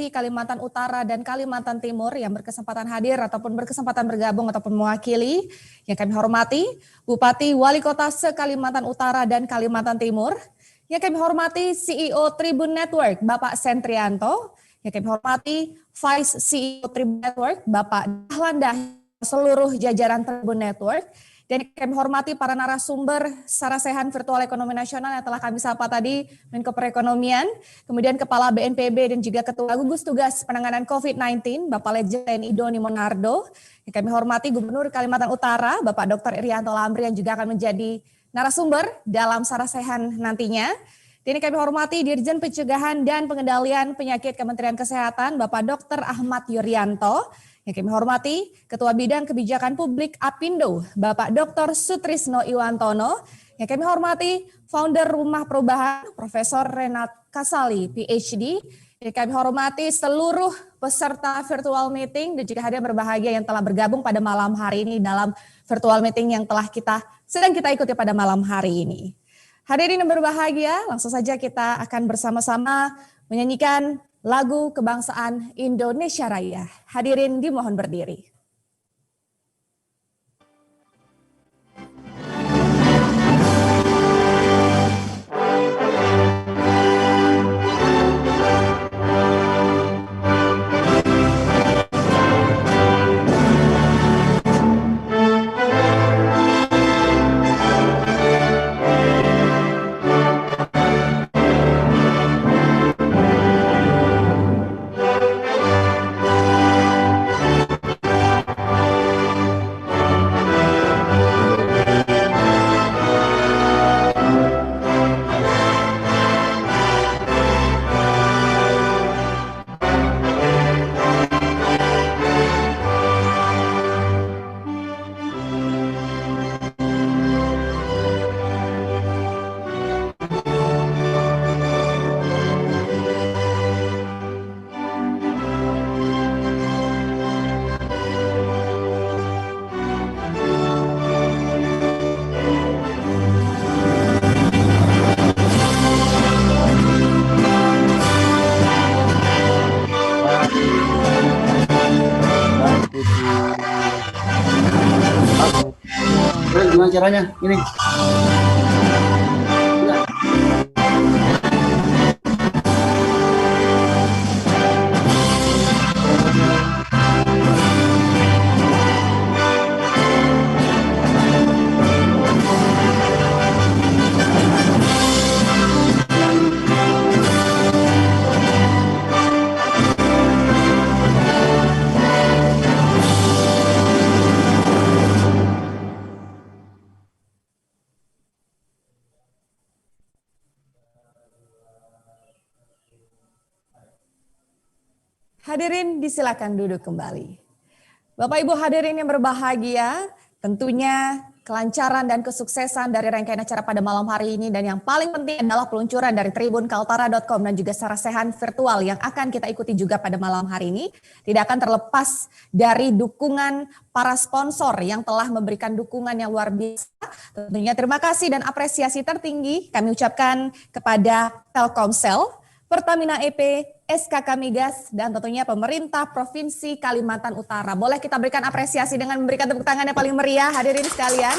Provinsi Kalimantan Utara dan Kalimantan Timur yang berkesempatan hadir ataupun berkesempatan bergabung ataupun mewakili. Yang kami hormati Bupati Wali Kota se-Kalimantan Utara dan Kalimantan Timur. Yang kami hormati CEO Tribun Network Bapak Sentrianto. Yang kami hormati Vice CEO Tribun Network Bapak Dahlan Dahlan, seluruh jajaran Tribun Network. Dan kami hormati para narasumber Sarasehan Virtual Ekonomi Nasional yang telah kami sapa tadi, Menko Perekonomian, kemudian Kepala BNPB dan juga Ketua Gugus Tugas Penanganan COVID-19, Bapak Lejen TNI Doni Monardo. Yang kami hormati Gubernur Kalimantan Utara, Bapak Dr. Irianto Lambri yang juga akan menjadi narasumber dalam Sarasehan nantinya. Dan kami hormati Dirjen Pencegahan dan Pengendalian Penyakit Kementerian Kesehatan, Bapak Dr. Ahmad Yuryanto. Yang kami hormati Ketua Bidang Kebijakan Publik Apindo, Bapak Dr. Sutrisno Iwantono. Yang kami hormati Founder Rumah Perubahan, Profesor Renat Kasali, PhD. Yang kami hormati seluruh peserta virtual meeting dan juga hadirin berbahagia yang telah bergabung pada malam hari ini dalam virtual meeting yang sedang kita ikuti pada malam hari ini. Hadirin yang berbahagia, langsung saja kita akan bersama-sama menyanyikan lagu kebangsaan Indonesia Raya. Hadirin dimohon berdiri. Gimana caranya? Ini. Hadirin disilakan duduk kembali. Bapak Ibu hadirin yang berbahagia, tentunya kelancaran dan kesuksesan dari rangkaian acara pada malam hari ini dan yang paling penting adalah peluncuran dari tribunkaltara.com dan juga Sarasehan virtual yang akan kita ikuti juga pada malam hari ini tidak akan terlepas dari dukungan para sponsor yang telah memberikan dukungan yang luar biasa. Tentunya terima kasih dan apresiasi tertinggi kami ucapkan kepada Telkomsel, Pertamina EP, SKK Migas, dan tentunya pemerintah Provinsi Kalimantan Utara. Boleh kita berikan apresiasi dengan memberikan tepuk tangan yang paling meriah, hadirin sekalian.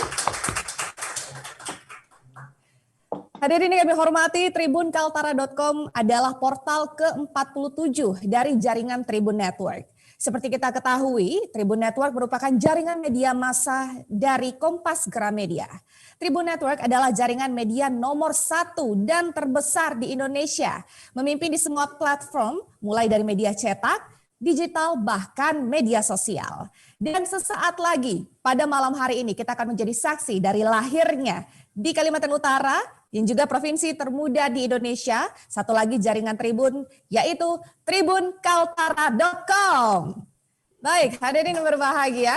Hadirin yang kami hormati, tribunkaltara.com adalah portal ke-47 dari jaringan Tribun Network. Seperti kita ketahui, Tribun Network merupakan jaringan media massa dari Kompas Gramedia. Tribun Network adalah jaringan media nomor 1 dan terbesar di Indonesia. Memimpin di semua platform, mulai dari media cetak, digital, bahkan media sosial. Dan sesaat lagi, pada malam hari ini kita akan menjadi saksi dari lahirnya di Kalimantan Utara, yang juga provinsi termuda di Indonesia, satu lagi jaringan Tribun, yaitu tribunkaltara.com. Baik, hadirin yang berbahagia,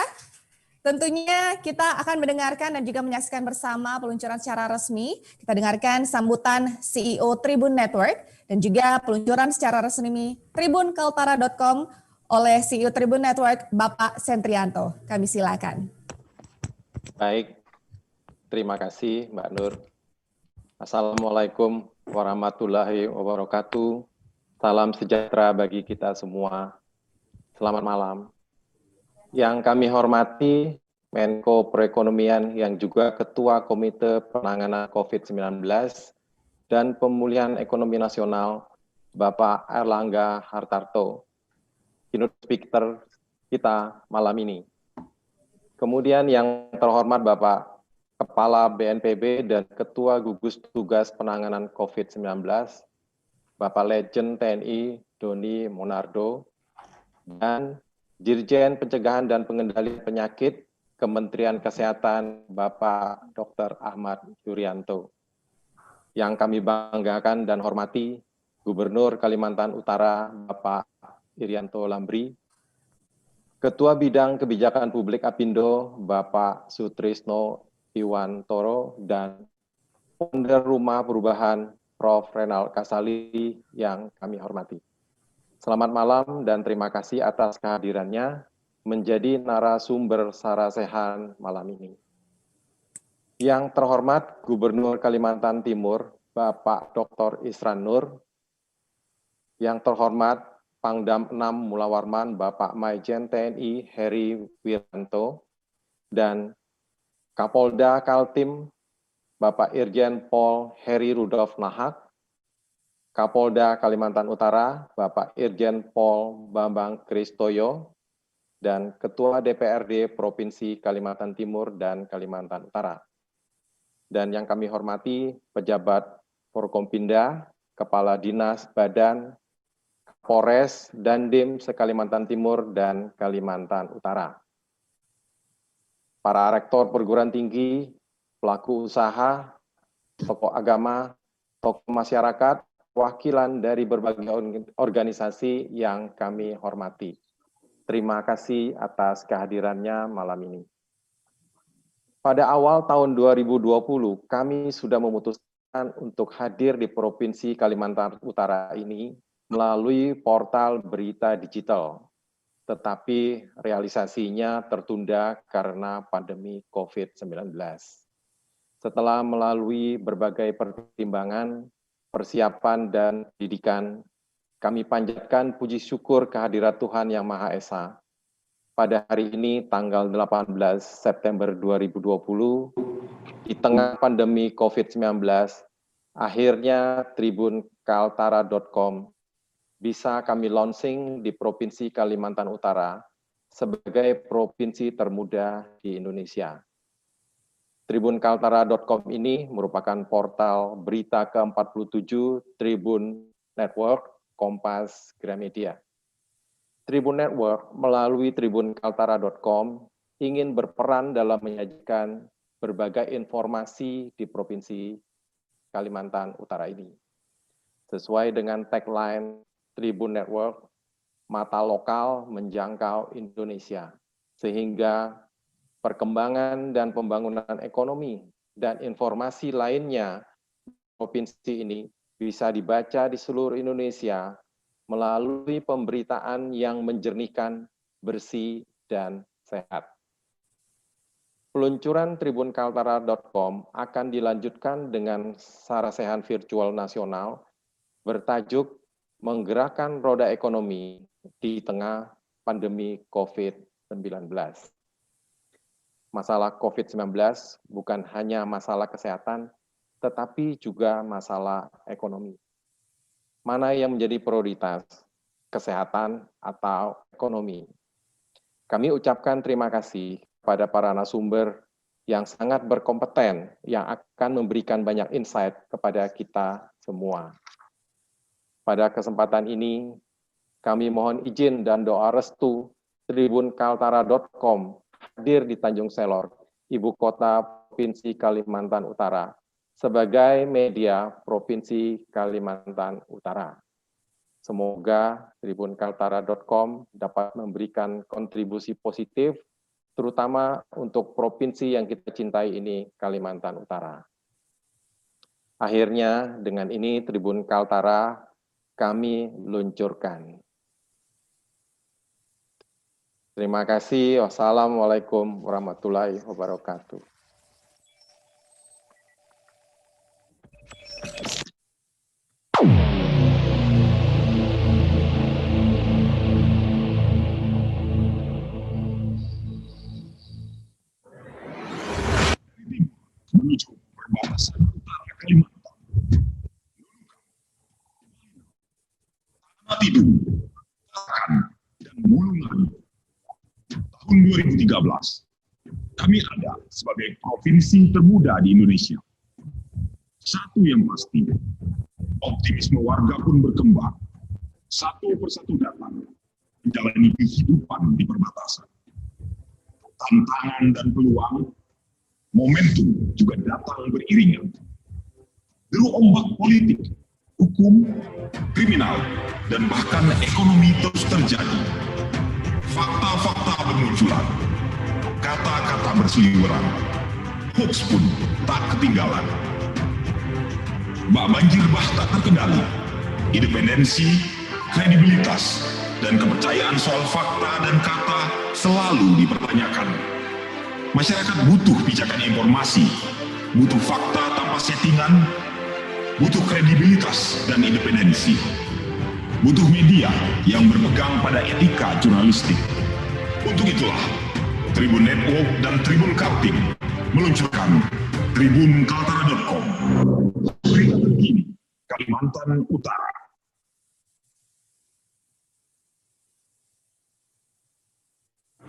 tentunya kita akan mendengarkan dan juga menyaksikan bersama peluncuran secara resmi. Kita dengarkan sambutan CEO Tribun Network dan juga peluncuran secara resmi tribunkaltara.com oleh CEO Tribun Network, Bapak Sentrianto. Kami silakan. Baik, terima kasih Mbak Nur. Assalamualaikum warahmatullahi wabarakatuh. Salam sejahtera bagi kita semua. Selamat malam. Yang kami hormati Menko Perekonomian yang juga Ketua Komite Penanganan COVID-19 dan Pemulihan Ekonomi Nasional, Bapak Erlangga Hartarto, keynote speaker kita malam ini. Kemudian yang terhormat Bapak Kepala BNPB dan Ketua Gugus Tugas Penanganan COVID-19, Bapak Legend TNI Doni Monardo, dan Dirjen Pencegahan dan Pengendalian Penyakit Kementerian Kesehatan Bapak Dr. Ahmad Yuryanto. Yang kami banggakan dan hormati Gubernur Kalimantan Utara Bapak Irianto Lambri, Ketua Bidang Kebijakan Publik Apindo Bapak Sutrisno Iwantoro, dan Founder Rumah Perubahan Prof. Renal Kasali yang kami hormati. Selamat malam dan terima kasih atas kehadirannya menjadi narasumber Sarasehan malam ini. Yang terhormat Gubernur Kalimantan Timur, Bapak Dr. Isran Nur. Yang terhormat Pangdam 6 Mula Warman, Bapak Maijen TNI Heri Wiranto. Dan Kapolda Kaltim, Bapak Irjen Pol Heri Rudolf Nahak. Kapolda Kalimantan Utara, Bapak Irjen Pol Bambang Kristoyo, dan Ketua DPRD Provinsi Kalimantan Timur dan Kalimantan Utara. Dan yang kami hormati pejabat Forkompinda, Kepala Dinas Badan, Polres, dan Dim se-Kalimantan Timur dan Kalimantan Utara. Para rektor perguruan tinggi, pelaku usaha, tokoh agama, tokoh masyarakat, wakilan dari berbagai organisasi yang kami hormati. Terima kasih atas kehadirannya malam ini. Pada awal tahun 2020, kami sudah memutuskan untuk hadir di Provinsi Kalimantan Utara ini melalui portal berita digital, tetapi realisasinya tertunda karena pandemi COVID-19. Setelah melalui berbagai pertimbangan, persiapan, dan didikan, kami panjatkan puji syukur kehadirat Tuhan Yang Maha Esa. Pada hari ini, tanggal 18 September 2020, di tengah pandemi COVID-19, akhirnya tribunkaltara.com bisa kami launching di Provinsi Kalimantan Utara sebagai provinsi termuda di Indonesia. Tribunkaltara.com ini merupakan portal berita ke-47 Tribun Network, Kompas, Gramedia. Tribun Network melalui tribunkaltara.com ingin berperan dalam menyajikan berbagai informasi di Provinsi Kalimantan Utara ini. Sesuai dengan tagline Tribun Network, mata lokal menjangkau Indonesia, sehingga perkembangan dan pembangunan ekonomi dan informasi lainnya provinsi ini bisa dibaca di seluruh Indonesia melalui pemberitaan yang menjernihkan, bersih, dan sehat. Peluncuran tribunkaltara.com akan dilanjutkan dengan Sarasehan Virtual Nasional bertajuk Menggerakkan Roda Ekonomi di Tengah Pandemi COVID-19. Masalah COVID-19 bukan hanya masalah kesehatan, tetapi juga masalah ekonomi. Mana yang menjadi prioritas, kesehatan atau ekonomi? Kami ucapkan terima kasih kepada para narasumber yang sangat berkompeten, yang akan memberikan banyak insight kepada kita semua. Pada kesempatan ini, kami mohon izin dan doa restu tribunkaltara.com hadir di Tanjung Selor, Ibu Kota Provinsi Kalimantan Utara, sebagai media Provinsi Kalimantan Utara. Semoga tribunkaltara.com dapat memberikan kontribusi positif, terutama untuk provinsi yang kita cintai ini, Kalimantan Utara. Akhirnya, dengan ini Tribun Kaltara kami luncurkan. Terima kasih. Wassalamualaikum warahmatullahi wabarakatuh. dan Bulungan. Tahun 2013, kami ada sebagai provinsi termuda di Indonesia. Satu yang pasti, optimisme warga pun berkembang. Satu persatu datang, menjalani kehidupan di perbatasan. Tantangan dan peluang, momentum juga datang beriringan. Deru ombak politik, hukum, kriminal, dan bahkan ekonomi terus terjadi. Fakta-fakta bermunculan, kata-kata berseliweran, hoax pun tak ketinggalan. Bak banjir bah tak terkendali, independensi, kredibilitas, dan kepercayaan soal fakta dan kata selalu dipertanyakan. Masyarakat butuh pijakan informasi, butuh fakta tanpa settingan, butuh kredibilitas dan independensi. Butuh media yang berpegang pada etika jurnalistik. Untuk itulah, Tribun Network dan Tribun Karting meluncurkan tribunkaltara.com. Berita terkini Kalimantan Utara.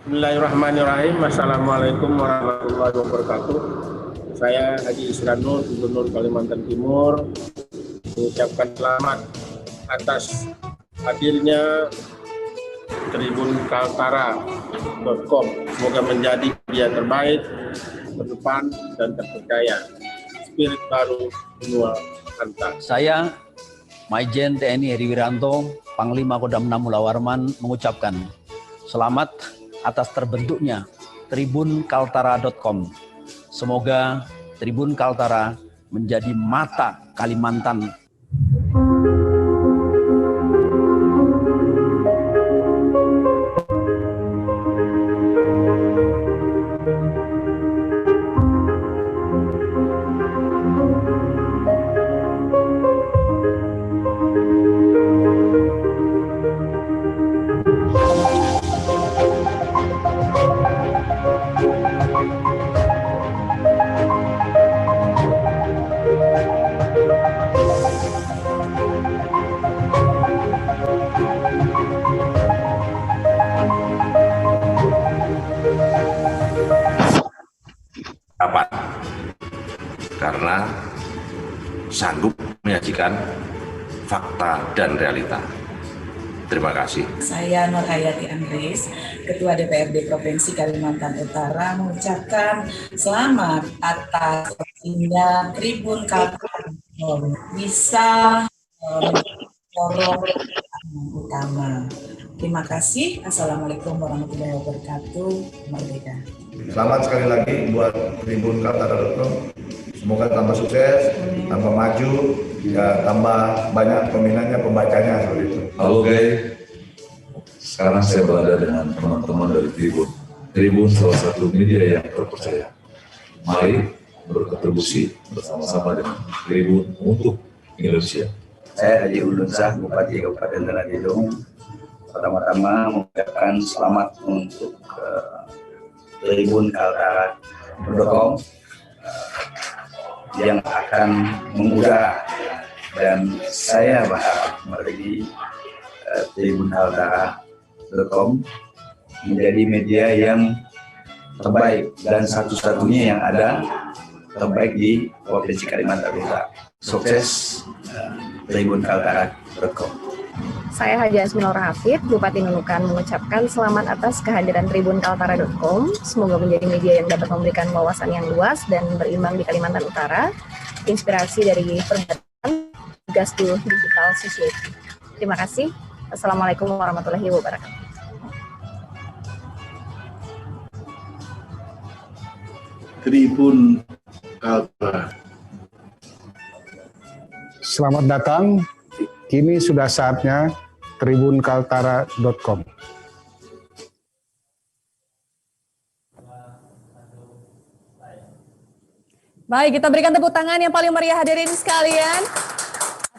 Bismillahirrahmanirrahim. Assalamualaikum warahmatullahi wabarakatuh. Saya Haji Isranul, Gubernur Kalimantan Timur, mengucapkan selamat atas hadirnya tribunkaltara.com. Semoga menjadi media terbaik, terdepan, dan terpercaya. Spirit baru benua antar. Saya, Maijen TNI Heri Wiranto, Panglima Kodam 6 Mula Warman, mengucapkan selamat atas terbentuknya tribunkaltara.com. Semoga Tribun Kaltara menjadi mata Kalimantan. Dapat karena sanggup menyajikan fakta dan realita. Terima kasih. Saya Nur Hayati Andres, Ketua DPRD Provinsi Kalimantan Utara, mengucapkan selamat atas waktunya Tribun Kaltara bisa forum utama. Terima kasih. Assalamualaikum warahmatullahi wabarakatuh. Merdeka. Selamat sekali lagi buat Tribun Kaltara.com. Semoga tambah sukses, tambah maju, ya tambah banyak peminatnya, pembacanya seperti itu. Halo guys, sekarang saya berada dengan teman-teman dari Tribun. Tribun salah satu media yang terpercaya. Mari berkontribusi bersama-sama dengan Tribun untuk Indonesia. Saya Haji Ulunzah, Bupati Kabupaten Tanah Tidung. Pertama-tama mengucapkan selamat untuk tribunkaltara.com yang akan mengudara, dan saya berharap bagi tribunkaltara.com menjadi media yang terbaik dan satu-satunya yang ada terbaik di Provinsi Kalimantan Utara. Sukses tribunkaltara.com. Saya Haji Asminur Hafid, Bupati Nunukan, mengucapkan selamat atas kehadiran tribunkaltara.com. Semoga menjadi media yang dapat memberikan wawasan yang luas dan berimbang di Kalimantan Utara, inspirasi dari perbedaan gas to digital society. Terima kasih. Assalamualaikum warahmatullahi wabarakatuh. Tribun Kaltara. Selamat datang. Kini sudah saatnya tribunkaltara.com. Baik, kita berikan tepuk tangan yang paling meriah hadirin sekalian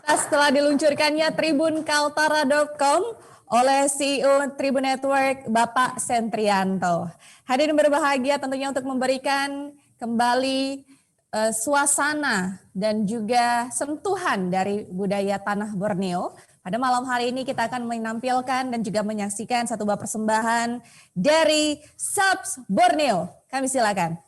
atas telah diluncurkannya tribunkaltara.com oleh CEO Tribun Network Bapak Sentrianto. Hadirin berbahagia tentunya untuk memberikan kembali suasana dan juga sentuhan dari budaya tanah Borneo Pada malam hari ini kita akan menampilkan dan juga menyaksikan satu buah persembahan dari Subs Borneo. Kami silakan.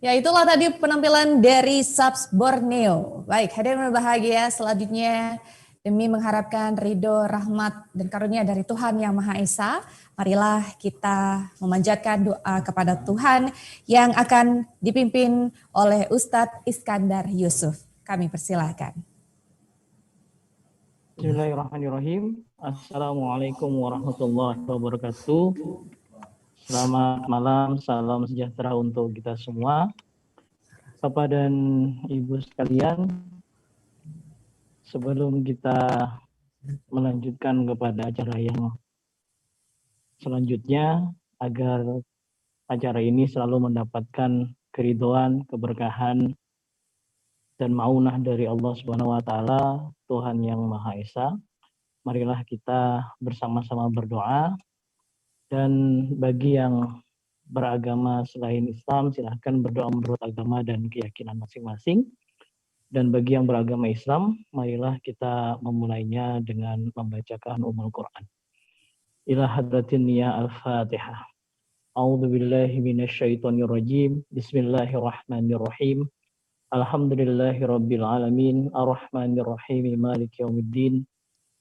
Ya, itulah tadi penampilan dari Subs Borneo. Baik, hadirin berbahagia, selanjutnya demi mengharapkan ridho, rahmat, dan karunia dari Tuhan Yang Maha Esa, marilah kita memanjatkan doa kepada Tuhan yang akan dipimpin oleh Ustadz Iskandar Yusuf. Kami persilahkan. Bismillahirrahmanirrahim. Assalamualaikum warahmatullahi wabarakatuh. Selamat malam, salam sejahtera untuk kita semua. Bapak dan Ibu sekalian, sebelum kita melanjutkan kepada acara yang selanjutnya, agar acara ini selalu mendapatkan keridhaan, keberkahan, dan maunah dari Allah Subhanahu wa Ta'ala, Tuhan yang Maha Esa. Marilah kita bersama-sama berdoa, dan bagi yang beragama selain Islam, silahkan berdoa menurut agama dan keyakinan masing-masing. Dan bagi yang beragama Islam, marilah kita memulainya dengan membacakan Quran. Ila hadratin ya al-Fatihah. A'udzu billahi minasyaitonir rajim. Bismillahirrahmanirrahim. Alhamdulillahirabbil alamin, arrahmanir rahim, maliki yaumiddin.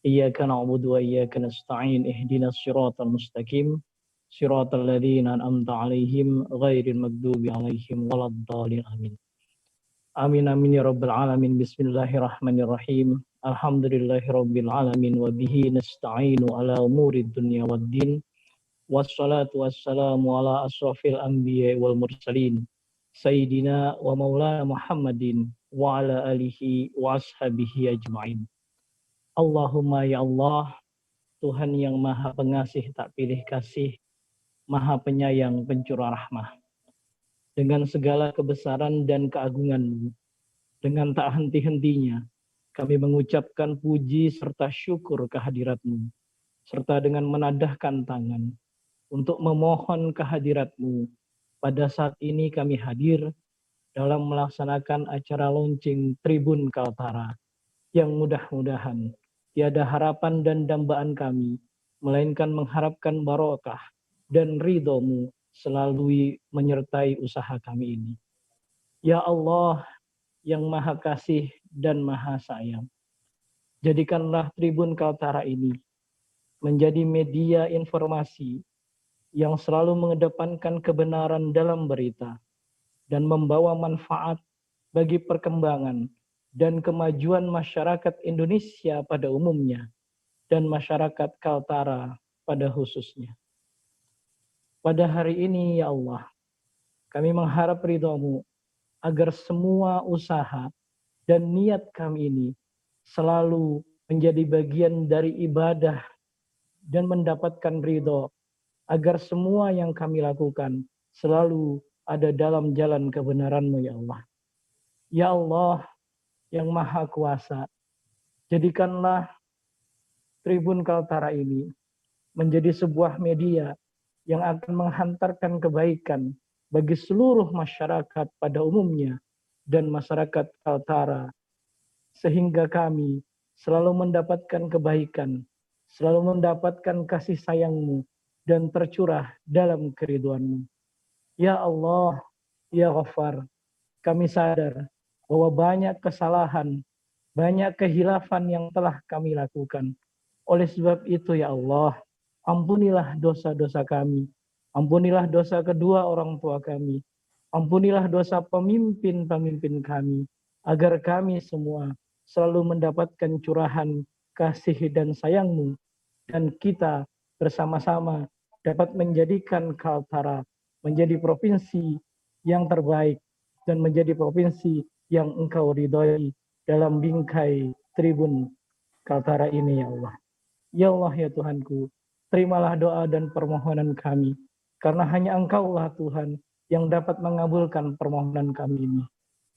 Iyyaka na'budu wa iyyaka nasta'in. Ihdinas siratal mustaqim. Siratal ladzina an'amta 'alaihim ghairil maghdubi 'alaihim waladdallin. Amin. Amin amin ya rabbal alamin. Bismillahirrahmanirrahim. Alhamdulillahirabbil alamin wa bihi nasta'inu ala umurid dunya waddin. Wassalatu wassalamu ala asrafil anbiya wal mursalin. Sayyidina wa maulana Muhammadin wa ala alihi wa ashabihi ajma'in. Allahumma ya Allah, Tuhan yang maha pengasih tak pilih kasih, maha penyayang pencurah rahmah. Dengan segala kebesaran dan keagungan-Mu, dengan tak henti-hentinya, kami mengucapkan puji serta syukur kehadirat-Mu, serta dengan menadahkan tangan untuk memohon kehadirat-Mu. Pada saat ini kami hadir dalam melaksanakan acara launching Tribun Kaltara, yang mudah-mudahan tiada harapan dan dambaan kami, melainkan mengharapkan barokah dan ridho-Mu selalu menyertai usaha kami ini. Ya Allah yang maha kasih dan maha sayang, jadikanlah Tribun Kaltara ini menjadi media informasi yang selalu mengedepankan kebenaran dalam berita dan membawa manfaat bagi perkembangan dan kemajuan masyarakat Indonesia pada umumnya dan masyarakat Kaltara pada khususnya. Pada hari ini ya Allah, kami mengharap ridho-Mu agar semua usaha dan niat kami ini selalu menjadi bagian dari ibadah dan mendapatkan ridho, agar semua yang kami lakukan selalu ada dalam jalan kebenaran-Mu ya Allah. Ya Allah yang maha kuasa, jadikanlah Tribun Kaltara ini menjadi sebuah media yang akan menghantarkan kebaikan bagi seluruh masyarakat pada umumnya dan masyarakat Kaltara, sehingga kami selalu mendapatkan kebaikan, selalu mendapatkan kasih sayang-Mu, dan tercurah dalam keridhaan-Mu. Ya Allah, ya Ghaffar, kami sadar bahwa banyak kesalahan, banyak kehilafan yang telah kami lakukan. Oleh sebab itu ya Allah, ampunilah dosa-dosa kami, ampunilah dosa kedua orang tua kami, ampunilah dosa pemimpin-pemimpin kami, agar kami semua selalu mendapatkan curahan kasih dan sayang-Mu, dan kita bersama-sama dapat menjadikan Kaltara menjadi provinsi yang terbaik dan menjadi provinsi yang Engkau ridhoi dalam bingkai Tribun Kaltara ini ya Allah. Ya Allah ya Tuhanku, terimalah doa dan permohonan kami, karena hanya Engkaulah Tuhan yang dapat mengabulkan permohonan kami ini.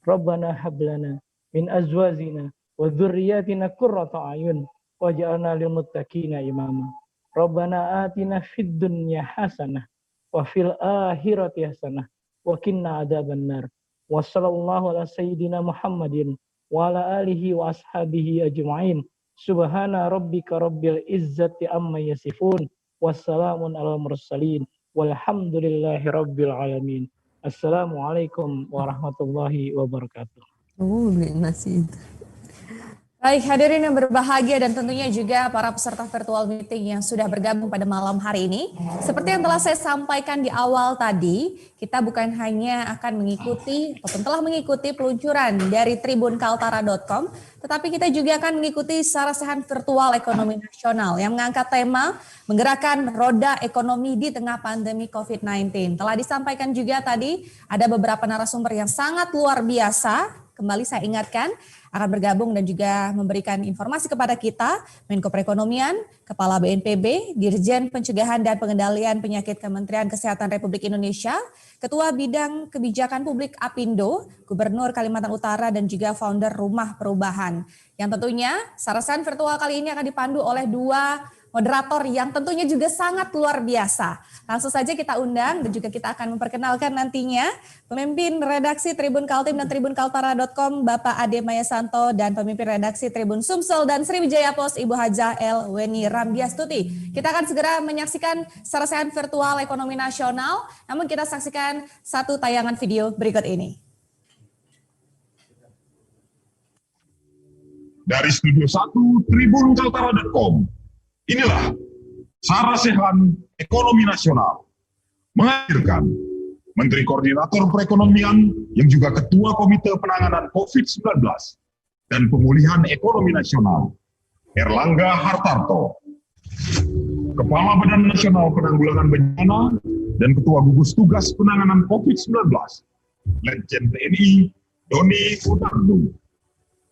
Rabbana hablana min azwajina wa dzurriyyatina qurrata a'yun waj'alna lil muttaqina imama. Rabbana atina fid dunya hasanah wa fil akhirati hasanah wa qina adzabannar. Wassallallahu ala sayyidina Muhammadin wa ala alihi wa ashabihi ajma'in. Subhana rabbika rabbil izzati amma yasifun. Wassalamun alal mursalin. Walhamdulillahi rabbil alamin. Assalamualaikum warahmatullahi wabarakatuh. Masih itu. Baik, hadirin yang berbahagia dan tentunya juga para peserta virtual meeting yang sudah bergabung pada malam hari ini. Seperti yang telah saya sampaikan di awal tadi, kita bukan hanya akan mengikuti ataupun telah mengikuti peluncuran dari tribunkaltara.com, tetapi kita juga akan mengikuti sarasehan virtual ekonomi nasional yang mengangkat tema menggerakkan roda ekonomi di tengah pandemi COVID-19. Telah disampaikan juga tadi ada beberapa narasumber yang sangat luar biasa. Kembali saya ingatkan akan bergabung dan juga memberikan informasi kepada kita Menko Perekonomian, Kepala BNPB, Dirjen Pencegahan dan Pengendalian Penyakit Kementerian Kesehatan Republik Indonesia, Ketua Bidang Kebijakan Publik Apindo, Gubernur Kalimantan Utara dan juga founder Rumah Perubahan. Yang tentunya sarasehan virtual kali ini akan dipandu oleh dua moderator yang tentunya juga sangat luar biasa. Langsung saja kita undang dan juga kita akan memperkenalkan nantinya pemimpin redaksi Tribun Kaltim dan tribunkaltara.com Bapak Ade Mayasanto dan pemimpin redaksi Tribun Sumsel dan Sriwijaya Pos Ibu Hajah L. Weni Ramdiastuti. Kita akan segera menyaksikan sarasehan virtual ekonomi nasional, namun kita saksikan satu tayangan video berikut ini. Dari Studio 1 tribunkaltara.com. Inilah sarasehan ekonomi nasional menghadirkan Menteri Koordinator Perekonomian yang juga Ketua Komite Penanganan COVID-19 dan Pemulihan Ekonomi Nasional, Erlangga Hartarto, Kepala Badan Nasional Penanggulangan Bencana dan Ketua Gugus Tugas Penanganan COVID-19, Letjen TNI Doni Munardo,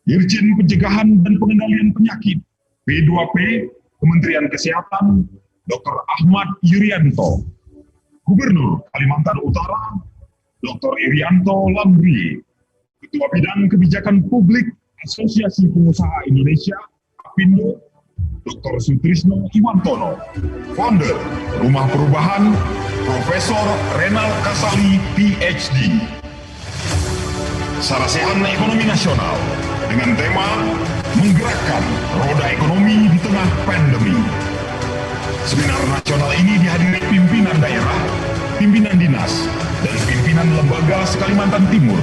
Dirjen Pencegahan dan Pengendalian Penyakit P2P Kementerian Kesehatan, Dr. Ahmad Yuryanto, Gubernur Kalimantan Utara, Dr. Irianto Lambrie, Ketua Bidang Kebijakan Publik Asosiasi Pengusaha Indonesia, Apindo, Dr. Sutrisno Iwantono, Founder Rumah Perubahan, Profesor Renal Kasali, PhD. Sarasehan Ekonomi Nasional dengan tema menggerakkan roda ekonomi di tengah pandemi. Seminar nasional ini dihadiri pimpinan daerah, pimpinan dinas, dan pimpinan lembaga se-Kalimantan Timur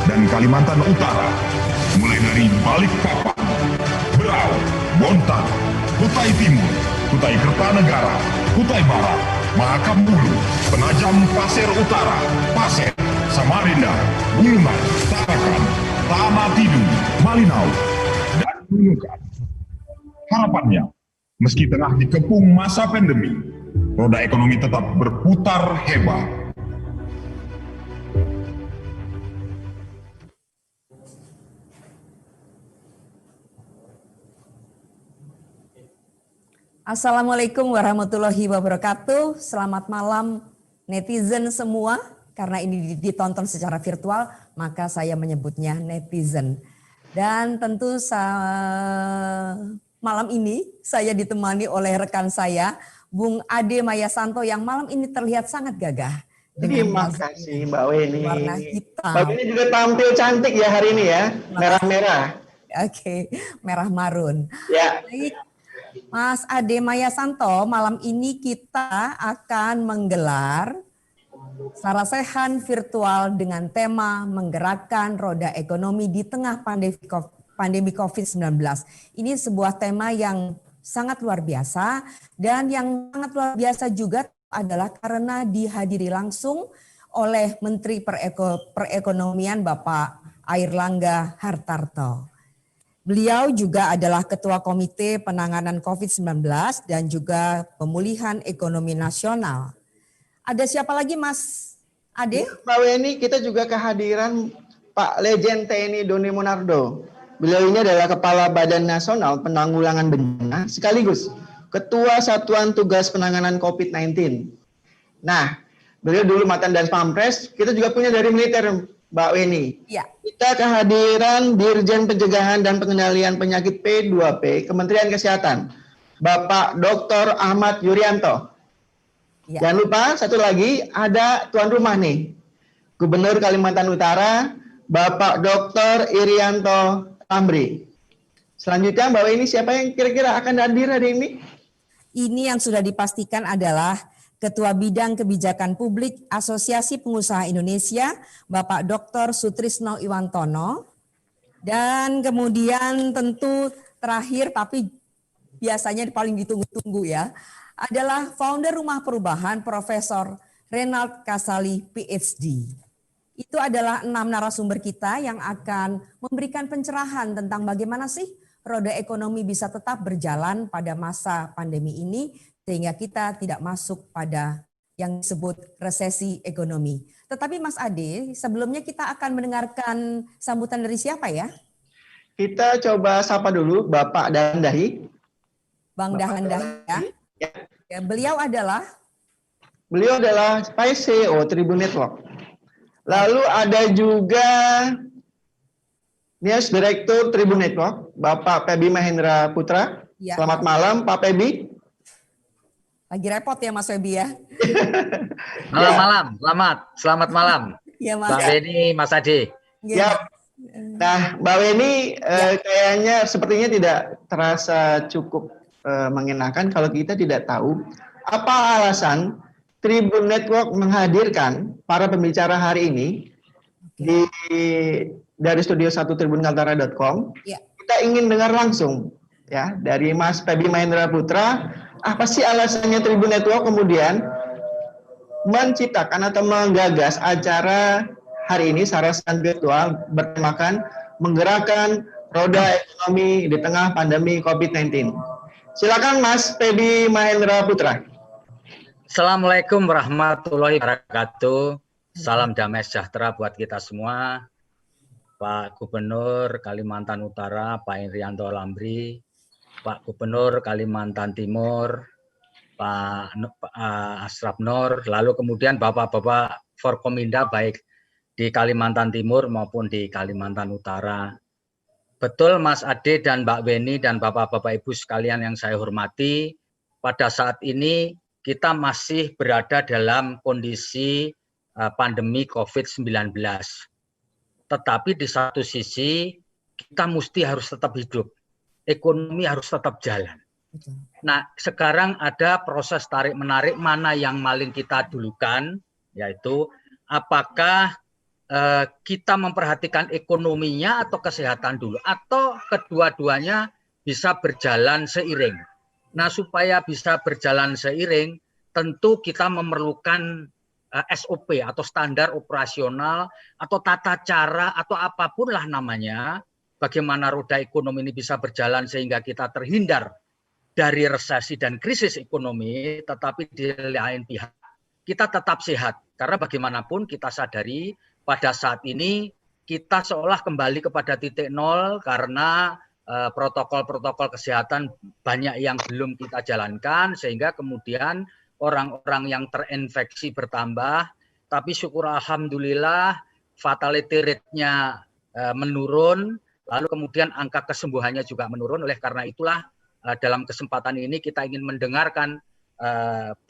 dan Kalimantan Utara, mulai dari Balikpapan, Berau, Bontang, Kutai Timur, Kutai Kertanegara, Kutai Barat, Mahakam Hulu, Penajam Pasir Utara, Pasir, Samarinda, Bulungan, Tarakan, Tanah Tidung, Malinau, dan Nunukan. Harapannya, meski tengah dikepung masa pandemi, roda ekonomi tetap berputar hebat. Assalamualaikum warahmatullahi wabarakatuh. Selamat malam netizen semua. Karena ini ditonton secara virtual, maka saya menyebutnya netizen. Dan tentu malam ini saya ditemani oleh rekan saya, Bung Ade Mayasanto yang malam ini terlihat sangat gagah. Terima kasih Mbak Weni. Warna hitam. Mbak Weni juga tampil cantik ya hari ini ya, merah-merah. Oke, merah marun. Ya. Baik, Mas Ade Mayasanto, malam ini kita akan menggelar sarasehan virtual dengan tema menggerakkan roda ekonomi di tengah pandemi COVID-19. Ini sebuah tema yang sangat luar biasa dan yang sangat luar biasa juga adalah karena dihadiri langsung oleh Menteri Perekonomian Bapak Airlangga Hartarto. Beliau juga adalah Ketua Komite Penanganan COVID-19 dan juga Pemulihan Ekonomi Nasional. Ada siapa lagi Mas Ade? Mbak Weni, kita juga kehadiran Pak Letjen TNI Doni Munardo. Beliau ini adalah Kepala Badan Nasional Penanggulangan Bencana sekaligus Ketua Satuan Tugas Penanganan COVID-19. Nah, beliau dulu mantan Danpampres, kita juga punya dari militer Mbak Weni. Ya. Kita kehadiran Dirjen Pencegahan dan Pengendalian Penyakit P2P Kementerian Kesehatan, Bapak Dr. Ahmad Yuryanto. Ya. Jangan lupa satu lagi ada tuan rumah nih, Gubernur Kalimantan Utara, Bapak Dr. Irianto Lambrie. Selanjutnya Mbak Weni, siapa yang kira-kira akan hadir hari ini? Ini yang sudah dipastikan adalah Ketua Bidang Kebijakan Publik Asosiasi Pengusaha Indonesia, Bapak Dr. Sutrisno Iwantono. Dan kemudian tentu terakhir tapi biasanya paling ditunggu-tunggu ya, adalah founder Rumah Perubahan Profesor Renald Kasali PhD. Itu adalah 6 narasumber kita yang akan memberikan pencerahan tentang bagaimana sih roda ekonomi bisa tetap berjalan pada masa pandemi ini sehingga kita tidak masuk pada yang disebut resesi ekonomi. Tetapi Mas Ade, sebelumnya kita akan mendengarkan sambutan dari siapa ya? Kita coba sapa dulu Bapak Dahan Dahi. Bang Dahan Dahi ya. Ya. Beliau adalah CEO Tribun Network. Lalu ada juga News Director Tribun Network, Bapak Febi Mahendra Putra. Ya. Selamat malam Pak Febi. Lagi repot ya Mas Febi ya. Malam, selamat malam. Ya, Mas. Mbak Weni, Mas Ade. Ya. Nah, Mbak Weni kayaknya sepertinya tidak terasa cukup mengenakan kalau kita tidak tahu apa alasan Tribun Network menghadirkan para pembicara hari ini dari Studio 1 tribunkaltara.com. Ya. Kita ingin dengar langsung ya dari Mas Febi Mahendra Putra, apa sih alasannya Tribun Network kemudian menciptakan atau menggagas acara hari ini secara virtual bertemakan menggerakkan roda ekonomi di tengah pandemi COVID-19. Silakan Mas Febi Mahendra Putra. Assalamualaikum warahmatullahi wabarakatuh. Salam damai sejahtera buat kita semua. Pak Gubernur Kalimantan Utara, Pak Irianto Lambri, Pak Gubernur Kalimantan Timur, Pak Asraf Nur, lalu kemudian Bapak-Bapak Forkominda baik di Kalimantan Timur maupun di Kalimantan Utara. Betul Mas Ade dan Mbak Weni dan Bapak-Bapak Ibu sekalian yang saya hormati, pada saat ini kita masih berada dalam kondisi pandemi COVID-19. Tetapi di satu sisi kita mesti harus tetap hidup. Ekonomi harus tetap jalan. Nah, sekarang ada proses tarik-menarik mana yang paling kita dulukan, yaitu apakah kita memperhatikan ekonominya atau kesehatan dulu, atau kedua-duanya bisa berjalan seiring. Nah, supaya bisa berjalan seiring, tentu kita memerlukan SOP atau standar operasional atau tata cara atau apapun lah namanya, bagaimana roda ekonomi ini bisa berjalan sehingga kita terhindar dari resesi dan krisis ekonomi, tetapi di lain pihak kita tetap sehat. Karena bagaimanapun kita sadari pada saat ini kita seolah kembali kepada titik nol karena protokol-protokol kesehatan banyak yang belum kita jalankan, sehingga kemudian orang-orang yang terinfeksi bertambah, tapi syukur alhamdulillah fatality rate-nya menurun, lalu kemudian angka kesembuhannya juga menurun. Oleh karena itulah dalam kesempatan ini kita ingin mendengarkan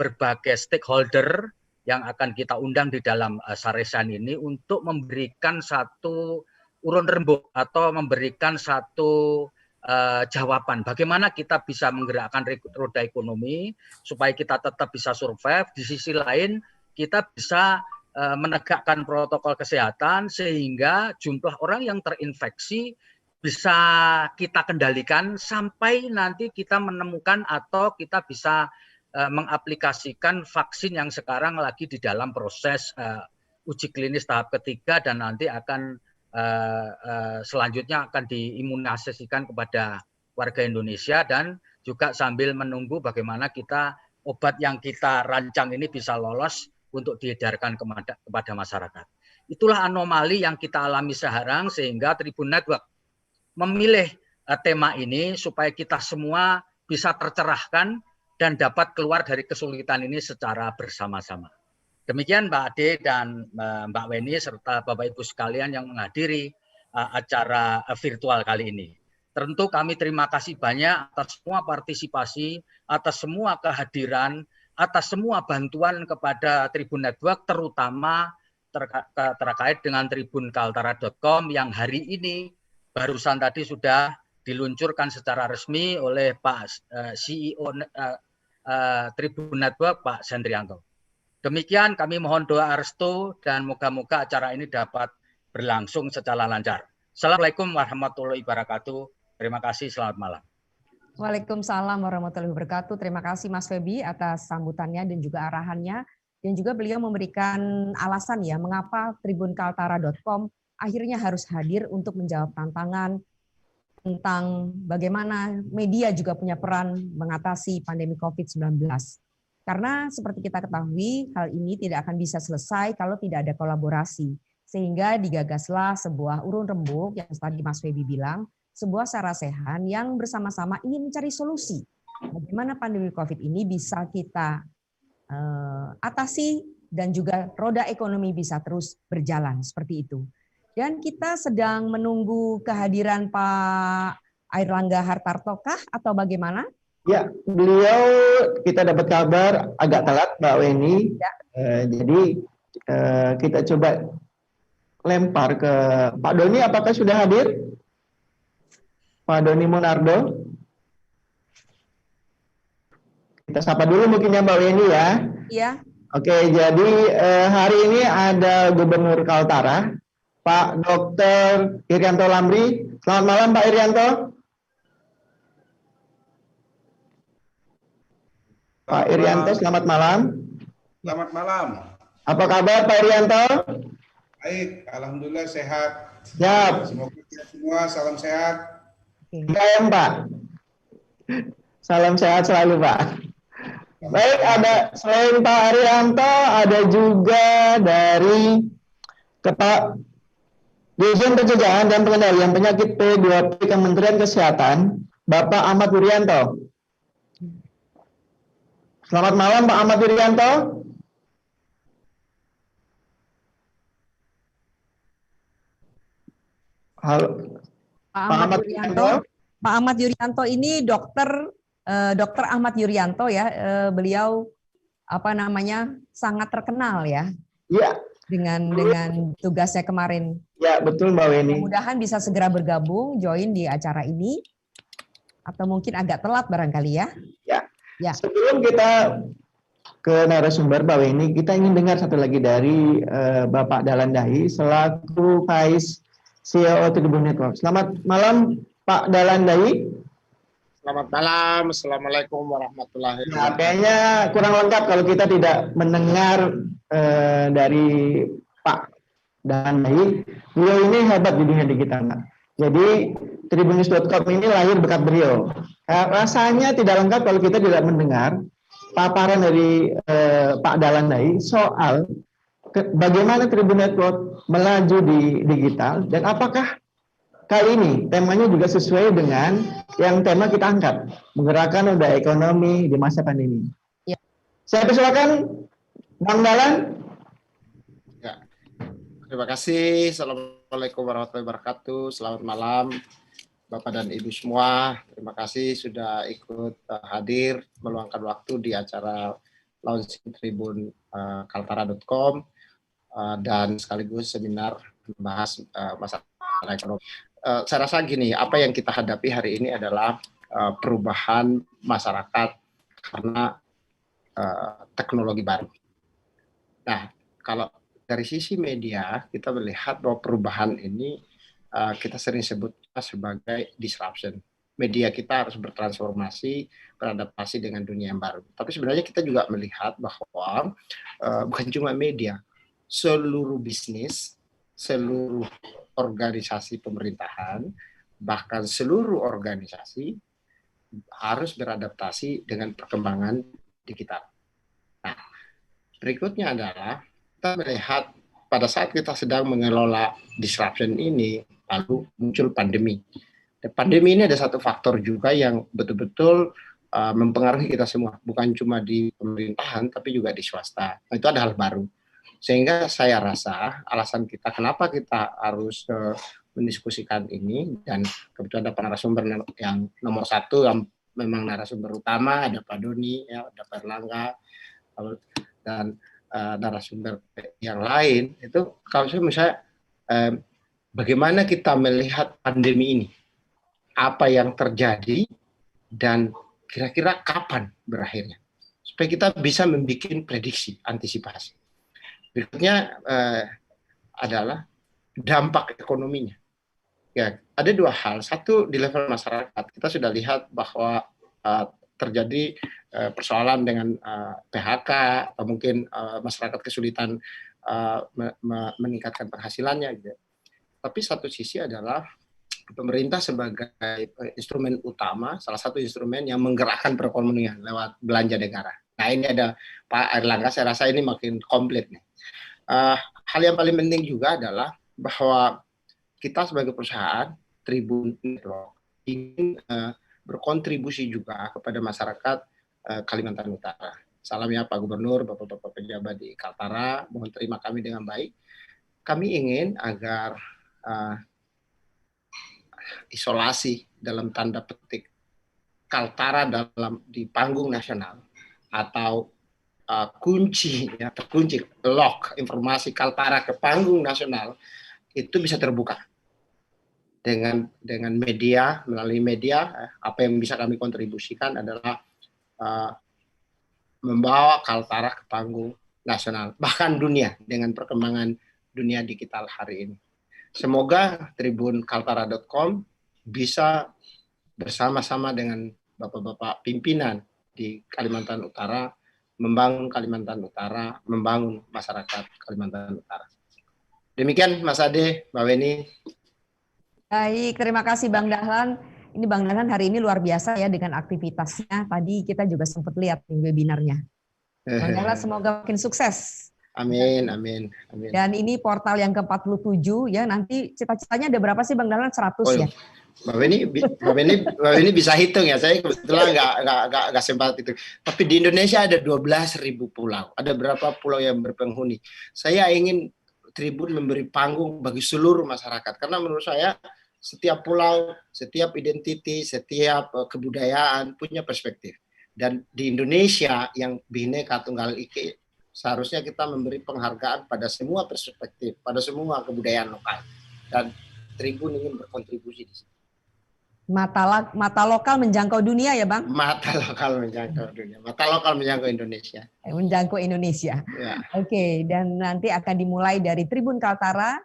berbagai stakeholder yang akan kita undang di dalam saresan ini untuk memberikan satu urun rembuk atau memberikan satu jawaban bagaimana kita bisa menggerakkan roda ekonomi supaya kita tetap bisa survive. Di sisi lain kita bisa menegakkan protokol kesehatan sehingga jumlah orang yang terinfeksi bisa kita kendalikan sampai nanti kita menemukan atau kita bisa mengaplikasikan vaksin yang sekarang lagi di dalam proses uji klinis tahap ketiga dan nanti akan selanjutnya akan diimunisasikan kepada warga Indonesia, dan juga sambil menunggu bagaimana kita obat yang kita rancang ini bisa lolos untuk diedarkan kepada masyarakat. Itulah anomali yang kita alami sekarang sehingga Tribun Network memilih tema ini supaya kita semua bisa tercerahkan dan dapat keluar dari kesulitan ini secara bersama-sama. Demikian Mbak Ade dan Mbak Weni serta Bapak Ibu sekalian yang menghadiri acara virtual kali ini. Tentu kami terima kasih banyak atas semua partisipasi, atas semua kehadiran, atas semua bantuan kepada Tribun Network, terutama terkait dengan tribunkaltara.com yang hari ini barusan tadi sudah diluncurkan secara resmi oleh Pak CEO Tribun Network, Pak Sendrianto. Demikian kami mohon doa restu dan moga-moga acara ini dapat berlangsung secara lancar. Assalamualaikum warahmatullahi wabarakatuh. Terima kasih, selamat malam. Waalaikumsalam warahmatullahi wabarakatuh. Terima kasih Mas Febi atas sambutannya dan juga arahannya. Dan juga beliau memberikan alasan ya mengapa tribunkaltara.com akhirnya harus hadir untuk menjawab tantangan tentang bagaimana media juga punya peran mengatasi pandemi COVID-19. Karena seperti kita ketahui, hal ini tidak akan bisa selesai kalau tidak ada kolaborasi. Sehingga digagaslah sebuah urun rembuk yang tadi Mas Febi bilang, sebuah sarasehan yang bersama-sama ingin mencari solusi. Bagaimana pandemi COVID ini bisa kita atasi dan juga roda ekonomi bisa terus berjalan seperti itu. Dan kita sedang menunggu kehadiran Pak Airlangga Hartarto kah atau bagaimana? Ya, beliau kita dapat kabar agak telat Mbak Weni. Ya. Jadi kita coba lempar ke Pak Doni, apakah sudah hadir? Pak Doni Monardo. Kita sapa dulu mungkin ya Mbak Weni ya. Iya. Oke, jadi hari ini ada Gubernur Kaltara, Pak Dr. Irianto Lambri. Selamat malam Pak Irianto. Pak Irianto, selamat malam. Selamat malam. Apa kabar Pak Irianto? Baik, alhamdulillah sehat. Siap. Semoga kita semua salam sehat. Baik Pak. Salam sehat selalu Pak. Baik, ada selain Pak Arianto, ada juga dari Kepala Dirjen Pencegahan dan Pengendalian Penyakit P2P Kementerian Kesehatan, Bapak Ahmad Yuryanto. Selamat malam Pak Ahmad Yuryanto. Halo. Pak Ahmad Yuryanto. Pak Ahmad Yuryanto ini Dokter Ahmad Yuryanto ya. Beliau sangat terkenal ya. Iya. Dengan tugasnya kemarin. Ya, betul Mbak Weni. Mudah-mudahan bisa segera bergabung, join di acara ini. Atau mungkin agak telat barangkali ya. Ya. Sebelum kita ke narasumber Mbak Weni, kita ingin dengar satu lagi dari Bapak Dahlan Dahi selaku Vice CEO Tribun Network. Selamat malam Pak Dahlan Dahi. Selamat malam, Assalamualaikum warahmatullahi wabarakatuh. Nah, kayaknya kurang lengkap kalau kita tidak mendengar dari Pak Dahlan Dahi. Beliau ini hebat di dunia digital. Jadi Tribunnews.com ini lahir berkat beliau. Rasanya tidak lengkap kalau kita tidak mendengar paparan dari Pak Dahlan Dahi soal bagaimana Tribun Network melaju di digital dan apakah kali ini temanya juga sesuai dengan yang tema kita angkat, menggerakkan roda ekonomi di masa pandemi. Ya. Saya persilakan Bang Dahlan. Ya. Terima kasih. Assalamualaikum warahmatullahi wabarakatuh. Selamat malam Bapak dan Ibu semua. Terima kasih sudah ikut hadir meluangkan waktu di acara launching Tribun Kaltara.com dan sekaligus seminar membahas masalah ekonomi. Saya rasa gini, apa yang kita hadapi hari ini adalah perubahan masyarakat karena teknologi baru. Nah, kalau dari sisi media, kita melihat bahwa perubahan ini kita sering sebut sebagai disruption. Media kita harus bertransformasi, beradaptasi dengan dunia yang baru. Tapi sebenarnya kita juga melihat bahwa bukan cuma media, seluruh bisnis, seluruh organisasi pemerintahan, bahkan seluruh organisasi harus beradaptasi dengan perkembangan digital. Nah, berikutnya adalah kita melihat pada saat kita sedang mengelola disruption ini, lalu muncul pandemi. Dan pandemi ini ada satu faktor juga yang betul-betul mempengaruhi kita semua, bukan cuma di pemerintahan, tapi juga di swasta. Nah, itu ada hal baru. Sehingga saya rasa alasan kita kenapa kita harus mendiskusikan ini, dan kebetulan ada narasumber yang nomor satu yang memang narasumber utama, ada Pak Doni, ya, ada Pak Erlangga, dan narasumber yang lain, itu kalau misalnya bagaimana kita melihat pandemi ini, apa yang terjadi, dan kira-kira kapan berakhirnya, supaya kita bisa membuat prediksi, antisipasi. Berikutnya adalah dampak ekonominya. Ya, ada dua hal. Satu, di level masyarakat kita sudah lihat bahwa terjadi persoalan dengan PHK atau mungkin masyarakat kesulitan meningkatkan penghasilannya gitu. Tapi satu sisi adalah pemerintah sebagai instrumen utama, salah satu instrumen yang menggerakkan perekonomian lewat belanja negara. Nah, ini ada Pak Erlangga, saya rasa ini makin komplit nih. Hal yang paling penting juga adalah bahwa kita sebagai perusahaan Tribun Network ingin berkontribusi juga kepada masyarakat Kalimantan Utara. Salam ya Pak Gubernur, Bapak-Bapak pejabat di Kaltara, mohon terima kami dengan baik. Kami ingin agar isolasi dalam tanda petik Kaltara di panggung nasional atau kunci lock informasi Kaltara ke panggung nasional itu bisa terbuka dengan media, melalui media. Apa yang bisa kami kontribusikan adalah membawa Kaltara ke panggung nasional, bahkan dunia, dengan perkembangan dunia digital hari ini. Semoga tribunkaltara.com bisa bersama-sama dengan Bapak-Bapak pimpinan di Kalimantan Utara, membangun Kalimantan Utara, membangun masyarakat Kalimantan Utara. Demikian Mas Ade, Mbak Weni. Baik, terima kasih Bang Dahlan. Ini Bang Dahlan hari ini luar biasa ya dengan aktivitasnya. Tadi kita juga sempat lihat di webinarnya. Bang Dahlan semoga makin sukses. Amin, amin, amin. Dan ini portal yang ke-47 ya. Nanti cita-citanya ada berapa sih Bang Dahlan? 100 ya? Mbak Weni bisa hitung ya. Saya kebetulan nggak sempat itu. Tapi di Indonesia ada 12.000 pulau. Ada berapa pulau yang berpenghuni? Saya ingin Tribun memberi panggung bagi seluruh masyarakat. Karena menurut saya setiap pulau, setiap identitas, setiap kebudayaan punya perspektif. Dan di Indonesia yang Bhinneka Tunggal Ika, seharusnya kita memberi penghargaan pada semua perspektif, pada semua kebudayaan lokal. Dan Tribun ingin berkontribusi di situ. Mata lokal menjangkau dunia ya Bang? Mata lokal menjangkau dunia, mata lokal menjangkau Indonesia. Menjangkau Indonesia. Ya. Oke, dan nanti akan dimulai dari Tribun Kaltara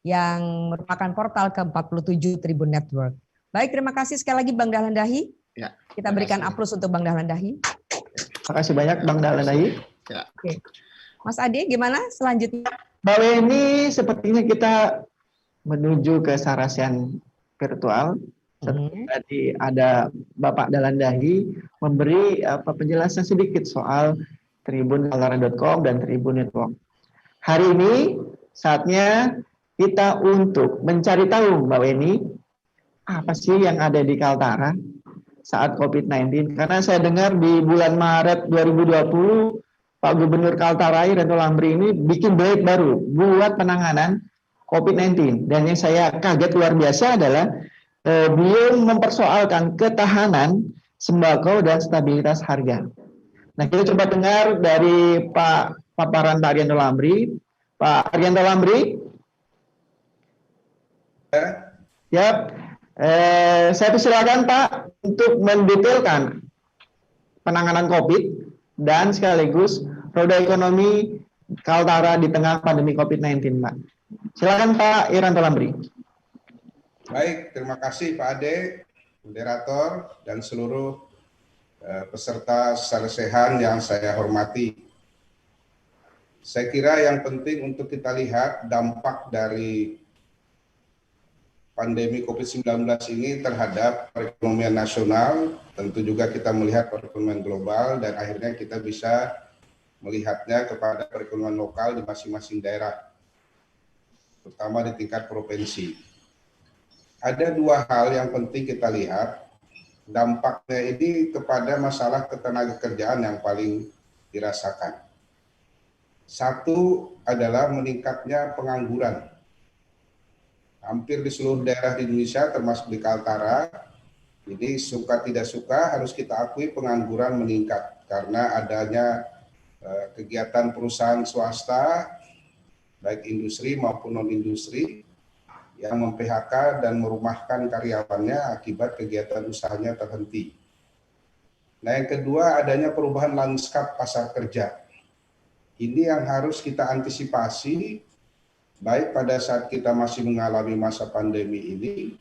yang merupakan portal ke-47 Tribun Network. Baik, terima kasih sekali lagi Bang Dahlan Dahi. Ya, kita berikan aplaus untuk Bang Dahlan Dahi. Terima kasih banyak Bang Dahlan Dahi. Ya. Oke. Mas Ade, gimana selanjutnya? Mbak Weni, sepertinya kita menuju ke sarasen virtual. Tadi ada Bapak Dahlan Dahi memberi penjelasan sedikit soal tribunkaltara.com dan Tribun Network. Hari ini saatnya kita untuk mencari tahu Mbak Weni, apa sih yang ada di Kaltara saat COVID-19. Karena saya dengar di bulan Maret 2020 Pak Gubernur Kaltara Irianto Lambri ini bikin proyek baru buat penanganan COVID-19. Dan yang saya kaget luar biasa adalah beliau mempersoalkan ketahanan sembako dan stabilitas harga. Nah, kita coba dengar dari paparan Pak Irianto Lambri. Pak Irianto Lambri. Ya, saya persilakan Pak untuk mendetailkan penanganan COVID dan sekaligus roda ekonomi Kaltara di tengah pandemi COVID-19, Pak. Silakan Pak Irianto Lambri. Baik, terima kasih Pak Ade, moderator, dan seluruh peserta sarasehan yang saya hormati. Saya kira yang penting untuk kita lihat dampak dari pandemi COVID-19 ini terhadap perekonomian nasional, tentu juga kita melihat perekonomian global, dan akhirnya kita bisa melihatnya kepada perekonomian lokal di masing-masing daerah, terutama di tingkat provinsi. Ada dua hal yang penting kita lihat, dampaknya ini kepada masalah ketenagakerjaan yang paling dirasakan. Satu adalah meningkatnya pengangguran. Hampir di seluruh daerah di Indonesia, termasuk di Kaltara, ini suka tidak suka harus kita akui pengangguran meningkat karena adanya kegiatan perusahaan swasta, baik industri maupun non-industri, yang mem-PHK dan merumahkan karyawannya akibat kegiatan usahanya terhenti. Nah, yang kedua adanya perubahan lanskap pasar kerja. Ini yang harus kita antisipasi baik pada saat kita masih mengalami masa pandemi ini,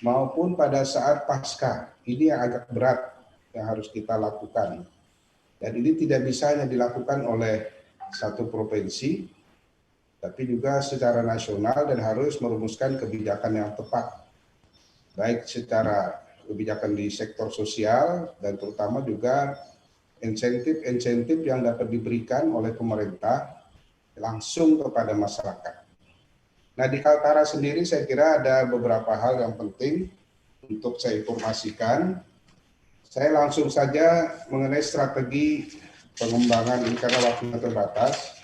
maupun pada saat pasca. Ini yang agak berat yang harus kita lakukan. Dan ini tidak bisa hanya dilakukan oleh satu provinsi, tapi juga secara nasional dan harus merumuskan kebijakan yang tepat. Baik secara kebijakan di sektor sosial dan terutama juga insentif-insentif yang dapat diberikan oleh pemerintah langsung kepada masyarakat. Nah, di Kaltara sendiri saya kira ada beberapa hal yang penting untuk saya informasikan. Saya langsung saja mengenai strategi pengembangan ini karena waktunya terbatas.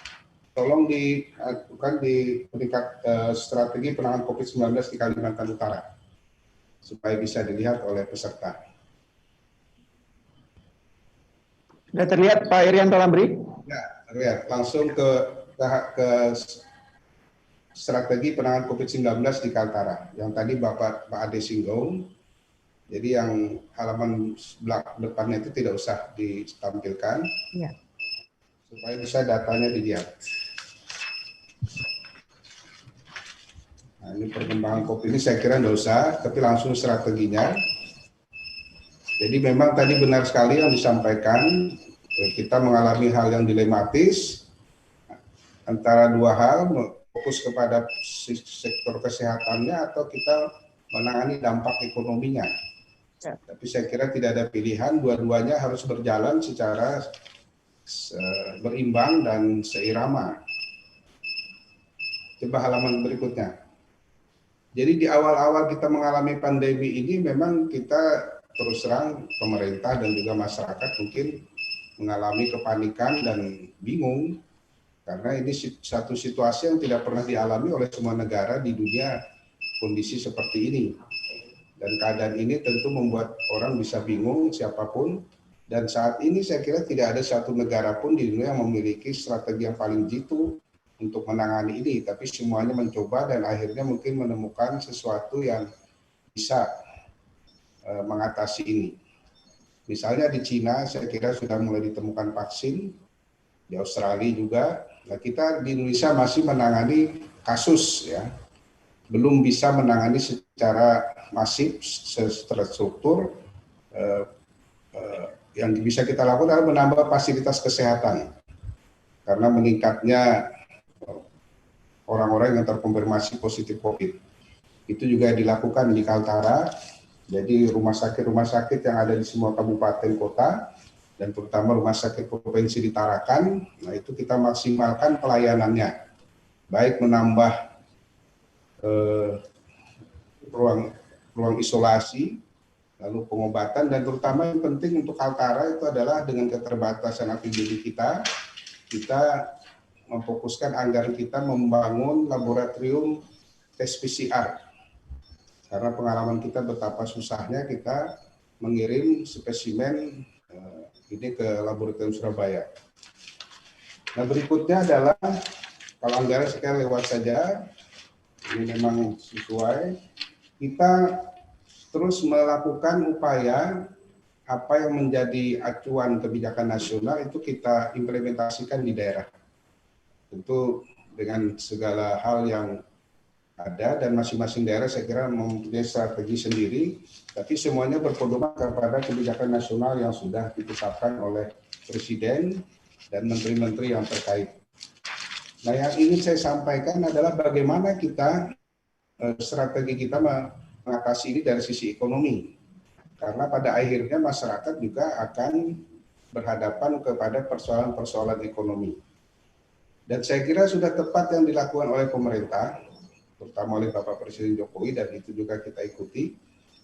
Tolong dilakukan di tingkat strategi penanganan COVID-19 di Kalimantan Utara supaya bisa dilihat oleh peserta. Sudah terlihat Pak Irianto Lambri? Ya, terlihat. Langsung ke strategi penanganan COVID-19 di Kaltara. Yang tadi Pak Ade singgung. Jadi yang halaman depannya itu tidak usah ditampilkan. Ya. Supaya bisa datanya dilihat. Nah, ini perkembangan COVID ini saya kira tidak usah, tapi langsung strateginya. Jadi memang tadi benar sekali yang disampaikan, kita mengalami hal yang dilematis, antara dua hal, fokus kepada sektor kesehatannya atau kita menangani dampak ekonominya. Ya. Tapi saya kira tidak ada pilihan, dua-duanya harus berjalan secara berimbang dan seirama. Coba halaman berikutnya. Jadi di awal-awal kita mengalami pandemi ini memang kita terus terang pemerintah dan juga masyarakat mungkin mengalami kepanikan dan bingung karena ini satu situasi yang tidak pernah dialami oleh semua negara di dunia kondisi seperti ini. Dan keadaan ini tentu membuat orang bisa bingung siapapun. Dan saat ini saya kira tidak ada satu negara pun di dunia yang memiliki strategi yang paling jitu untuk menangani ini. Tapi semuanya mencoba dan akhirnya mungkin menemukan sesuatu yang bisa mengatasi ini. Misalnya di Cina saya kira sudah mulai ditemukan vaksin. Di Australia juga. Nah, kita di Indonesia masih menangani kasus ya. Belum bisa menangani secara masif, terstruktur. Yang bisa kita lakukan adalah menambah fasilitas kesehatan. Karena meningkatnya orang-orang yang terkonfirmasi positif COVID. Itu juga dilakukan di Kaltara. Jadi rumah sakit yang ada di semua kabupaten kota, dan terutama rumah sakit provinsi di Tarakan, nah itu kita maksimalkan pelayanannya. Baik menambah ruang isolasi, lalu pengobatan, dan terutama yang penting untuk Kaltara itu adalah dengan keterbatasan APBD kita memfokuskan anggaran kita membangun laboratorium tes PCR. Karena pengalaman kita betapa susahnya kita mengirim spesimen ini ke laboratorium Surabaya. Nah berikutnya adalah, kalau anggaran sekarang lewat saja, ini memang sesuai, kita terus melakukan upaya apa yang menjadi acuan kebijakan nasional itu kita implementasikan di daerah. Tentu dengan segala hal yang ada dan masing-masing daerah saya kira mempunyai strategi sendiri, tapi semuanya berpedoman kepada kebijakan nasional yang sudah ditetapkan oleh Presiden dan menteri-menteri yang terkait. Nah yang ingin saya sampaikan adalah bagaimana kita strategi kita mengatasi ini dari sisi ekonomi. Karena pada akhirnya masyarakat juga akan berhadapan kepada persoalan-persoalan ekonomi. Dan saya kira sudah tepat yang dilakukan oleh pemerintah, terutama oleh Bapak Presiden Jokowi, dan itu juga kita ikuti.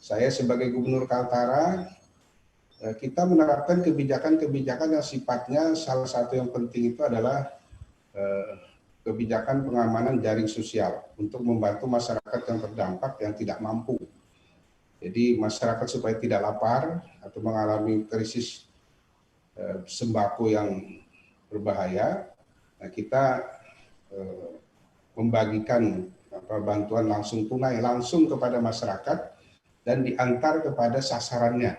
Saya sebagai Gubernur Kaltara, kita menerapkan kebijakan-kebijakan yang sifatnya salah satu yang penting itu adalah kebijakan pengamanan jaring sosial untuk membantu masyarakat yang terdampak yang tidak mampu. Jadi masyarakat supaya tidak lapar atau mengalami krisis sembako yang berbahaya, nah kita membagikan bantuan langsung tunai langsung kepada masyarakat dan diantar kepada sasarannya.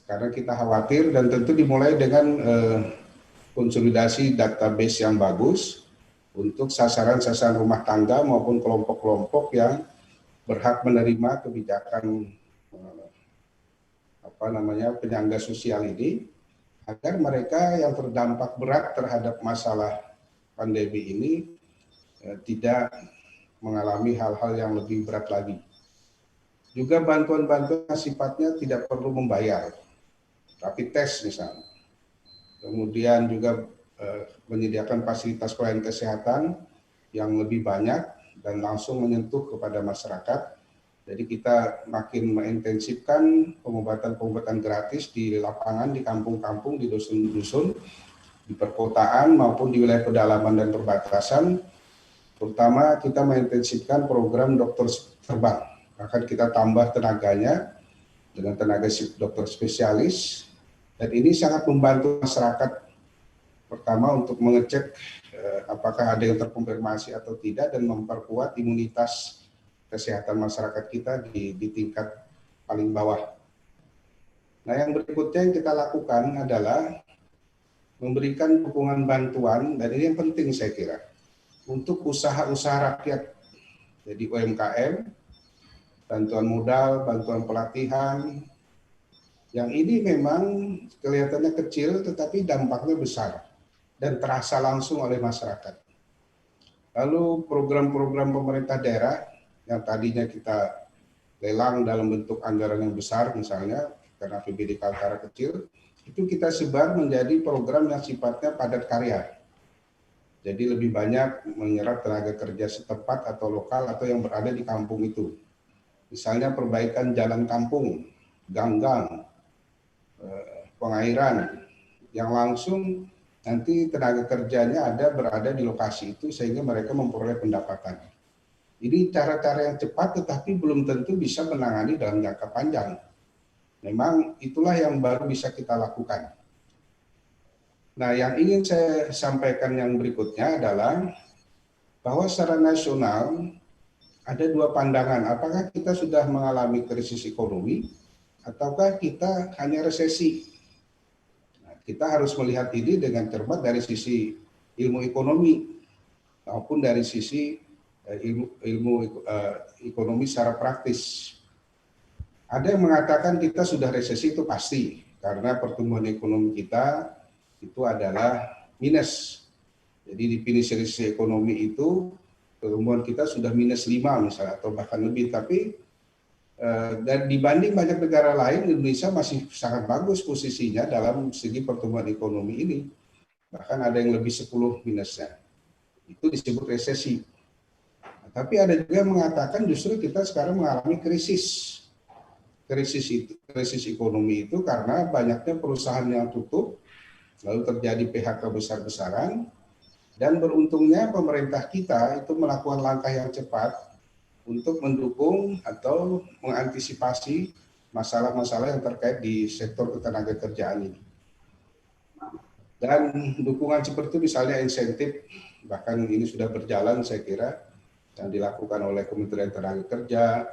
Karena kita khawatir dan tentu dimulai dengan konsolidasi database yang bagus untuk sasaran-sasaran rumah tangga maupun kelompok-kelompok yang berhak menerima kebijakan penyangga sosial ini, agar mereka yang terdampak berat terhadap masalah pandemi ini tidak mengalami hal-hal yang lebih berat lagi. Juga bantuan-bantuan sifatnya tidak perlu membayar, tapi tes misalnya. Kemudian juga menyediakan fasilitas pelayanan kesehatan yang lebih banyak dan langsung menyentuh kepada masyarakat. Jadi kita makin mengintensifkan pengobatan-pengobatan gratis di lapangan, di kampung-kampung, di dusun-dusun, di perkotaan maupun di wilayah pedalaman dan perbatasan. Terutama kita mengintensifkan program dokter terbang. Bahkan kita tambah tenaganya dengan tenaga dokter spesialis. Dan ini sangat membantu masyarakat. Pertama untuk mengecek apakah ada yang terkonfirmasi atau tidak dan memperkuat imunitas kesehatan masyarakat kita di tingkat paling bawah. Nah, yang berikutnya yang kita lakukan adalah memberikan dukungan bantuan, dan ini yang penting saya kira, untuk usaha-usaha rakyat. Jadi UMKM, bantuan modal, bantuan pelatihan, yang ini memang kelihatannya kecil tetapi dampaknya besar dan terasa langsung oleh masyarakat. Lalu program-program pemerintah daerah yang tadinya kita lelang dalam bentuk anggaran yang besar misalnya karena APBD Kaltara kecil, itu kita sebar menjadi program yang sifatnya padat karya. Jadi lebih banyak menyerap tenaga kerja setempat atau lokal atau yang berada di kampung itu. Misalnya perbaikan jalan kampung, gang-gang, pengairan, yang langsung nanti tenaga kerjanya berada di lokasi itu sehingga mereka memperoleh pendapatan. Ini cara-cara yang cepat tetapi belum tentu bisa menangani dalam jangka panjang. Memang itulah yang baru bisa kita lakukan. Nah, yang ingin saya sampaikan yang berikutnya adalah bahwa secara nasional ada dua pandangan. Apakah kita sudah mengalami krisis ekonomi ataukah kita hanya resesi? Kita harus melihat ini dengan cermat dari sisi ilmu ekonomi maupun dari sisi ilmu ekonomi secara praktis. Ada yang mengatakan kita sudah resesi, itu pasti karena pertumbuhan ekonomi kita itu adalah minus. Jadi definisi resesi ekonomi itu pertumbuhan kita sudah -5 misalnya atau bahkan lebih, tapi dan dibanding banyak negara lain, Indonesia masih sangat bagus posisinya dalam segi pertumbuhan ekonomi ini. Bahkan ada yang lebih 10 minusnya. Itu disebut resesi. Nah, tapi ada juga yang mengatakan justru kita sekarang mengalami krisis. Krisis ekonomi itu karena banyaknya perusahaan yang tutup, lalu terjadi PHK besar-besaran, dan beruntungnya pemerintah kita itu melakukan langkah yang cepat untuk mendukung atau mengantisipasi masalah-masalah yang terkait di sektor ketenaga kerjaan ini. Dan dukungan seperti misalnya insentif, bahkan ini sudah berjalan saya kira, yang dilakukan oleh Kementerian Tenaga Kerja,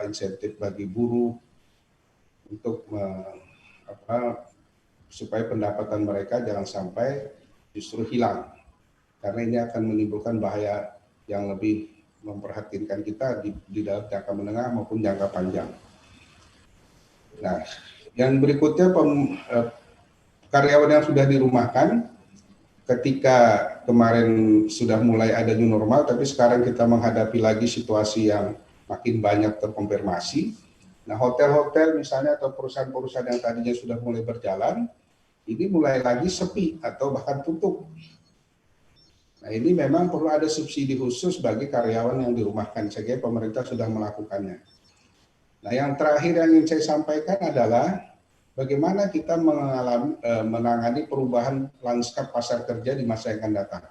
insentif bagi buruh untuk supaya pendapatan mereka jangan sampai justru hilang. Karena ini akan menimbulkan bahaya yang lebih memperhatikan kita di dalam jangka menengah maupun jangka panjang. Nah, yang berikutnya karyawan yang sudah dirumahkan, ketika kemarin sudah mulai ada new normal, tapi sekarang kita menghadapi lagi situasi yang makin banyak terkonfirmasi. Nah, hotel-hotel misalnya atau perusahaan-perusahaan yang tadinya sudah mulai berjalan, ini mulai lagi sepi atau bahkan tutup. Nah, ini memang perlu ada subsidi khusus bagi karyawan yang dirumahkan. Saya kira pemerintah sudah melakukannya. Nah, yang terakhir yang ingin saya sampaikan adalah bagaimana kita menangani perubahan lanskap pasar kerja di masa yang akan datang.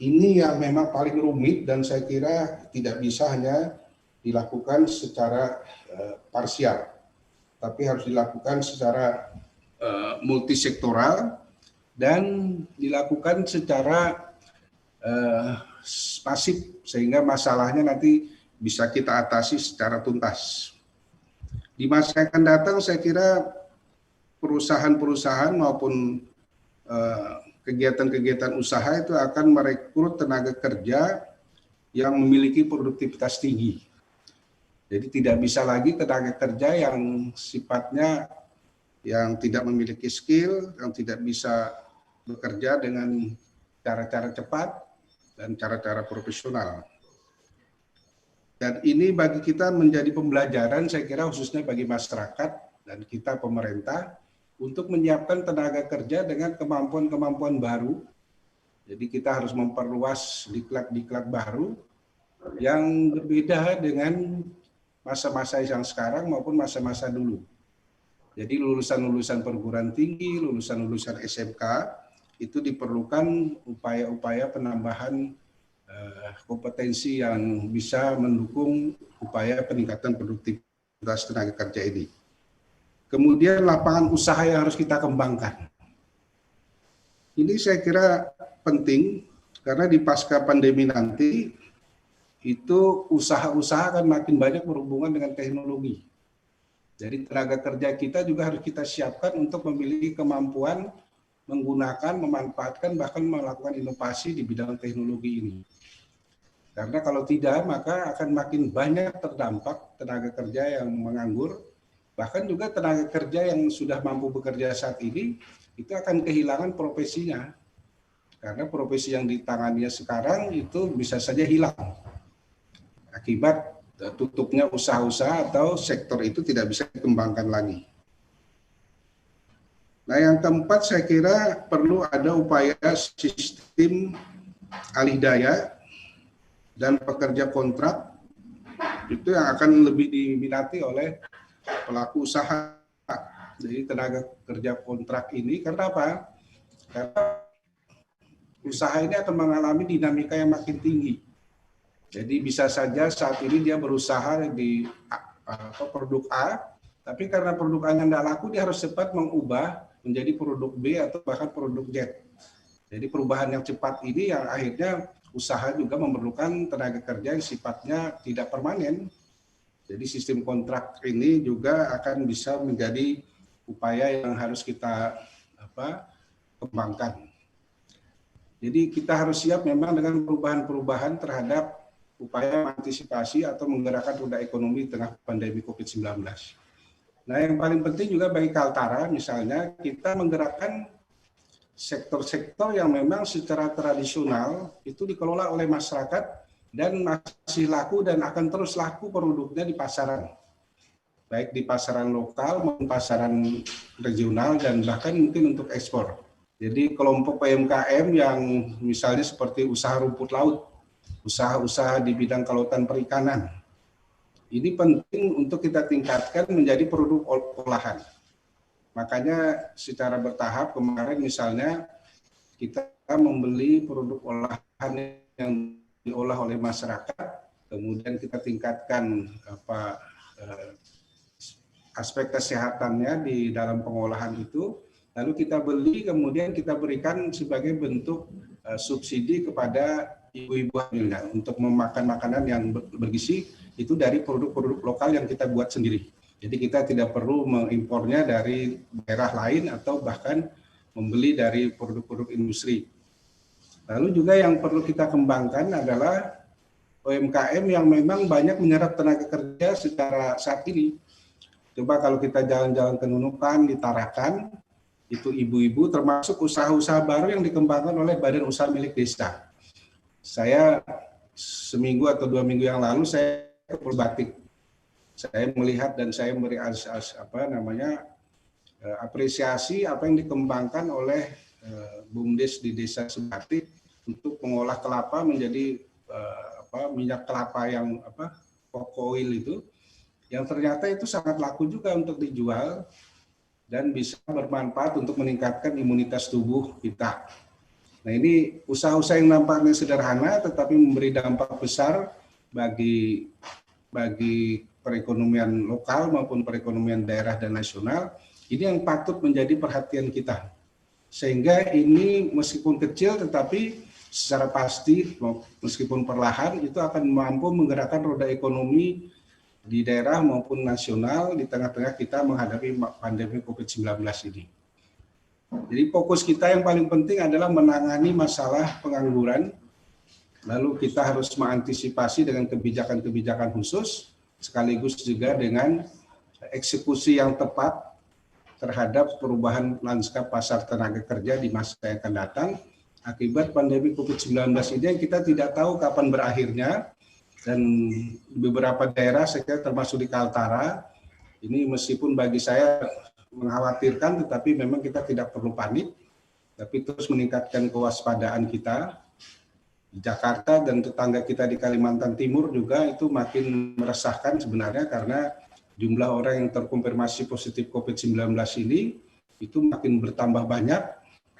Ini yang memang paling rumit dan saya kira tidak bisa hanya dilakukan secara parsial, tapi harus dilakukan secara multisektoral dan dilakukan secara pasif sehingga masalahnya nanti bisa kita atasi secara tuntas. Di masa yang akan datang saya kira perusahaan-perusahaan maupun kegiatan-kegiatan usaha itu akan merekrut tenaga kerja yang memiliki produktivitas tinggi. Jadi tidak bisa lagi tenaga kerja yang sifatnya yang tidak memiliki skill, yang tidak bisa bekerja dengan cara-cara cepat dan cara-cara profesional. Dan ini bagi kita menjadi pembelajaran, saya kira khususnya bagi masyarakat dan kita pemerintah, untuk menyiapkan tenaga kerja dengan kemampuan-kemampuan baru. Jadi kita harus memperluas diklat-diklat baru yang berbeda dengan masa-masa yang sekarang maupun masa-masa dulu. Jadi lulusan-lulusan perguruan tinggi, lulusan-lulusan SMK, itu diperlukan upaya-upaya penambahan kompetensi yang bisa mendukung upaya peningkatan produktivitas tenaga kerja ini. Kemudian lapangan usaha yang harus kita kembangkan. Ini saya kira penting karena di pasca pandemi nanti itu usaha-usaha akan makin banyak berhubungan dengan teknologi. Jadi tenaga kerja kita juga harus kita siapkan untuk memiliki kemampuan menggunakan, memanfaatkan, bahkan melakukan inovasi di bidang teknologi ini. Karena kalau tidak, maka akan makin banyak terdampak tenaga kerja yang menganggur, bahkan juga tenaga kerja yang sudah mampu bekerja saat ini, itu akan kehilangan profesinya. Karena profesi yang ditangannya sekarang itu bisa saja hilang. Akibat tutupnya usaha-usaha atau sektor itu tidak bisa dikembangkan lagi. Nah yang keempat saya kira perlu ada upaya sistem alih daya dan pekerja kontrak, itu yang akan lebih diminati oleh pelaku usaha. Jadi tenaga kerja kontrak ini karena apa? Karena usaha ini akan mengalami dinamika yang makin tinggi. Jadi bisa saja saat ini dia berusaha di produk A, tapi karena produk A-nya tidak laku, dia harus cepat mengubah menjadi produk B atau bahkan produk Z. Jadi perubahan yang cepat ini yang akhirnya usaha juga memerlukan tenaga kerja yang sifatnya tidak permanen. Jadi sistem kontrak ini juga akan bisa menjadi upaya yang harus kita kembangkan. Jadi kita harus siap memang dengan perubahan-perubahan terhadap upaya mengantisipasi atau menggerakkan roda ekonomi di tengah pandemi COVID-19. Nah yang paling penting juga bagi Kaltara misalnya kita menggerakkan sektor-sektor yang memang secara tradisional itu dikelola oleh masyarakat dan masih laku dan akan terus laku produknya di pasaran. Baik di pasaran lokal maupun pasaran regional dan bahkan mungkin untuk ekspor. Jadi kelompok PMKM yang misalnya seperti usaha rumput laut, usaha-usaha di bidang kelautan perikanan. Ini penting untuk kita tingkatkan menjadi produk olahan. Makanya secara bertahap kemarin misalnya kita membeli produk olahan yang diolah oleh masyarakat, kemudian kita tingkatkan aspek kesehatannya di dalam pengolahan itu, lalu kita beli kemudian kita berikan sebagai bentuk subsidi kepada ibu-ibu hamilnya untuk memakan makanan yang bergizi itu dari produk-produk lokal yang kita buat sendiri. Jadi kita tidak perlu mengimpornya dari daerah lain atau bahkan membeli dari produk-produk industri. Lalu juga yang perlu kita kembangkan adalah UMKM yang memang banyak menyerap tenaga kerja secara saat ini. Coba kalau kita jalan-jalan ke Nunukan, di Tarakan, itu ibu-ibu termasuk usaha-usaha baru yang dikembangkan oleh Badan Usaha Milik Desa. Saya seminggu atau 2 minggu yang lalu saya ke Pulau Batik. Saya melihat dan saya memberi apresiasi apa yang dikembangkan oleh BUMDes di Desa Sebatik untuk mengolah kelapa menjadi minyak kelapa yang cocoa oil itu, yang ternyata itu sangat laku juga untuk dijual dan bisa bermanfaat untuk meningkatkan imunitas tubuh kita. Nah ini usaha-usaha yang nampaknya sederhana tetapi memberi dampak besar bagi perekonomian lokal maupun perekonomian daerah dan nasional. Ini yang patut menjadi perhatian kita. Sehingga ini meskipun kecil tetapi secara pasti meskipun perlahan itu akan mampu menggerakkan roda ekonomi di daerah maupun nasional di tengah-tengah kita menghadapi pandemi COVID-19 ini. Jadi fokus kita yang paling penting adalah menangani masalah pengangguran, lalu kita harus mengantisipasi dengan kebijakan-kebijakan khusus, sekaligus juga dengan eksekusi yang tepat terhadap perubahan lanskap pasar tenaga kerja di masa yang akan datang. Akibat pandemi COVID-19 ini yang kita tidak tahu kapan berakhirnya, dan beberapa daerah, saya kira termasuk di Kaltara, ini meskipun bagi saya mengkhawatirkan, tetapi memang kita tidak perlu panik, tapi terus meningkatkan kewaspadaan kita. Di Jakarta dan tetangga kita di Kalimantan Timur juga itu makin meresahkan sebenarnya, karena jumlah orang yang terkonfirmasi positif COVID-19 ini itu makin bertambah banyak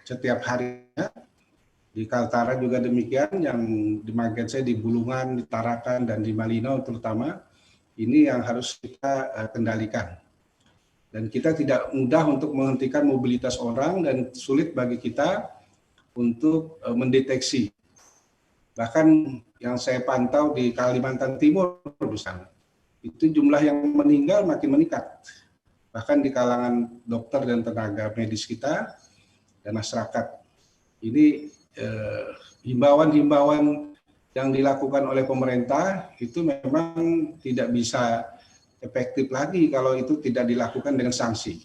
setiap harinya. Di Kaltara juga demikian, yang di bagian saya di Bulungan, di Tarakan, dan di Malino terutama, ini yang harus kita kendalikan. Dan kita tidak mudah untuk menghentikan mobilitas orang dan sulit bagi kita untuk mendeteksi. Bahkan yang saya pantau di Kalimantan Timur misalnya, itu jumlah yang meninggal makin meningkat. Bahkan di kalangan dokter dan tenaga medis kita dan masyarakat. Ini himbauan-himbauan yang dilakukan oleh pemerintah itu memang tidak bisa efektif lagi kalau itu tidak dilakukan dengan sanksi.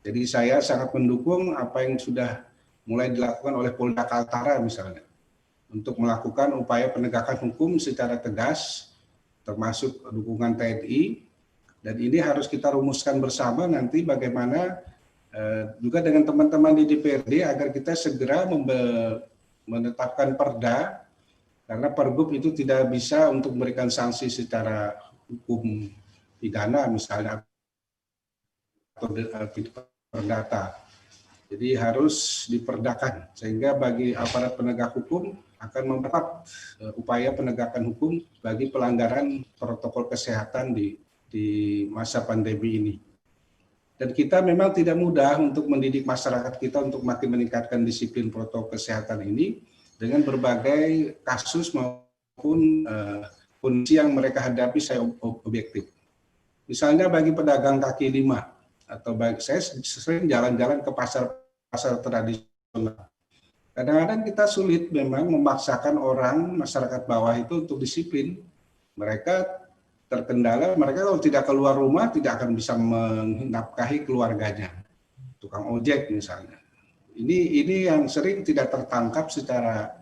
Jadi saya sangat mendukung apa yang sudah mulai dilakukan oleh Polda Kaltara misalnya, untuk melakukan upaya penegakan hukum secara tegas, termasuk dukungan TNI, dan ini harus kita rumuskan bersama nanti bagaimana juga dengan teman-teman di DPRD agar kita segera menetapkan perda, karena Pergub itu tidak bisa untuk memberikan sanksi secara hukum pidana misalnya atau perdata. Jadi harus diperdakan sehingga bagi aparat penegak hukum akan mempercepat upaya penegakan hukum bagi pelanggaran protokol kesehatan di masa pandemi ini. Dan kita memang tidak mudah untuk mendidik masyarakat kita untuk makin meningkatkan disiplin protokol kesehatan ini dengan berbagai kasus maupun kondisi yang mereka hadapi saya objektif. Misalnya bagi pedagang kaki lima, atau bagi saya sering jalan-jalan ke pasar tradisional. Kadang-kadang kita sulit memang memaksakan orang masyarakat bawah itu untuk disiplin. Mereka terkendala, mereka kalau tidak keluar rumah tidak akan bisa menafkahi keluarganya. Tukang ojek misalnya. Ini yang sering tidak tertangkap secara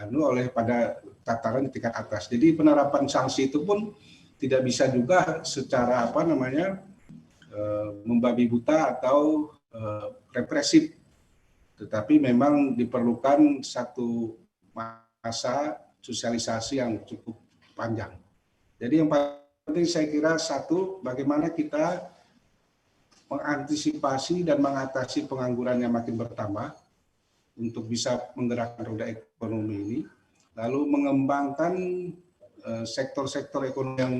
oleh pada tataran tingkat atas. Jadi penerapan sanksi itu pun tidak bisa juga secara membabi buta atau represif, tetapi memang diperlukan satu masa sosialisasi yang cukup panjang. Jadi yang penting saya kira satu, bagaimana kita mengantisipasi dan mengatasi pengangguran yang makin bertambah untuk bisa menggerakkan roda ekonomi ini, lalu mengembangkan sektor-sektor ekonomi yang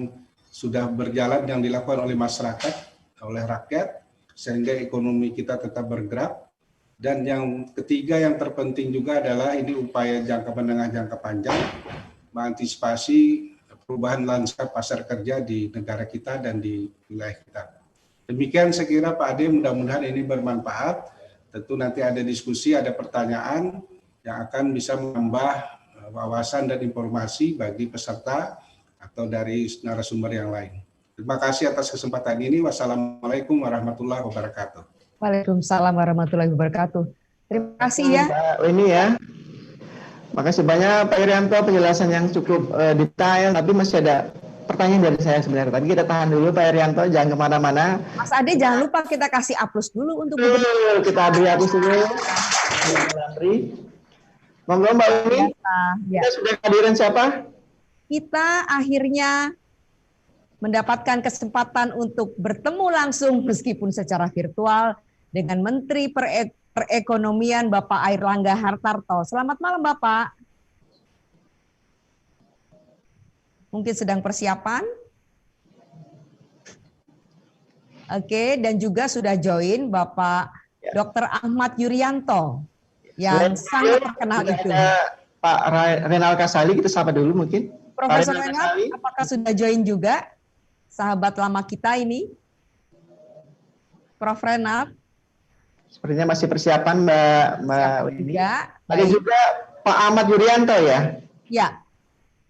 sudah berjalan yang dilakukan oleh masyarakat, oleh rakyat, sehingga ekonomi kita tetap bergerak. Dan yang ketiga yang terpenting juga adalah ini upaya jangka menengah, jangka panjang, mengantisipasi perubahan lanskap pasar kerja di negara kita dan di wilayah kita. Demikian saya kira Pak Ade, mudah-mudahan ini bermanfaat. Tentu nanti ada diskusi, ada pertanyaan yang akan bisa menambah wawasan dan informasi bagi peserta atau dari narasumber yang lain. Terima kasih atas kesempatan ini. Wassalamualaikum warahmatullahi wabarakatuh. Waalaikumsalam warahmatullahi wabarakatuh. Terima kasih ya. Mbak Weni ya. Makasih banyak Pak Irianto, penjelasan yang cukup detail, tapi masih ada pertanyaan dari saya sebenarnya. Tapi kita tahan dulu Pak Irianto, jangan kemana-mana. Mas Ade jangan lupa kita kasih aplaus dulu untuk kita beri aplaus dulu. Monggo Mbak Weni. Kita sudah kehadiran siapa? Kita akhirnya mendapatkan kesempatan untuk bertemu langsung meskipun secara virtual dengan Menteri Perekonomian Bapak Airlangga Hartarto. Selamat malam Bapak. Mungkin sedang persiapan. Oke, dan juga sudah join Bapak Dr. Ahmad Yuryanto yang sangat terkenal itu. Pak Renal Kasali, kita sapa dulu mungkin. Profesor Renal, apakah sudah join juga? Sahabat lama kita ini. Prof. Renal. Sepertinya masih persiapan Mbak Weni. Ya, ada juga Pak Ahmad Yuryanto ya. Ya.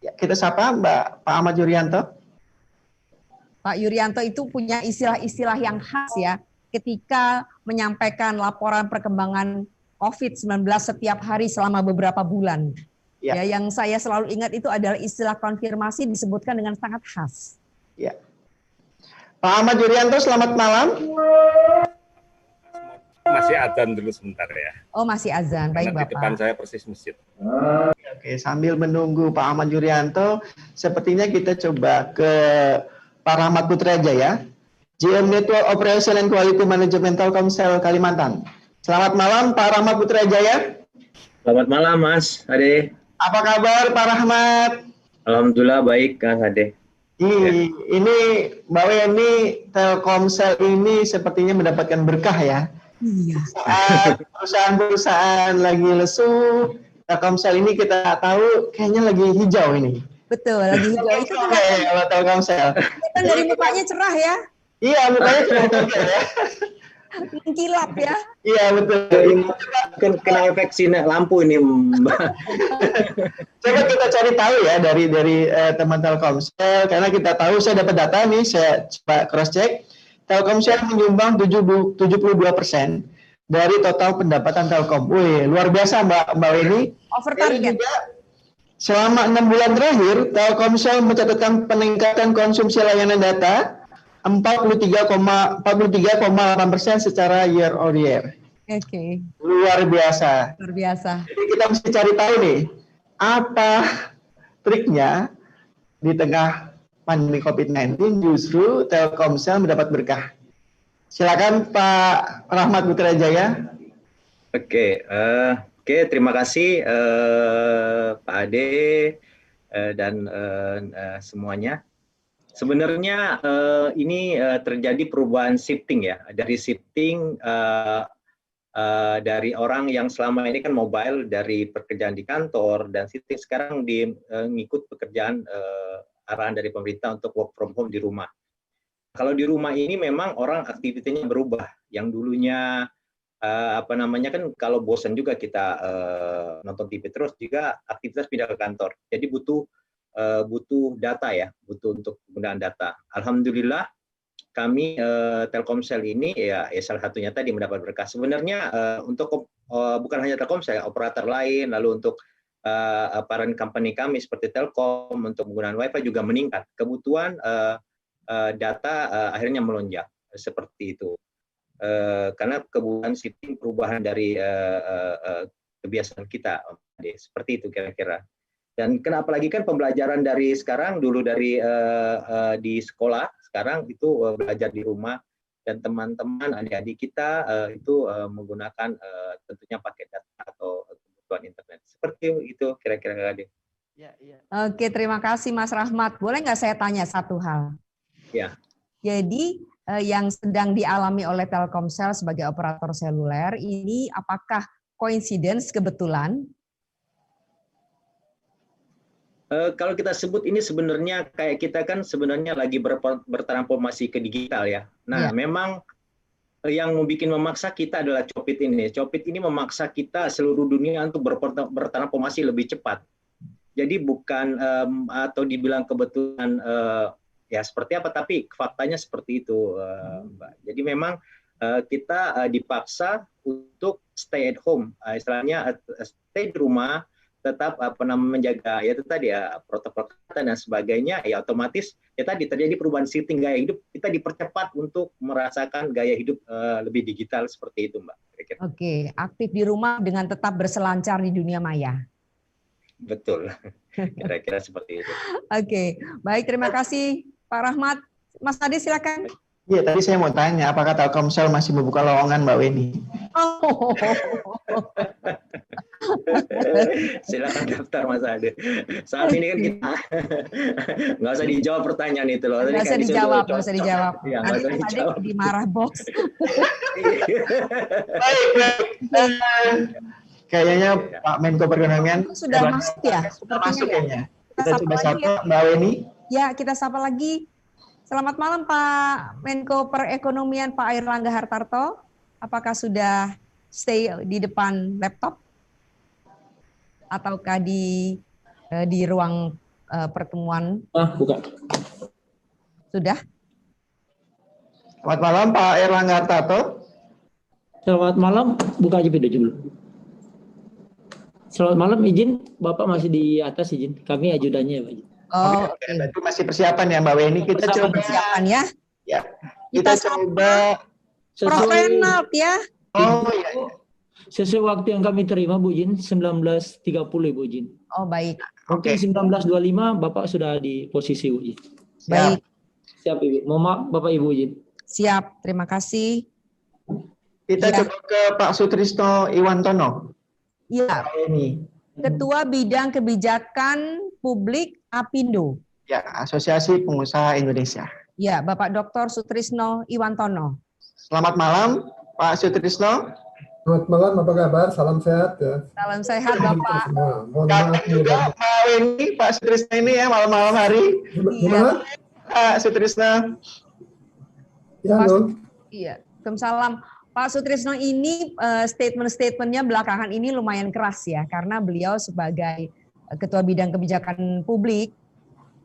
Ya, kita sapa Pak Ahmad Yuryanto. Pak Yuryanto itu punya istilah-istilah yang khas ya ketika menyampaikan laporan perkembangan COVID-19 setiap hari selama beberapa bulan. Ya, yang saya selalu ingat itu adalah istilah konfirmasi disebutkan dengan sangat khas. Ya. Pak Ahmad Yuryanto, selamat malam. Masih azan dulu sebentar ya. Oh, masih azan. Baik, Bapak. Di depan saya persis masjid. Oke, sambil menunggu Pak Ahmad Yuryanto, sepertinya kita coba ke Pak Rahmat Putrajaya, GM Network Operation and Quality Management Telkomsel Kalimantan. Selamat malam Pak Rahmat Putrajaya. Selamat malam Mas Ade. Apa kabar Pak Rahmat? Alhamdulillah baik Mas Ade. Ini Mbak Weni, Telkomsel ini sepertinya mendapatkan berkah ya. Iya. Saat perusahaan-perusahaan lagi lesu, Telkomsel ini kita tahu kayaknya lagi hijau ini. Betul, lagi hijau itu kalau Telkomsel. Kita dari mukanya cerah ya. Iya, mukanya cerah juga ya. Kilap ya. Iya, betul. Kena efek sinar lampu ini, Mbak. Coba kita cari tahu ya dari teman Telkomsel, karena kita tahu, saya dapat data nih, saya coba cross check. Telkomsel menyumbang 72% dari total pendapatan Telkom. Wih, luar biasa Mbak Weni. Over target. Selama 6 bulan terakhir, Telkomsel mencatatkan peningkatan konsumsi layanan data 43,8% secara year on year. Oke. Luar biasa. Luar biasa. Jadi kita mesti cari tahu nih, apa triknya di tengah pandemi COVID-19 justru Telkomsel mendapat berkah. Silakan Pak Rahmat Putrajaya. Oke, terima kasih Pak Ade dan semuanya. Sebenarnya ini terjadi perubahan shifting ya, dari shifting dari orang yang selama ini kan mobile dari pekerjaan di kantor dan shifting sekarang ngikut pekerjaan arahan dari pemerintah untuk work from home di rumah. Kalau di rumah ini memang orang aktivitasnya berubah. Yang dulunya kan kalau bosan juga kita nonton TV terus, juga aktivitas pindah ke kantor. Jadi butuh data ya, butuh untuk penggunaan data. Alhamdulillah kami Telkomsel ini ya salah satunya tadi mendapat berkah. Sebenarnya untuk bukan hanya Telkomsel, operator lain, lalu untuk parent company kami seperti Telkom untuk penggunaan WiFi juga meningkat. Kebutuhan data akhirnya melonjak seperti itu. Karena kebutuhan shifting perubahan dari kebiasaan kita, seperti itu kira-kira. Dan kenapa lagi kan pembelajaran dari sekarang dulu dari di sekolah, sekarang itu belajar di rumah dan teman-teman adik-adik kita itu menggunakan tentunya paket data atau internet. Seperti itu kira-kira Ade. Oke, terima kasih Mas Rahmat. Boleh nggak saya tanya satu hal? Ya. Jadi yang sedang dialami oleh Telkomsel sebagai operator seluler ini apakah coincidence kebetulan? Kalau kita sebut ini sebenarnya kayak kita kan sebenarnya lagi bertransformasi ke digital ya. Nah, memang yang memaksa kita adalah COVID ini. COVID ini memaksa kita seluruh dunia untuk bertransformasi lebih cepat. Jadi bukan atau dibilang kebetulan ya seperti apa, tapi faktanya seperti itu, Mbak. Jadi memang kita dipaksa untuk stay at home, istilahnya stay di rumah, tetap menjaga ya itu tadi ya protokol kesehatan dan sebagainya, ya otomatis ya tadi terjadi perubahan shifting gaya hidup, kita dipercepat untuk merasakan gaya hidup lebih digital seperti itu, Mbak. Kira-kira. Oke, aktif di rumah dengan tetap berselancar di dunia maya. Betul, kira-kira seperti itu. Oke, baik, terima kasih Pak Rahmat. Mas Ade silakan. Iya, tadi saya mau tanya, apakah Telkomsel masih membuka lowongan Mbak Weni? Oh. Silakan daftar Mas Ade. Saat ini kan kita nggak usah dijawab pertanyaan itu loh. Nggak usah dijawab, nggak usah dijawab. Ya, nanti Ade dimarah bos. Baik. Kayaknya Pak Menko Perekonomian sudah masuk ya? Sudah masuk kayaknya. Kita coba sapa Mbak Weni. Ya, kita sapa lagi. Selamat malam Pak Menko Perekonomian Pak Airlangga Hartarto. apakah sudah stay di depan laptop ataukah di ruang pertemuan? Bukan. Sudah? Selamat malam Pak Erlangga Hartarto. Selamat malam, buka aja video dulu. Selamat malam, izin Bapak masih di atas, izin. Kami ajudannya ya Pak. Oke. Itu masih persiapan ya Mbak Weni. Kita coba persiapan ya. Ya. Kita coba profesional ya. Oh iya. Sesuai waktu yang kami terima Bu Jin, 19.30 Bu Jin. Oh baik. Oke, 19.25 Bapak sudah di posisi Bu Jin. Baik. Siap Ibu. Mohon maaf Bapak Ibu Jin. Siap, terima kasih. Kita coba ke Pak Sutrisno Iwantono. Iya. Ketua Bidang Kebijakan Publik Apindo. Ya, Asosiasi Pengusaha Indonesia. Ya, Bapak Dr. Sutrisno Iwantono. Selamat malam, Pak Sutrisno. Selamat malam, apa kabar? Salam sehat ya. Salam sehat, Bapak. Kakak juga Pak Weni, Pak Sutrisno ini ya malam-malam hari. Gimana? Pak Sutrisno. Ya, halo. Iya, Waalaikumsalam. Pak Sutrisno ini statement-statementnya belakangan ini lumayan keras ya, karena beliau sebagai Ketua Bidang Kebijakan Publik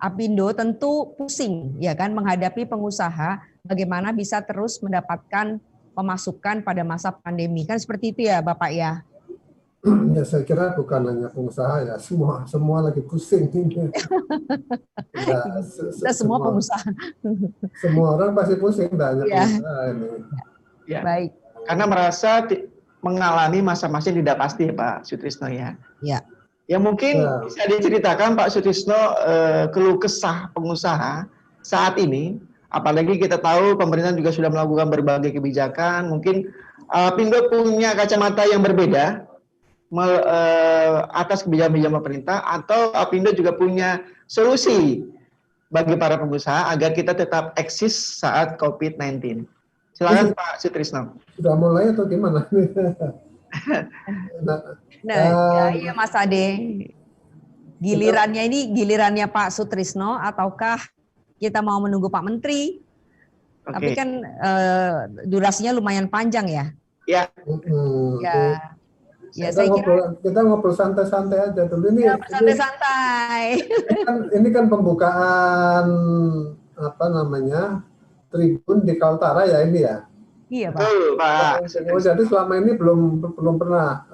Apindo tentu pusing ya kan menghadapi pengusaha bagaimana bisa terus mendapatkan pemasukan pada masa pandemi, kan seperti itu ya Bapak ya? Ya saya kira bukan hanya pengusaha ya, semua lagi pusing ini. Ya, kita semua pengusaha. Semua orang pasti pusing, tidak hanya pengusaha ini. Ya. Baik. Karena merasa mengalami masa-masa yang tidak pasti Pak Sutrisno ya. Ya. Ya mungkin bisa diceritakan Pak Sutrisno keluh kesah pengusaha saat ini. Apalagi kita tahu pemerintah juga sudah melakukan berbagai kebijakan. Mungkin Apindo punya kacamata yang berbeda atas kebijakan pemerintah, atau Apindo juga punya solusi bagi para pengusaha agar kita tetap eksis saat COVID-19. Silakan Pak Sutrisno. Sudah mulai atau gimana? Iya Mas Ade. Gilirannya Pak Sutrisno ataukah kita mau menunggu Pak Menteri? Oke. Tapi kan durasinya lumayan panjang ya. Ya. Ya, saya kira kita ngobrol santai-santai aja dulu ini. Ya, santai-santai. Ini kan pembukaan apa namanya tribun di Kaltara ya ini ya. Iya Pak. Pak. Oh, jadi selama ini belum pernah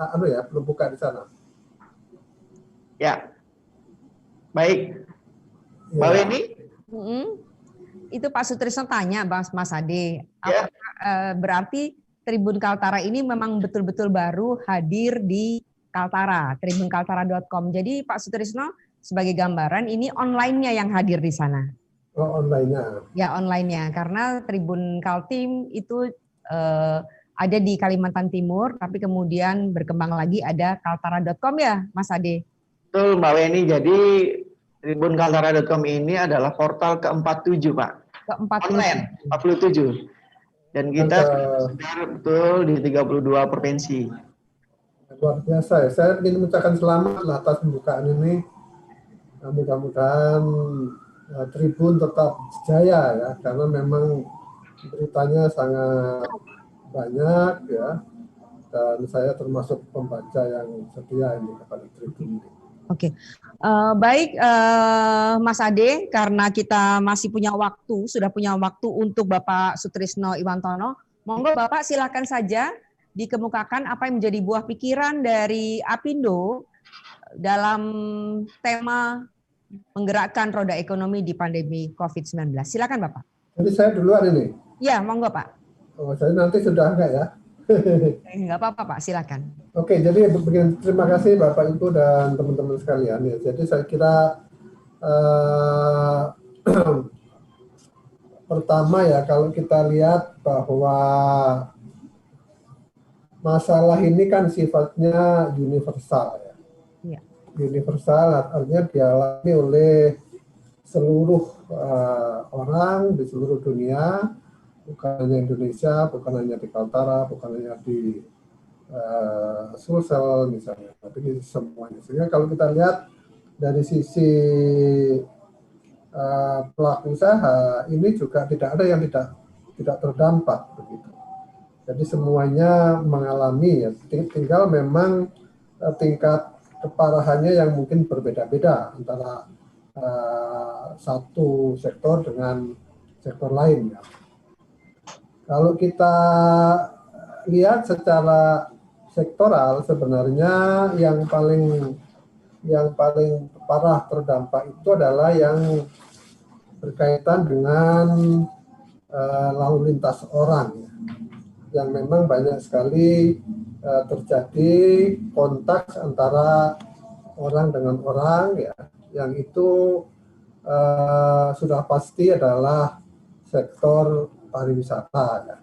belum buka di sana. Ya. Baik. Mbak Weni? Itu Pak Sutrisno tanya Mas Ade, apakah berarti Tribun Kaltara ini memang betul-betul baru hadir di Kaltara, tribunkaltara.com. Jadi Pak Sutrisno sebagai gambaran ini online-nya yang hadir di sana. Oh, online-nya. Ya, online-nya. Karena Tribun Kaltim itu ada di Kalimantan Timur, tapi kemudian berkembang lagi ada kaltara.com ya, Mas Ade? Betul, Mbak Weni. Jadi tribunkaltara.com ini adalah portal ke-47, Pak. Ke-47. Online, 47. Dan kita betul di 32 provinsi. Luar biasa ya. Saya ingin mengucapkan selamat atas pembukaan ini. Mudah-mudahan Tribun tetap jaya ya, karena memang beritanya sangat banyak ya. Dan saya termasuk pembaca yang setia ini kepada Tribun ini. Oke, baik Mas Ade, karena kita masih punya waktu, sudah punya waktu untuk Bapak Sutrisno Iwantono, monggo Bapak silakan saja dikemukakan apa yang menjadi buah pikiran dari Apindo dalam tema menggerakkan roda ekonomi di pandemi COVID-19. Silakan Bapak. Jadi saya duluan ini? Ya, monggo Pak. Oh, saya nanti sudah enggak ya? Enggak apa-apa Pak, silakan. Oke, jadi begini, terima kasih Bapak Ibu dan teman-teman sekalian. Ya, jadi saya kira pertama ya, kalau kita lihat bahwa masalah ini kan sifatnya universal ya. Ya. Universal artinya dialami oleh seluruh orang di seluruh dunia, bukan hanya Indonesia, bukan hanya di Kaltara, bukan hanya di Sulsel misalnya, tapi di semuanya. Sehingga kalau kita lihat dari sisi pelaku usaha, ini juga tidak ada yang tidak terdampak begitu. Jadi semuanya mengalami, ya. Tinggal memang tingkat keparahannya yang mungkin berbeda-beda antara satu sektor dengan sektor lain. Ya. Kalau kita lihat secara sektoral, sebenarnya yang paling parah terdampak itu adalah yang berkaitan dengan lalu lintas orang, yang memang banyak sekali terjadi kontak antara orang dengan orang, ya, yang itu sudah pasti adalah sektor pariwisata. Ya.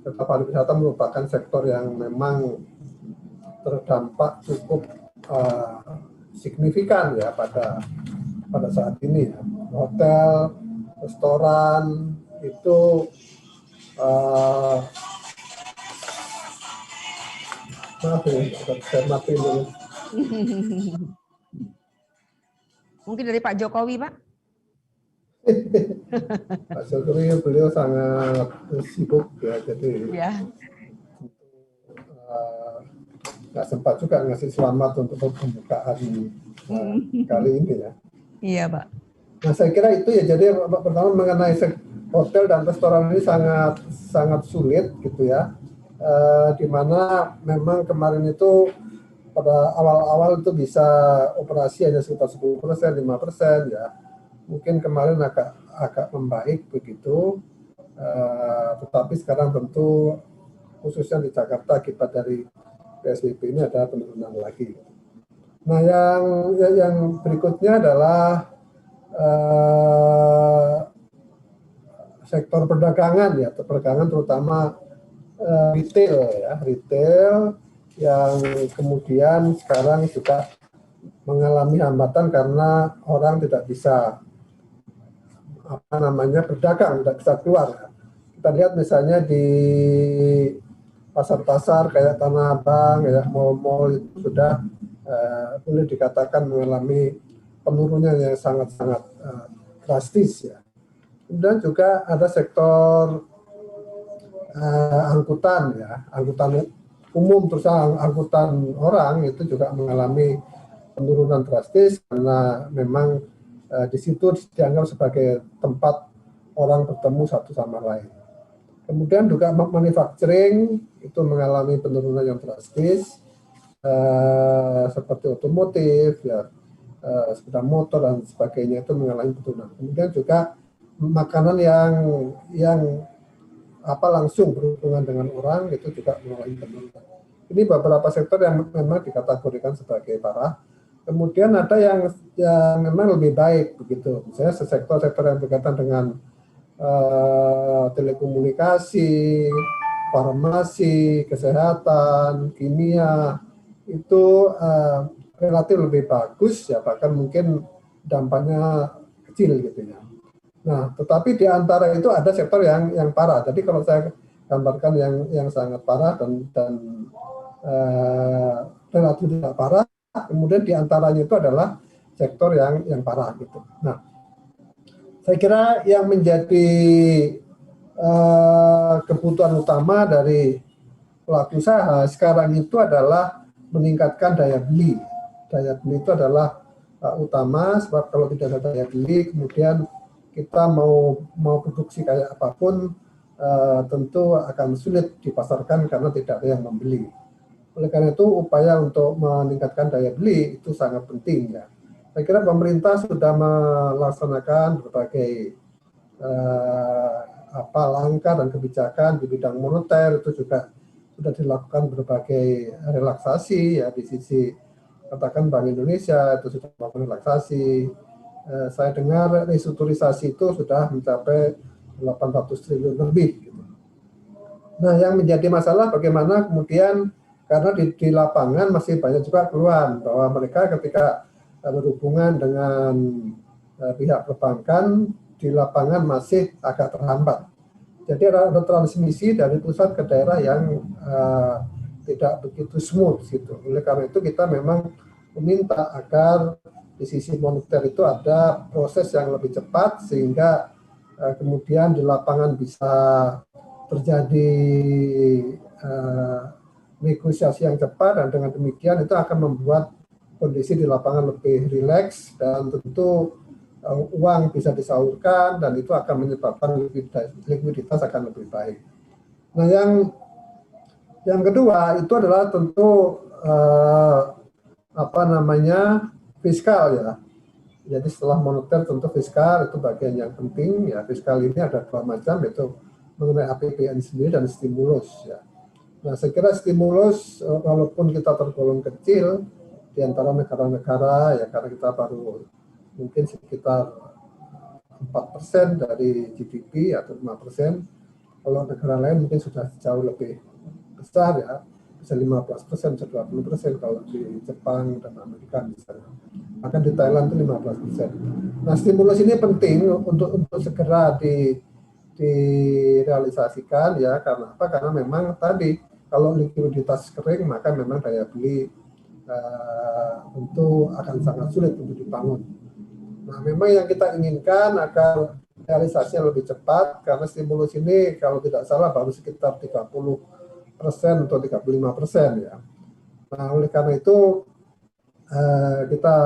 Sektor pariwisata merupakan sektor yang memang terdampak cukup signifikan, ya, pada saat ini. Ya. Hotel, restoran itu maaf ya, saya mati dulu. Mungkin dari Pak Jokowi, Pak? Pak Jokowi beliau sangat sibuk, ya, jadi ya. Nggak sempat juga ngasih selamat untuk pembukaan kali ini, ya. Iya, Pak. Nah, saya kira itu, ya, jadi pertama mengenai hotel dan restoran ini sangat sulit, gitu ya, di mana memang kemarin itu pada awal-awal itu bisa operasi hanya sekitar 10%, 5%, ya. Mungkin kemarin agak membaik begitu, tetapi sekarang tentu khususnya di Jakarta akibat dari PSBB ini ada penurunan lagi. Nah, yang berikutnya adalah sektor perdagangan, ya, perdagangan terutama retail, ya, retail yang kemudian sekarang juga mengalami hambatan karena orang tidak bisa berdagang, tidak bisa keluar. Kita lihat misalnya di pasar-pasar kayak Tanah Abang, ya, mal-mal itu sudah boleh dikatakan mengalami penurunan yang sangat-sangat drastis, ya. Kemudian juga ada sektor angkutan, ya, angkutan umum, terus angkutan orang itu juga mengalami penurunan drastis karena memang di situ dianggap sebagai tempat orang bertemu satu sama lain. Kemudian juga manufacturing itu mengalami penurunan yang drastis, seperti otomotif, ya, sepeda motor dan sebagainya itu mengalami penurunan. Kemudian juga makanan yang langsung berhubungan dengan orang itu juga mengalami penurunan. Ini beberapa sektor yang memang dikategorikan sebagai parah. Kemudian ada yang memang lebih baik begitu. Misalnya sektor-sektor yang berkaitan dengan telekomunikasi, farmasi, kesehatan, kimia itu relatif lebih bagus, ya, bahkan mungkin dampaknya kecil gitu, ya. Nah, tetapi di antara itu ada sektor yang parah. Jadi kalau saya gambarkan yang sangat parah dan relatif tidak parah, kemudian di antaranya itu adalah sektor yang parah gitu. Nah, saya kira yang menjadi kebutuhan utama dari pelaku usaha sekarang itu adalah meningkatkan daya beli. Daya beli itu adalah utama, sebab kalau tidak ada daya beli, kemudian kita mau produksi kayak apapun tentu akan sulit dipasarkan karena tidak ada yang membeli. Oleh karena itu upaya untuk meningkatkan daya beli itu sangat penting, ya. Saya kira pemerintah sudah melaksanakan berbagai langkah dan kebijakan di bidang moneter, itu juga sudah dilakukan berbagai relaksasi, ya, di sisi katakan Bank Indonesia itu sudah melakukan relaksasi. Saya dengar restrukturisasi itu sudah mencapai 800 triliun lebih. Gitu. Nah, yang menjadi masalah bagaimana kemudian karena di lapangan masih banyak juga keluhan bahwa mereka ketika berhubungan dengan pihak perbankan di lapangan masih agak terhambat. Jadi ada transmisi dari pusat ke daerah yang tidak begitu smooth gitu. Oleh karena itu kita memang meminta agar di sisi moneter itu ada proses yang lebih cepat sehingga kemudian di lapangan bisa terjadi negosiasi yang cepat, dan dengan demikian itu akan membuat kondisi di lapangan lebih rileks, dan tentu uang bisa disalurkan, dan itu akan menyebabkan likuiditas akan lebih baik. Nah, yang kedua itu adalah tentu fiskal ya. Jadi setelah moneter tentu fiskal itu bagian yang penting ya. Fiskal ini ada dua macam, yaitu mengenai APBN sendiri dan stimulus ya. Nah, saya kira stimulus walaupun kita tergolong kecil di antara negara-negara ya, karena kita baru mungkin sekitar 4% dari GDP atau 5%. Kalau negara lain mungkin sudah jauh lebih besar ya, bisa 15%, bisa 20% kalau di Jepang dan Amerika misalnya. Bahkan di Thailand itu 15%. Nah, stimulus ini penting untuk segera direalisasikan ya. Karena apa? Karena memang tadi kalau likuiditas kering, maka memang daya beli tentu akan sangat sulit untuk dibangun. Nah, memang yang kita inginkan agar realisasinya lebih cepat, karena stimulus ini kalau tidak salah baru sekitar 30% atau 35% ya. Nah, oleh karena itu kita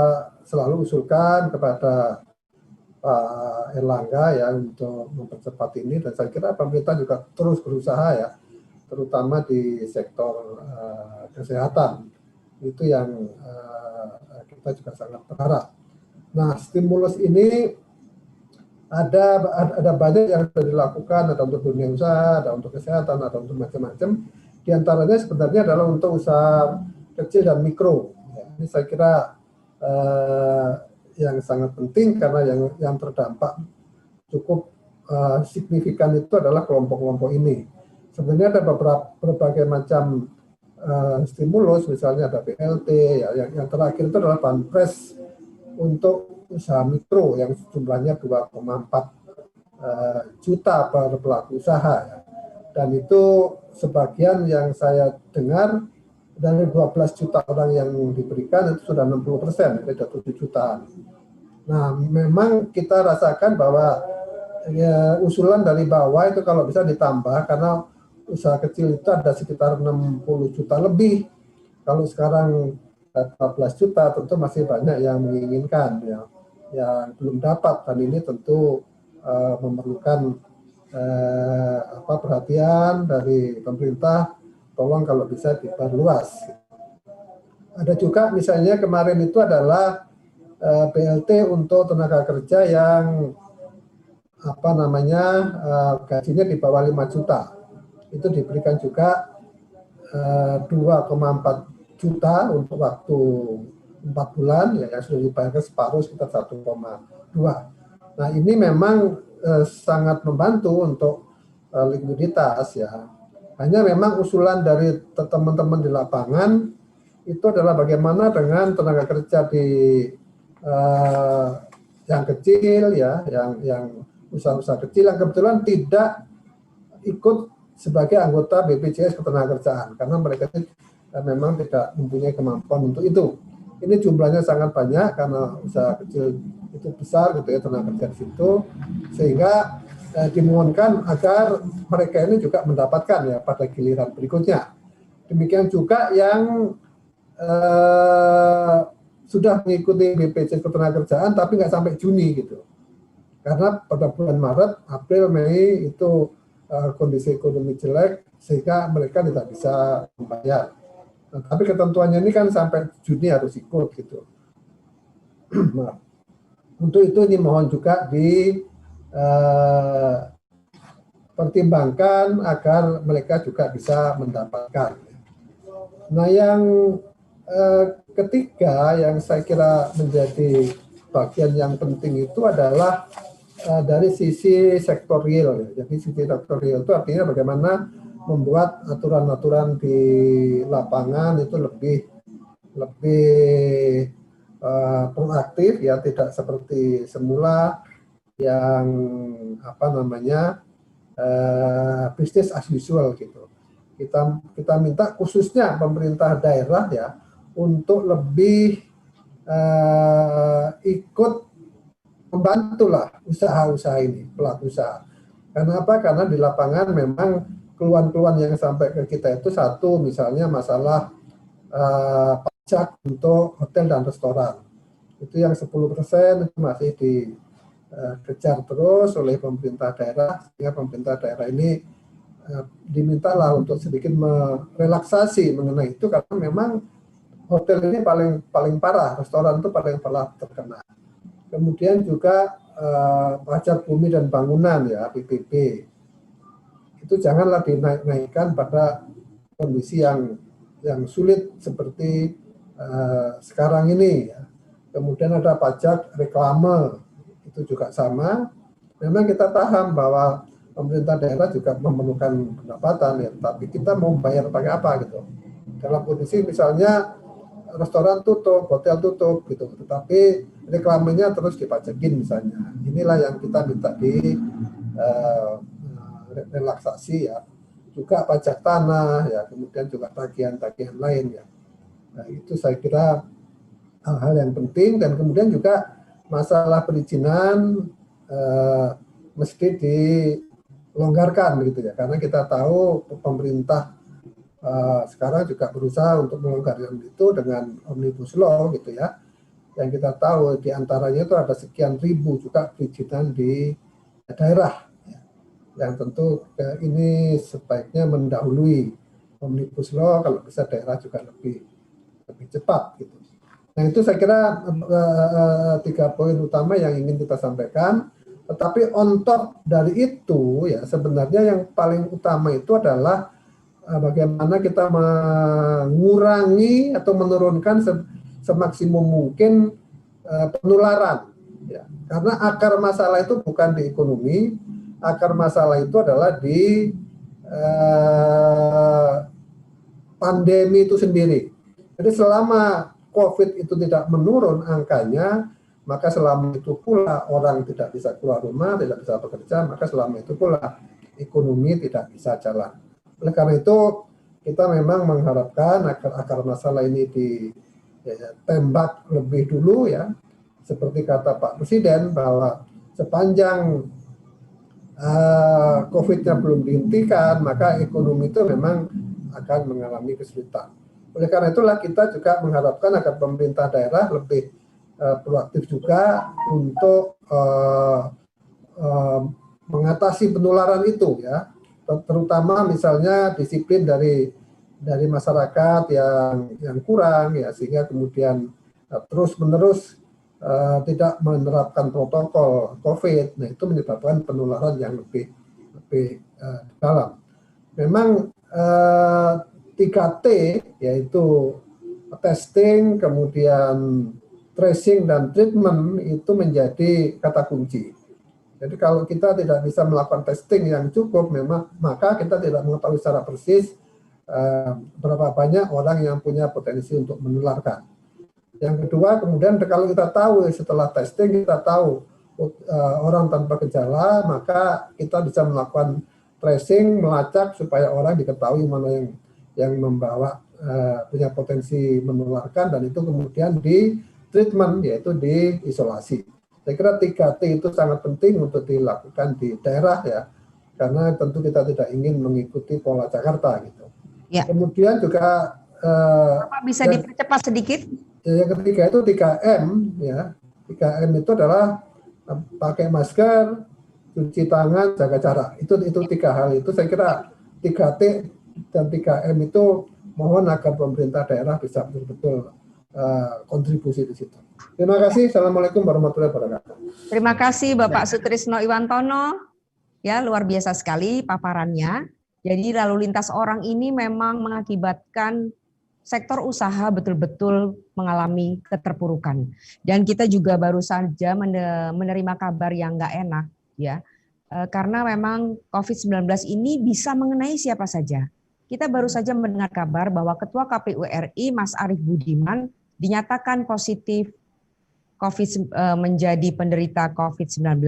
selalu usulkan kepada Pak Erlangga ya untuk mempercepat ini, dan saya kira pemerintah juga terus berusaha ya, terutama di sektor kesehatan. Itu yang kita juga sangat berharap. Nah, stimulus ini ada banyak yang sudah dilakukan, ada untuk dunia usaha, ada untuk kesehatan, ada untuk macam-macam. Di antaranya sebenarnya adalah untuk usaha kecil dan mikro. Ya, ini saya kira yang sangat penting, karena yang terdampak cukup signifikan itu adalah kelompok-kelompok ini. Sebenarnya ada berbagai macam stimulus, misalnya ada BLT, ya, yang terakhir itu adalah banpres untuk usaha mikro yang jumlahnya 2,4 juta per pelaku usaha ya. Dan itu sebagian yang saya dengar dari 12 juta orang yang diberikan itu sudah 60%, beda 7 jutaan. Nah, memang kita rasakan bahwa ya, usulan dari bawah itu kalau bisa ditambah, karena usaha kecil itu ada sekitar 60 juta lebih. Kalau sekarang 14 juta tentu masih banyak yang menginginkan ya, yang belum dapat, dan ini tentu memerlukan perhatian dari pemerintah. Tolong kalau bisa diperluas. Ada juga misalnya kemarin itu adalah BLT untuk tenaga kerja yang gajinya di bawah 5 juta. Itu diberikan juga 2,4 juta untuk waktu 4 bulan ya, yang sudah dibayarkan separuh sekitar 1,2. Nah, ini memang sangat membantu untuk likuiditas ya. Hanya memang usulan dari teman-teman di lapangan itu adalah bagaimana dengan tenaga kerja di yang kecil ya, yang usaha-usaha kecil yang kebetulan tidak ikut sebagai anggota BPJS Ketenagakerjaan, karena mereka memang tidak mempunyai kemampuan untuk itu. Ini jumlahnya sangat banyak karena usaha kecil itu besar gitu ya, tenaga kerja di situ, sehingga dimohonkan agar mereka ini juga mendapatkan ya pada giliran berikutnya. Demikian juga yang sudah mengikuti BPJS Ketenagakerjaan tapi nggak sampai Juni gitu, karena pada bulan Maret, April, Mei itu kondisi ekonomi jelek sehingga mereka tidak bisa membayar. Nah, tapi ketentuannya ini kan sampai Juni harus ikut gitu. Nah, untuk itu ini mohon juga dipertimbangkan agar mereka juga bisa mendapatkan. Nah, yang ketiga yang saya kira menjadi bagian yang penting itu adalah dari sisi sektor real. Jadi sisi sektor real itu artinya bagaimana membuat aturan-aturan di lapangan itu lebih proaktif ya, tidak seperti semula yang business as usual gitu. Kita minta khususnya pemerintah daerah ya untuk lebih ikut membantulah usaha-usaha ini, pelaku usaha. Karena apa? Karena di lapangan memang keluhan-keluhan yang sampai ke kita itu satu, misalnya masalah pajak untuk hotel dan restoran. Itu yang 10% itu masih dikejar terus oleh pemerintah daerah, sehingga pemerintah daerah ini dimintalah untuk sedikit merelaksasi mengenai itu, karena memang hotel ini paling parah, restoran itu paling parah terkena. Kemudian juga pajak bumi dan bangunan ya, PBB. Itu janganlah dinaikkan pada kondisi yang sulit seperti sekarang ini ya. Kemudian ada pajak reklame, itu juga sama. Memang kita paham bahwa pemerintah daerah juga memerlukan pendapatan ya, tapi kita mau bayar pakai apa gitu. Dalam kondisi misalnya restoran tutup, hotel tutup gitu, tetapi reklamenya terus dipajakin misalnya. Inilah yang kita minta di relaksasi ya. Juga pajak tanah ya, kemudian juga tagihan-tagihan lain ya. Nah, itu saya kira hal-hal yang penting. Dan kemudian juga masalah perizinan mesti dilonggarkan gitu ya, karena kita tahu pemerintah sekarang juga berusaha untuk melonggarkan itu dengan Omnibus Law gitu ya. Yang kita tahu diantaranya itu ada sekian ribu juga perizinan di daerah. Yang tentu ini sebaiknya mendahului Omnibus Law, kalau bisa daerah juga lebih cepat gitu. Nah itu saya kira 3 poin utama yang ingin kita sampaikan. Tetapi on top dari itu ya, sebenarnya yang paling utama itu adalah bagaimana kita mengurangi atau menurunkan semaksimum mungkin penularan ya. Karena akar masalah itu bukan di ekonomi, akar masalah itu adalah di pandemi itu sendiri. Jadi selama COVID itu tidak menurun angkanya, maka selama itu pula orang tidak bisa keluar rumah, tidak bisa bekerja, maka selama itu pula ekonomi tidak bisa jalan. Oleh karena itu kita memang mengharapkan akar masalah ini ditembak lebih dulu ya. Seperti kata Pak Presiden bahwa sepanjang COVID-nya belum dihentikan, maka ekonomi itu memang akan mengalami kesulitan. Oleh karena itulah kita juga mengharapkan agar pemerintah daerah lebih proaktif juga untuk mengatasi penularan itu ya, terutama misalnya disiplin dari masyarakat yang kurang ya, sehingga kemudian terus-menerus tidak menerapkan protokol COVID. Nah itu menyebabkan penularan yang lebih dalam. Memang 3T yaitu testing, kemudian tracing dan treatment itu menjadi kata kunci. Jadi kalau kita tidak bisa melakukan testing yang cukup, memang maka kita tidak mengetahui secara persis berapa banyak orang yang punya potensi untuk menularkan. Yang kedua, kemudian kalau kita tahu setelah testing kita tahu orang tanpa gejala, maka kita bisa melakukan tracing, melacak supaya orang diketahui mana yang membawa punya potensi menularkan, dan itu kemudian di treatment, yaitu di isolasi. Saya kira 3T itu sangat penting untuk dilakukan di daerah ya, karena tentu kita tidak ingin mengikuti pola Jakarta gitu. Ya. Kemudian juga Bapak bisa dipercepat sedikit? Yang ketiga itu 3M ya. 3M itu adalah pakai masker, cuci tangan, jaga jarak. Itu 3 hal itu saya kira 3T dan 3M itu mohon agar pemerintah daerah bisa betul-betul kontribusi di situ. Terima kasih. Assalamualaikum warahmatullahi wabarakatuh. Terima kasih Bapak Sutrisno Iwantono. Ya, luar biasa sekali paparannya. Jadi lalu lintas orang ini memang mengakibatkan sektor usaha betul-betul mengalami keterpurukan. Dan kita juga baru saja menerima kabar yang nggak enak ya. Karena memang COVID-19 ini bisa mengenai siapa saja. Kita baru saja mendengar kabar bahwa Ketua KPU RI Mas Arief Budiman dinyatakan positif menjadi penderita COVID-19.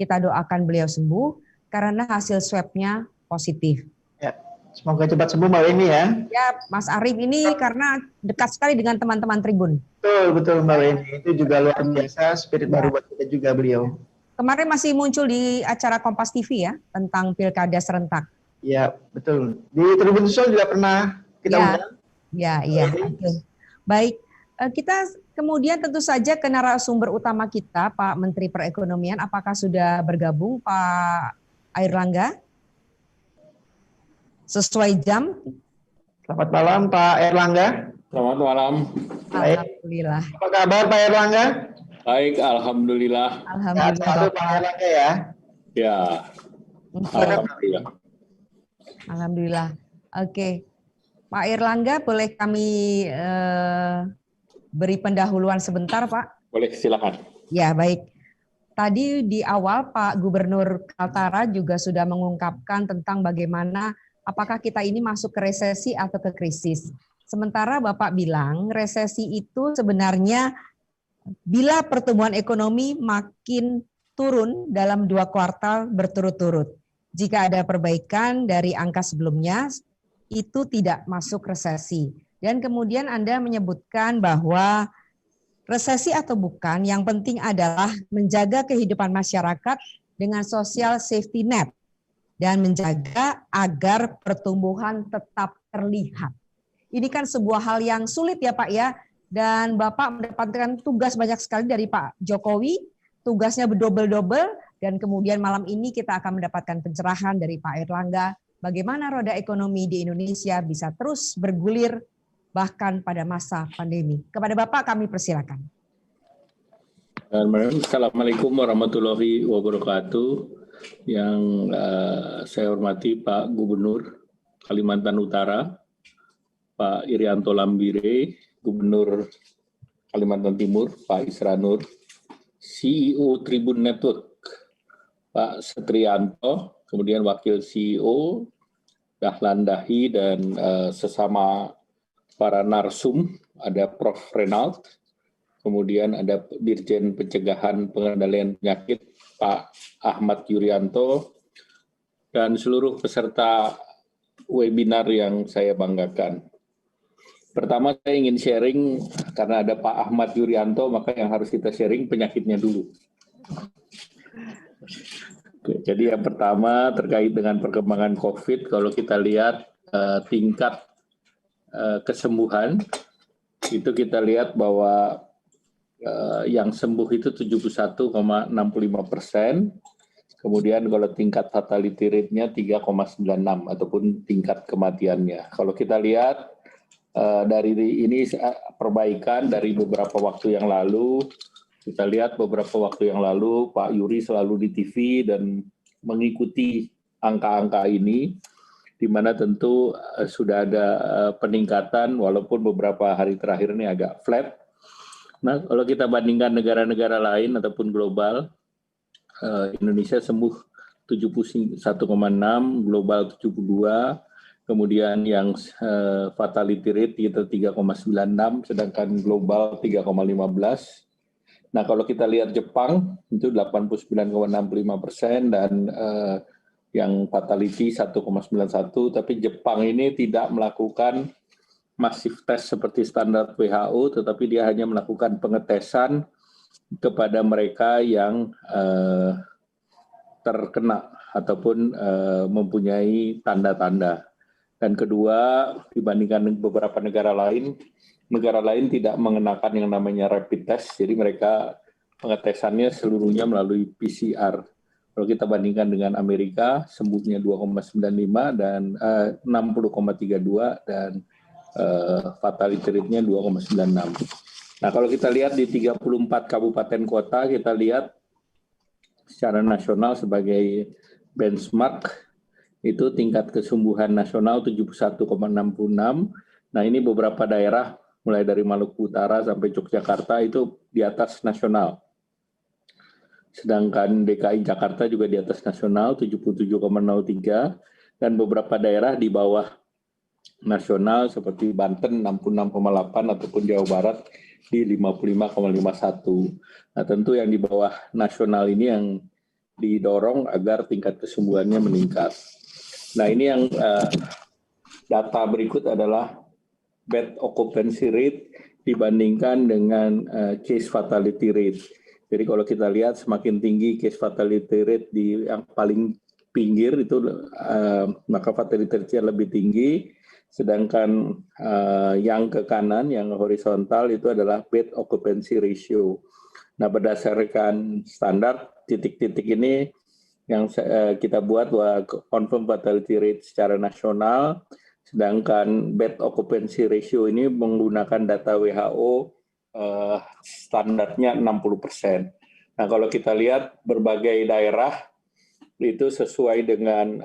Kita doakan beliau sembuh karena hasil swab-nya positif. Ya, semoga cepat sembuh Mbak Weni ya. Ya, Mas Arief ini karena dekat sekali dengan teman-teman Tribun. Betul Mbak Weni. Itu juga luar biasa, spirit baru buat kita juga beliau. Kemarin masih muncul di acara Kompas TV ya, tentang pilkada serentak. Ya, betul. Di Tribun Sosial juga pernah kita undang. Ya, oke. Baik, kita kemudian tentu saja ke narasumber utama kita, Pak Menteri Perekonomian. Apakah sudah bergabung, Pak Airlangga? Sesuai jam. Selamat malam, Pak Airlangga. Selamat malam. Alhamdulillah. Apa kabar, Pak Airlangga? Baik, alhamdulillah. Sehat selalu, Pak Airlangga ya. Ya. Alhamdulillah. Alhamdulillah. Oke. Pak Airlangga, boleh kami beri pendahuluan sebentar, Pak? Boleh, silakan. Ya, baik. Tadi di awal Pak Gubernur Kaltara juga sudah mengungkapkan tentang bagaimana apakah kita ini masuk ke resesi atau ke krisis. Sementara Bapak bilang resesi itu sebenarnya bila pertumbuhan ekonomi makin turun dalam 2 kuartal berturut-turut. Jika ada perbaikan dari angka sebelumnya, itu tidak masuk resesi. Dan kemudian Anda menyebutkan bahwa resesi atau bukan, yang penting adalah menjaga kehidupan masyarakat dengan social safety net dan menjaga agar pertumbuhan tetap terlihat. Ini kan sebuah hal yang sulit ya Pak ya, dan Bapak mendapatkan tugas banyak sekali dari Pak Jokowi, tugasnya berdobel-dobel, dan kemudian malam ini kita akan mendapatkan pencerahan dari Pak Airlangga bagaimana roda ekonomi di Indonesia bisa terus bergulir bahkan pada masa pandemi. Kepada Bapak kami persilakan. Assalamualaikum warahmatullahi wabarakatuh. Yang saya hormati Pak Gubernur Kalimantan Utara, Pak Irianto Lambire, Gubernur Kalimantan Timur, Pak Isranur, CEO Tribun Network, Pak Setrianto, kemudian Wakil CEO, Dahlan Dahi, dan sesama para narsum, ada Prof. Renald, kemudian ada Dirjen Pencegahan Pengendalian Penyakit, Pak Ahmad Yuryanto, dan seluruh peserta webinar yang saya banggakan. Pertama saya ingin sharing, karena ada Pak Ahmad Yuryanto, maka yang harus kita sharing penyakitnya dulu. Oke, jadi yang pertama terkait dengan perkembangan COVID, kalau kita lihat tingkat kesembuhan, itu kita lihat bahwa yang sembuh itu 71,65%, kemudian kalau tingkat fatality rate-nya 3,96 ataupun tingkat kematiannya. Kalau kita lihat dari ini perbaikan dari beberapa waktu yang lalu, kita lihat beberapa waktu yang lalu Pak Yuri selalu di TV dan mengikuti angka-angka ini, di mana tentu sudah ada peningkatan walaupun beberapa hari terakhir ini agak flat. Nah, kalau kita bandingkan negara-negara lain ataupun global, Indonesia sembuh 71,6, global 72, kemudian yang fatality rate kita 3,96, sedangkan global 3,15. Nah, kalau kita lihat Jepang itu 89,65% dan yang fatality 1,91, tapi Jepang ini tidak melakukan masif tes seperti standar WHO, tetapi dia hanya melakukan pengetesan kepada mereka yang terkena ataupun mempunyai tanda-tanda. Dan kedua, dibandingkan beberapa negara lain tidak mengenakan yang namanya rapid test, jadi mereka pengetesannya seluruhnya melalui PCR. Kalau kita bandingkan dengan Amerika, sembuhnya 2,95 dan 60,32 dan fatality rate-nya 2,96. Nah, kalau kita lihat di 34 kabupaten kota, kita lihat secara nasional sebagai benchmark, itu tingkat kesembuhan nasional 71,66. Nah, ini beberapa daerah, mulai dari Maluku Utara sampai Yogyakarta itu di atas nasional. Sedangkan DKI Jakarta juga di atas nasional 77,03 dan beberapa daerah di bawah nasional seperti Banten 66,8 ataupun Jawa Barat di 55,51. Nah, tentu yang di bawah nasional ini yang didorong agar tingkat kesembuhannya meningkat. Nah, ini yang data berikut adalah bed occupancy rate dibandingkan dengan case fatality rate. Jadi kalau kita lihat semakin tinggi case fatality rate di yang paling pinggir itu maka fatality-nya lebih tinggi, sedangkan yang ke kanan, yang horizontal itu adalah bed occupancy ratio. Nah, berdasarkan standar, titik-titik ini yang kita buat bahwa confirm fatality rate secara nasional, sedangkan bed occupancy ratio ini menggunakan data WHO standarnya 60%. Nah, kalau kita lihat berbagai daerah itu sesuai dengan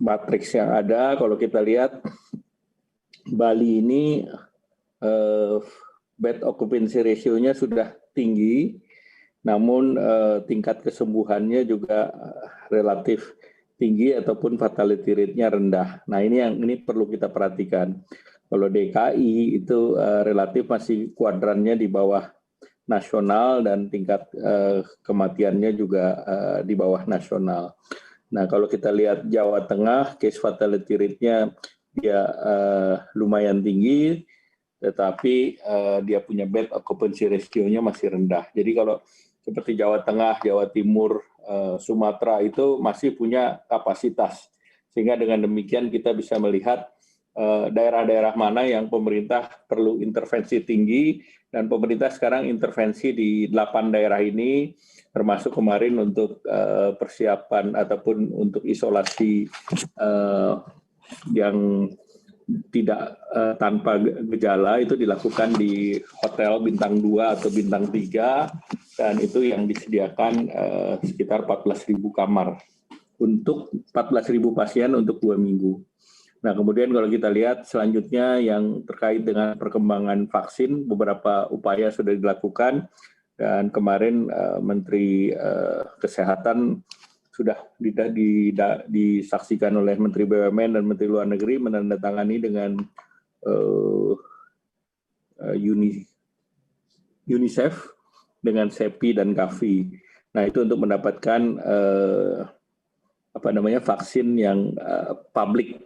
matriks yang ada. Kalau kita lihat Bali ini bed occupancy ratio-nya sudah tinggi, namun tingkat kesembuhannya juga relatif tinggi ataupun fatality rate-nya rendah. Nah, ini perlu kita perhatikan. Kalau DKI itu relatif masih kuadrannya di bawah nasional dan tingkat kematiannya juga di bawah nasional. Nah, kalau kita lihat Jawa Tengah, case fatality rate-nya dia lumayan tinggi, tetapi dia punya bed occupancy ratio-nya masih rendah. Jadi kalau seperti Jawa Tengah, Jawa Timur, Sumatera itu masih punya kapasitas. Sehingga dengan demikian kita bisa melihat daerah-daerah mana yang pemerintah perlu intervensi tinggi, dan pemerintah sekarang intervensi di 8 daerah ini, termasuk kemarin untuk persiapan ataupun untuk isolasi yang tidak tanpa gejala itu dilakukan di hotel bintang 2 atau bintang 3, dan itu yang disediakan sekitar 14.000 kamar untuk 14.000 pasien untuk 2 minggu. Nah, kemudian kalau kita lihat selanjutnya yang terkait dengan perkembangan vaksin, beberapa upaya sudah dilakukan, dan kemarin Menteri Kesehatan sudah disaksikan oleh Menteri BUMN dan Menteri Luar Negeri menandatangani dengan UNICEF dengan CEPI dan Gavi. Nah, itu untuk mendapatkan vaksin yang publik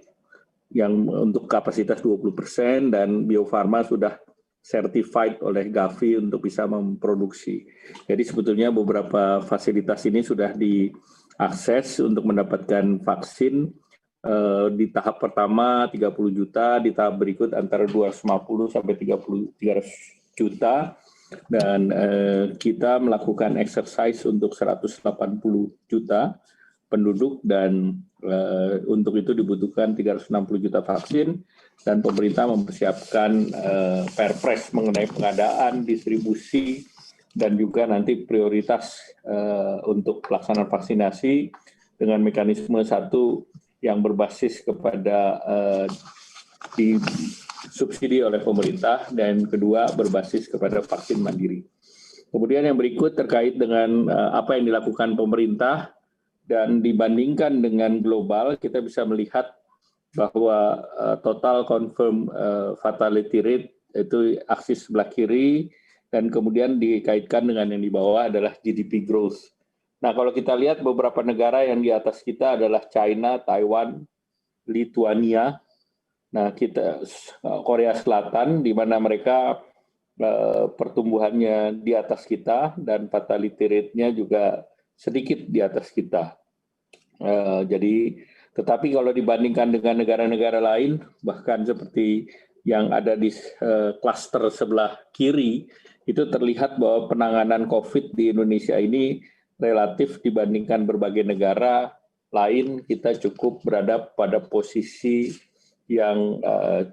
yang untuk kapasitas 20%, dan Bio Farma sudah certified oleh Gavi untuk bisa memproduksi. Jadi sebetulnya beberapa fasilitas ini sudah diakses untuk mendapatkan vaksin. Di tahap pertama 30 juta, di tahap berikut antara 250 sampai 300 juta, dan kita melakukan exercise untuk 180 juta penduduk, dan untuk itu dibutuhkan 360 juta vaksin, dan pemerintah mempersiapkan perpres mengenai pengadaan, distribusi, dan juga nanti prioritas untuk pelaksanaan vaksinasi dengan mekanisme satu yang berbasis kepada disubsidi oleh pemerintah, dan kedua berbasis kepada vaksin mandiri. Kemudian yang berikut terkait dengan apa yang dilakukan pemerintah, dan dibandingkan dengan global, kita bisa melihat bahwa total confirm fatality rate itu aksis sebelah kiri, dan kemudian dikaitkan dengan yang di bawah adalah GDP growth. Nah, kalau kita lihat beberapa negara yang di atas kita adalah China, Taiwan, Lithuania. Nah, Korea Selatan, di mana mereka pertumbuhannya di atas kita, dan fatality rate-nya juga sedikit di atas kita. Tetapi kalau dibandingkan dengan negara-negara lain, bahkan seperti yang ada di klaster sebelah kiri, itu terlihat bahwa penanganan COVID di Indonesia ini relatif dibandingkan berbagai negara lain, kita cukup berada pada posisi yang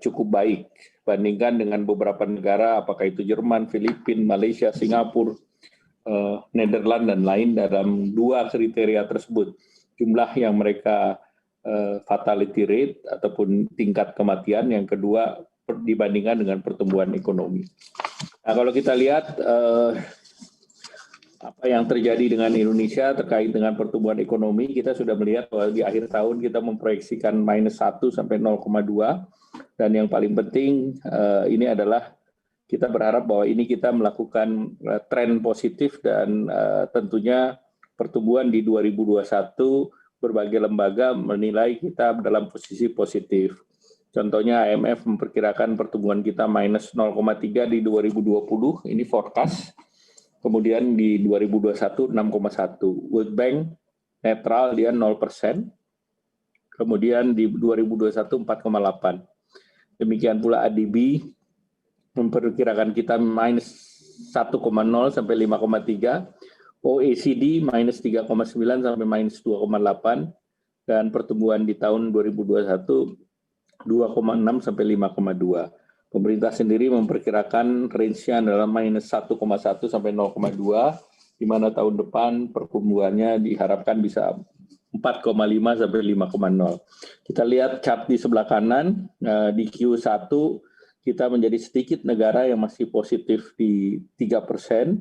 cukup baik bandingkan dengan beberapa negara, apakah itu Jerman, Filipina, Malaysia, Singapura, Nederland, dan lain. Dalam 2 kriteria tersebut, jumlah yang mereka fatality rate ataupun tingkat kematian, yang kedua dibandingkan dengan pertumbuhan ekonomi. Nah, kalau kita lihat apa yang terjadi dengan Indonesia terkait dengan pertumbuhan ekonomi, kita sudah melihat bahwa di akhir tahun kita memproyeksikan -1 sampai 0,2, dan yang paling penting ini adalah kita berharap bahwa ini kita melakukan tren positif, dan tentunya pertumbuhan di 2021 berbagai lembaga menilai kita dalam posisi positif. Contohnya IMF memperkirakan pertumbuhan kita -0,3 di 2020, ini forecast. Kemudian di 2021 6,1. World Bank netral dia 0%. Kemudian di 2021 4,8. Demikian pula ADB memperkirakan kita minus 1,0 sampai 5,3. OECD minus 3,9 sampai minus 2,8. Dan pertumbuhan di tahun 2021 2,6 sampai 5,2. Pemerintah sendiri memperkirakan range-nya adalah minus 1,1 sampai 0,2, di mana tahun depan pertumbuhannya diharapkan bisa 4,5 sampai 5,0. Kita lihat chart di sebelah kanan, di Q1 kita menjadi sedikit negara yang masih positif di 3%,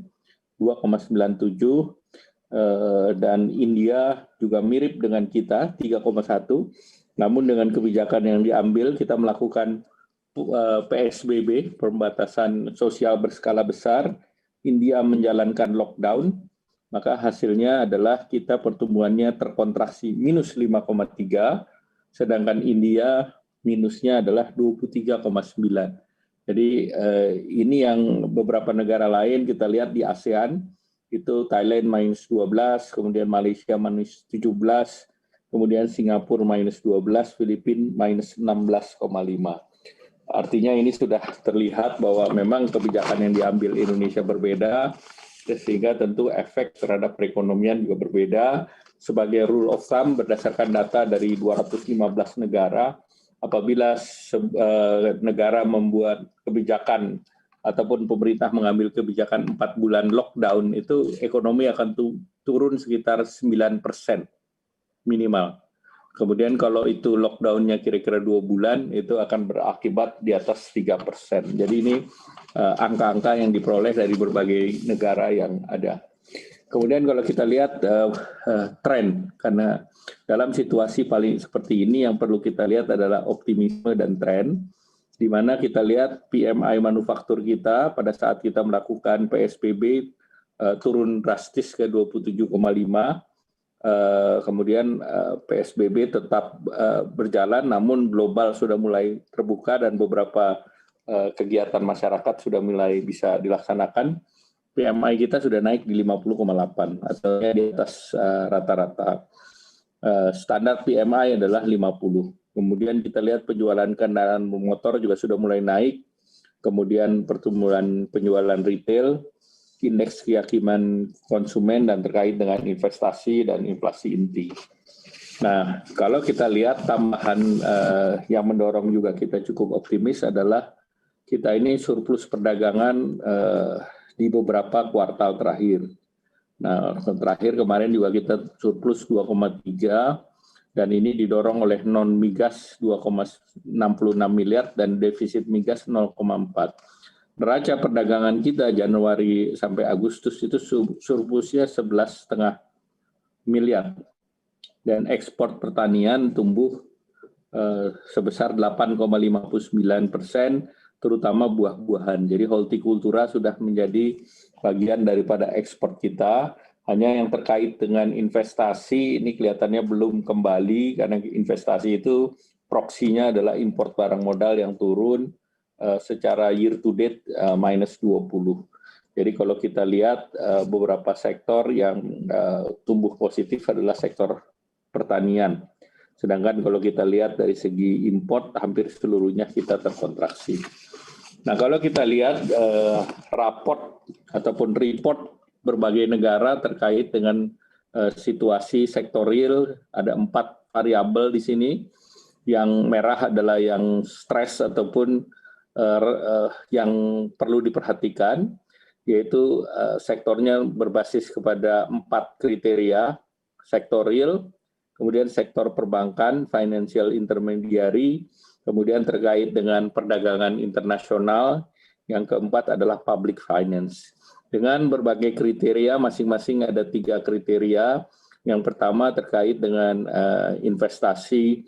2,97, dan India juga mirip dengan kita, 3,1. Namun dengan kebijakan yang diambil, kita melakukan PSBB, pembatasan sosial berskala besar, India menjalankan lockdown, maka hasilnya adalah kita pertumbuhannya terkontraksi minus 5,3, sedangkan India minusnya adalah 23,9. Jadi ini yang beberapa negara lain kita lihat di ASEAN, itu Thailand minus 12, kemudian Malaysia minus 17, kemudian Singapura minus 12, Filipina minus 16,5. Artinya ini sudah terlihat bahwa memang kebijakan yang diambil Indonesia berbeda, sehingga tentu efek terhadap perekonomian juga berbeda. Sebagai rule of thumb berdasarkan data dari 215 negara, apabila negara membuat kebijakan ataupun pemerintah mengambil kebijakan 4 bulan lockdown, itu ekonomi akan turun sekitar 9% minimal. Kemudian kalau itu lockdown-nya kira-kira 2 bulan, itu akan berakibat di atas 3%. Jadi ini angka-angka yang diperoleh dari berbagai negara yang ada. Kemudian kalau kita lihat tren, karena dalam situasi paling seperti ini yang perlu kita lihat adalah optimisme dan tren, di mana kita lihat PMI manufaktur kita pada saat kita melakukan PSBB turun drastis ke 27,5, kemudian PSBB tetap berjalan, namun global sudah mulai terbuka dan beberapa kegiatan masyarakat sudah mulai bisa dilaksanakan. PMI kita sudah naik di 50,8 atau di atas rata-rata. Standar PMI adalah 50. Kemudian kita lihat penjualan kendaraan bermotor juga sudah mulai naik. Kemudian pertumbuhan penjualan retail, indeks keyakinan konsumen dan terkait dengan investasi dan inflasi inti. Nah, kalau kita lihat tambahan yang mendorong juga kita cukup optimis adalah kita ini surplus perdagangan di beberapa kuartal terakhir. Nah, terakhir kemarin juga kita surplus 2,3, dan ini didorong oleh non-migas 2,66 miliar dan defisit migas 0,4. Neraca perdagangan kita Januari sampai Agustus itu surplusnya 11,5 miliar. Dan ekspor pertanian tumbuh sebesar 8,59%, terutama buah-buahan. Jadi hortikultura sudah menjadi bagian daripada ekspor kita. Hanya yang terkait dengan investasi ini kelihatannya belum kembali, karena investasi itu proksinya adalah import barang modal yang turun secara year to date minus 20. Jadi kalau kita lihat beberapa sektor yang tumbuh positif adalah sektor pertanian. Sedangkan kalau kita lihat dari segi import hampir seluruhnya kita terkontraksi. Nah, kalau kita lihat raport ataupun report berbagai negara terkait dengan situasi sektor real, ada 4 variabel di sini. Yang merah adalah yang stres ataupun yang perlu diperhatikan, yaitu sektornya berbasis kepada 4 kriteria: sektor real, kemudian sektor perbankan, financial intermediary, kemudian terkait dengan perdagangan internasional, yang keempat adalah public finance. Dengan berbagai kriteria, masing-masing ada 3 kriteria. Yang pertama terkait dengan investasi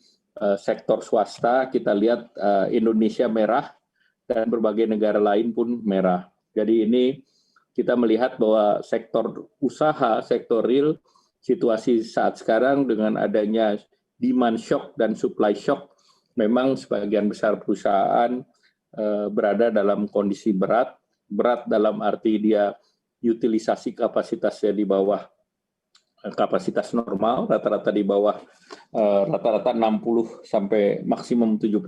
sektor swasta, kita lihat Indonesia merah dan berbagai negara lain pun merah. Jadi ini kita melihat bahwa sektor usaha, sektor real, situasi saat sekarang dengan adanya demand shock dan supply shock, memang sebagian besar perusahaan berada dalam kondisi berat. Berat dalam arti dia utilisasi kapasitasnya di bawah kapasitas normal, rata-rata di bawah rata-rata 60 sampai maksimum 70%.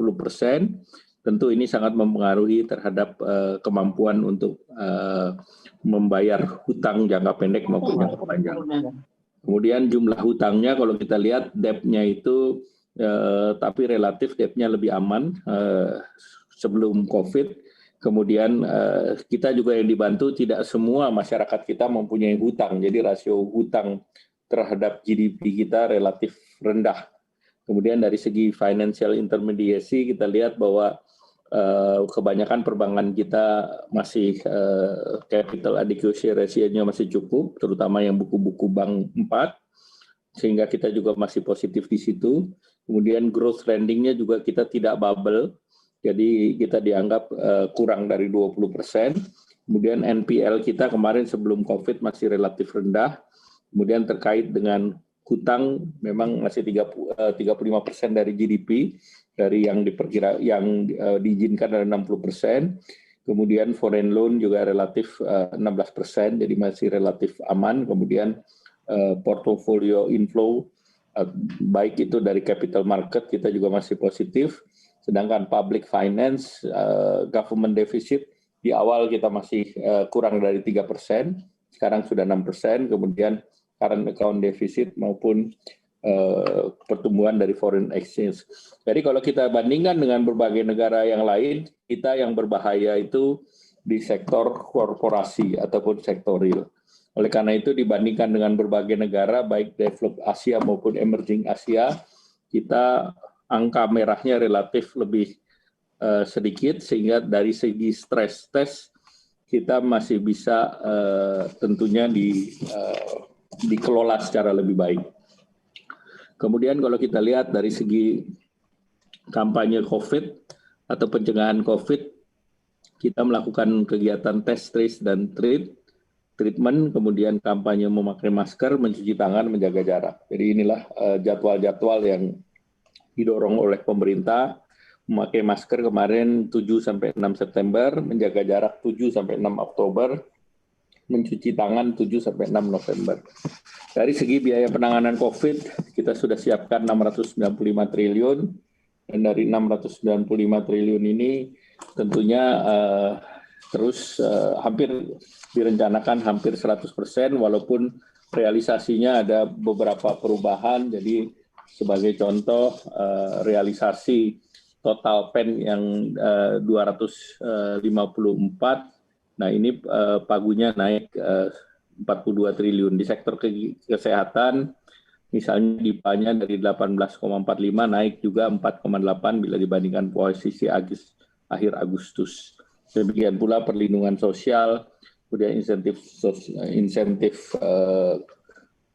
Tentu ini sangat mempengaruhi terhadap kemampuan untuk membayar hutang jangka pendek maupun jangka panjang. Kemudian jumlah hutangnya kalau kita lihat debt-nya itu tapi relatif debt-nya lebih aman sebelum COVID. Kemudian kita juga yang dibantu tidak semua masyarakat kita mempunyai hutang. Jadi rasio hutang terhadap GDP kita relatif rendah. Kemudian dari segi financial intermediasi kita lihat bahwa kebanyakan perbankan kita masih capital adequacy ratio-nya masih cukup, terutama yang buku-buku bank 4, sehingga kita juga masih positif di situ. Kemudian growth lending-nya juga kita tidak bubble, jadi kita dianggap kurang dari 20%. Kemudian NPL kita kemarin sebelum COVID masih relatif rendah. Kemudian terkait dengan hutang memang masih 35% dari GDP, dari yang diizinkan ada 60%. Kemudian foreign loan juga relatif 16%, jadi masih relatif aman. Kemudian portfolio inflow baik itu dari capital market kita juga masih positif. Sedangkan public finance, government deficit di awal kita masih kurang dari 3%, sekarang sudah 6%. Kemudian current account deficit maupun pertumbuhan dari foreign exchange. Jadi kalau kita bandingkan dengan berbagai negara yang lain, kita yang berbahaya itu di sektor korporasi ataupun sektor real. Oleh karena itu dibandingkan dengan berbagai negara, baik developed Asia maupun emerging Asia, kita angka merahnya relatif lebih sedikit, sehingga dari segi stress test kita masih bisa tentunya dikelola secara lebih baik. Kemudian kalau kita lihat dari segi kampanye COVID atau pencegahan COVID, kita melakukan kegiatan test, trace, dan treatment, kemudian kampanye memakai masker, mencuci tangan, menjaga jarak. Jadi inilah jadwal-jadwal yang didorong oleh pemerintah. Memakai masker kemarin 7-6 September, menjaga jarak 7-6 Oktober, mencuci tangan 7-6 November. Dari segi biaya penanganan COVID, kita sudah siapkan 695 triliun, dan dari 695 triliun ini tentunya terus hampir direncanakan hampir 100%, walaupun realisasinya ada beberapa perubahan. Jadi sebagai contoh, realisasi total pen yang 254, nah ini pagunya naik 42 triliun. Di sektor kesehatan, misalnya DIPA-nya dari 18,45 naik juga 4,8 bila dibandingkan posisi akhir Agustus. Demikian pula perlindungan sosial, kemudian insentif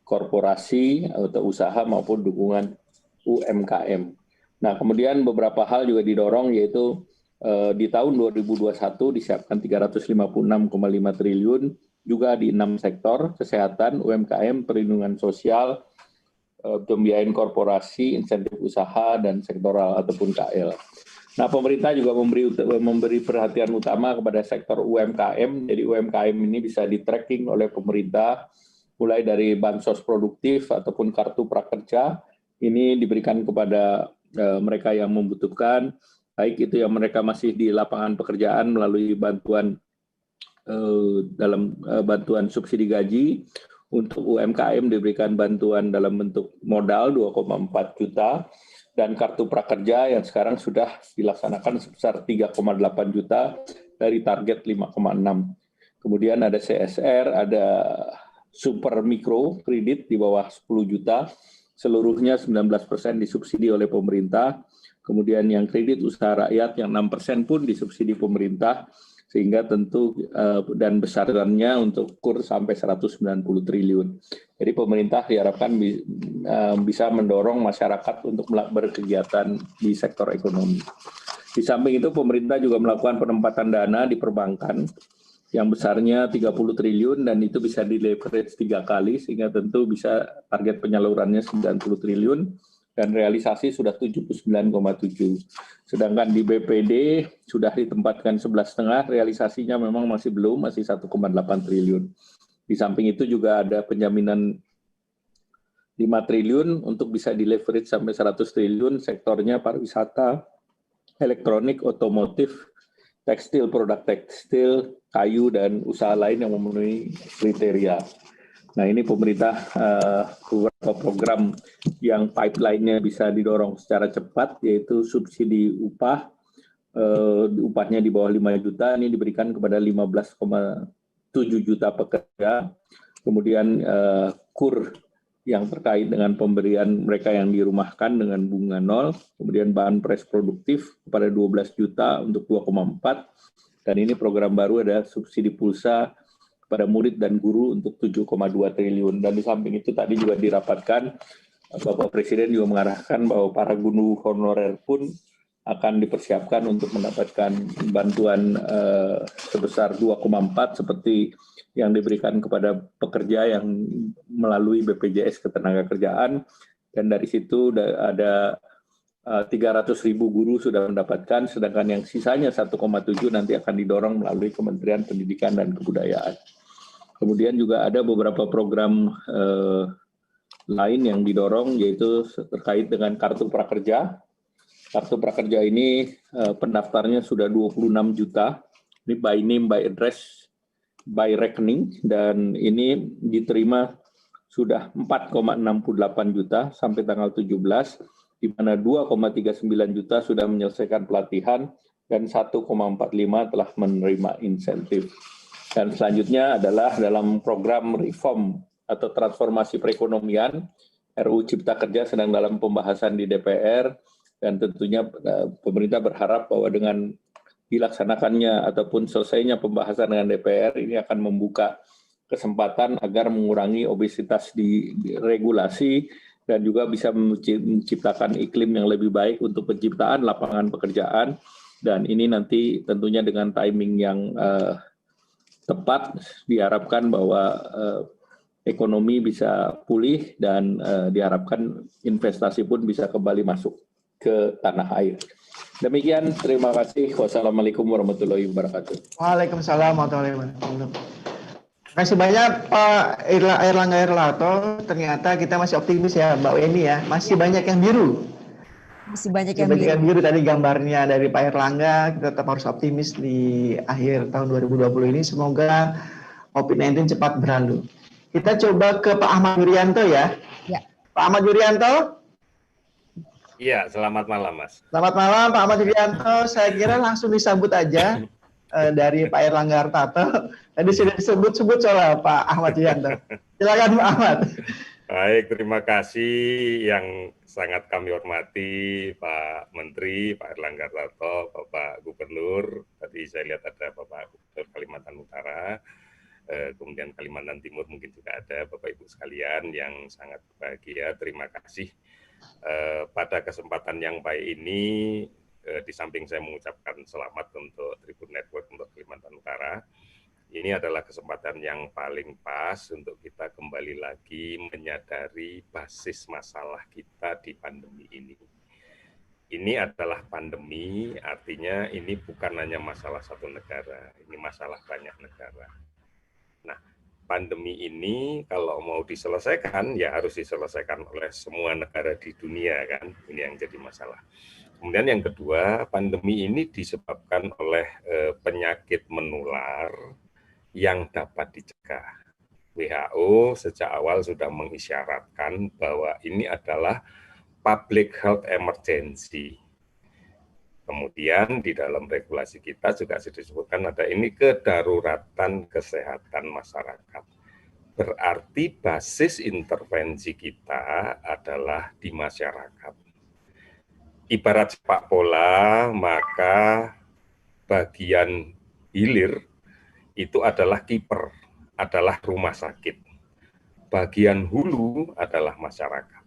korporasi atau usaha maupun dukungan UMKM. Nah, kemudian beberapa hal juga didorong, yaitu di tahun 2021 disiapkan 356,5 triliun, juga di 6 sektor, kesehatan, UMKM, perlindungan sosial, pembiayaan korporasi, insentif usaha, dan sektoral ataupun KL. Nah, pemerintah juga memberi perhatian utama kepada sektor UMKM. Jadi UMKM ini bisa di-tracking oleh pemerintah, mulai dari bansos produktif ataupun kartu prakerja. Ini diberikan kepada mereka yang membutuhkan, baik itu yang mereka masih di lapangan pekerjaan melalui bantuan dalam bantuan subsidi gaji. Untuk UMKM diberikan bantuan dalam bentuk modal 2,4 juta, dan kartu prakerja yang sekarang sudah dilaksanakan sebesar 3,8 juta dari target 5,6. Kemudian ada CSR, ada super mikro kredit di bawah 10 juta, seluruhnya 19% disubsidi oleh pemerintah. Kemudian yang kredit usaha rakyat yang 6% pun disubsidi pemerintah, sehingga tentu dan besarannya untuk kur sampai 190 triliun. Jadi pemerintah diharapkan bisa mendorong masyarakat untuk berkegiatan di sektor ekonomi. Di samping itu pemerintah juga melakukan penempatan dana di perbankan yang besarnya 30 triliun, dan itu bisa di-leverage 3 kali, sehingga tentu bisa target penyalurannya 90 triliun, dan realisasi sudah 79,7. Sedangkan di BPD sudah ditempatkan 11,5, realisasinya memang masih belum, masih 1,8 triliun. Di samping itu juga ada penjaminan triliun untuk bisa di leverage sampai 100 triliun sektornya pariwisata, elektronik, otomotif, tekstil, produk tekstil, kayu, dan usaha lain yang memenuhi kriteria. Nah, ini pemerintah beberapa program yang pipeline-nya bisa didorong secara cepat, yaitu subsidi upah, upahnya di bawah 5 juta, ini diberikan kepada 15,7 juta pekerja. Kemudian KUR yang terkait dengan pemberian mereka yang dirumahkan dengan bunga 0, kemudian bahan pres produktif kepada 12 juta untuk 2,4, dan ini program baru ada subsidi pulsa pada murid dan guru untuk 7,2 triliun. Dan di samping itu tadi juga dirapatkan, Bapak Presiden juga mengarahkan bahwa para guru honorer pun akan dipersiapkan untuk mendapatkan bantuan sebesar 2,4 seperti yang diberikan kepada pekerja yang melalui BPJS Ketenagakerjaan. Dan dari situ ada 300.000 guru sudah mendapatkan, sedangkan yang sisanya 1,7 nanti akan didorong melalui Kementerian Pendidikan dan Kebudayaan. Kemudian juga ada beberapa program lain yang didorong, yaitu terkait dengan Kartu Prakerja. Kartu Prakerja ini pendaftarnya sudah 26 juta, ini by name, by address, by rekening, dan ini diterima sudah 4,68 juta sampai tanggal 17, di mana 2,39 juta sudah menyelesaikan pelatihan dan 1,45 telah menerima insentif. Dan selanjutnya adalah dalam program reform atau transformasi perekonomian, RUU Cipta Kerja sedang dalam pembahasan di DPR, dan tentunya pemerintah berharap bahwa dengan dilaksanakannya ataupun selesainya pembahasan dengan DPR, ini akan membuka kesempatan agar mengurangi obesitas di regulasi dan juga bisa menciptakan iklim yang lebih baik untuk penciptaan lapangan pekerjaan. Dan ini nanti tentunya dengan timing yang tepat, diharapkan bahwa ekonomi bisa pulih dan diharapkan investasi pun bisa kembali masuk ke tanah air. Demikian, terima kasih. Wassalamualaikum warahmatullahi wabarakatuh. Waalaikumsalam warahmatullahi wabarakatuh. Terima kasih banyak Pak Airlangga Herlato. Ternyata kita masih optimis ya Mbak Weni ya. Masih banyak yang biru. Masih banyak yang biru tadi gambarnya dari Pak Airlangga. Kita tetap harus optimis di akhir tahun 2020 ini. Semoga COVID-19 cepat berlalu. Kita coba ke Pak Ahmad Yuryanto ya. Pak Ahmad Yuryanto. Iya, selamat malam Mas. Selamat malam Pak Ahmad Yuryanto. Saya kira langsung disambut aja dari Pak Airlangga Herlato. Tadi sudah disebut-sebut soal Pak Ahmad Yuryanto. Silakan Pak Ahmad. Baik, terima kasih yang sangat kami hormati Pak Menteri, Pak Airlangga Herlato, Bapak Gubernur. Tadi saya lihat ada Bapak Gubernur Kalimantan Utara, kemudian Kalimantan Timur mungkin juga ada Bapak Ibu sekalian yang sangat bahagia. Terima kasih. Pada kesempatan yang baik ini, di samping saya mengucapkan selamat untuk Tribun Network untuk Kalimantan Utara, ini adalah kesempatan yang paling pas untuk kita kembali lagi menyadari basis masalah kita di pandemi ini. Ini adalah pandemi, artinya ini bukan hanya masalah satu negara, ini masalah banyak negara. Nah, pandemi ini kalau mau diselesaikan, ya harus diselesaikan oleh semua negara di dunia kan, ini yang jadi masalah. Kemudian yang kedua, pandemi ini disebabkan oleh penyakit menular yang dapat dicegah. WHO sejak awal sudah mengisyaratkan bahwa ini adalah public health emergency. Kemudian di dalam regulasi kita juga disebutkan ada ini kedaruratan kesehatan masyarakat. Berarti basis intervensi kita adalah di masyarakat. Ibarat sepak bola, maka bagian hilir itu adalah kiper, adalah rumah sakit. Bagian hulu adalah masyarakat.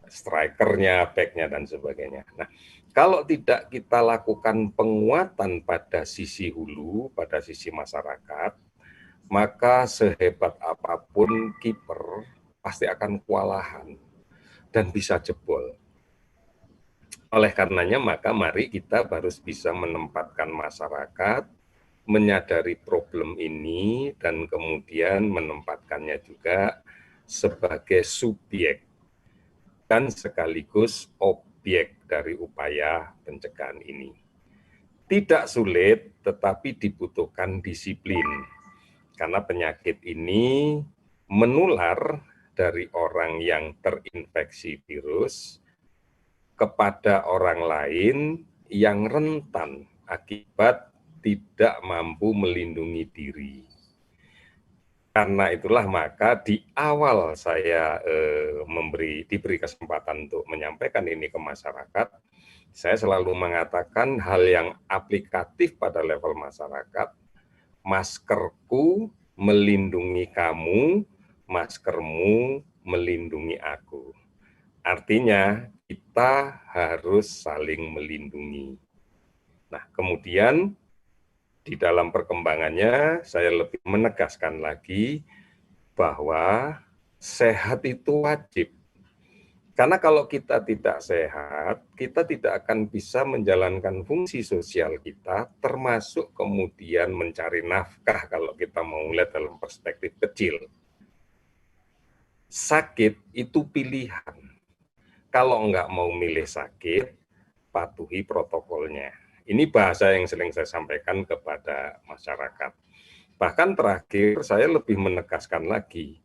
Strikernya, backnya, dan sebagainya. Nah, kalau tidak kita lakukan penguatan pada sisi hulu, pada sisi masyarakat, maka sehebat apapun kiper pasti akan kewalahan dan bisa jebol. Oleh karenanya, maka mari kita harus bisa menempatkan masyarakat, menyadari problem ini, dan kemudian menempatkannya juga sebagai subjek dan sekaligus objek dari upaya pencegahan ini. Tidak sulit, tetapi dibutuhkan disiplin. Karena penyakit ini menular dari orang yang terinfeksi virus kepada orang lain yang rentan akibat tidak mampu melindungi diri. Karena itulah maka di awal saya diberi kesempatan untuk menyampaikan ini ke masyarakat, saya selalu mengatakan hal yang aplikatif pada level masyarakat, maskerku melindungi kamu, maskermu melindungi aku. Artinya kita harus saling melindungi. Nah, kemudian di dalam perkembangannya, saya lebih menegaskan lagi bahwa sehat itu wajib. Karena kalau kita tidak sehat, kita tidak akan bisa menjalankan fungsi sosial kita, termasuk kemudian mencari nafkah kalau kita mau lihat dalam perspektif kecil. Sakit itu pilihan. Kalau nggak mau milih sakit, patuhi protokolnya. Ini bahasa yang sering saya sampaikan kepada masyarakat. Bahkan terakhir saya lebih menegaskan lagi,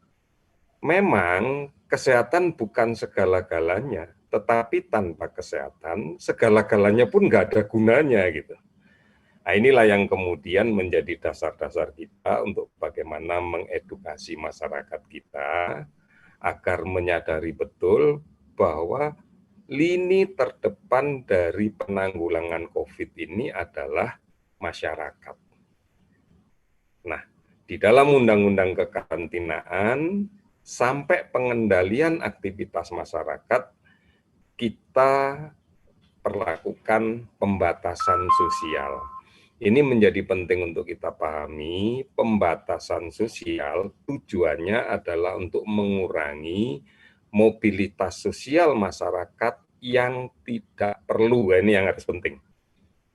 memang kesehatan bukan segala-galanya, tetapi tanpa kesehatan segala-galanya pun nggak ada gunanya gitu. Nah, inilah yang kemudian menjadi dasar-dasar kita untuk bagaimana mengedukasi masyarakat kita agar menyadari betul bahwa lini terdepan dari penanggulangan COVID ini adalah masyarakat. Nah, di dalam Undang-Undang Kekarantinaan sampai pengendalian aktivitas masyarakat, kita perlakukan pembatasan sosial. Ini menjadi penting untuk kita pahami, pembatasan sosial tujuannya adalah untuk mengurangi mobilitas sosial masyarakat yang tidak perlu. Ini yang harus penting.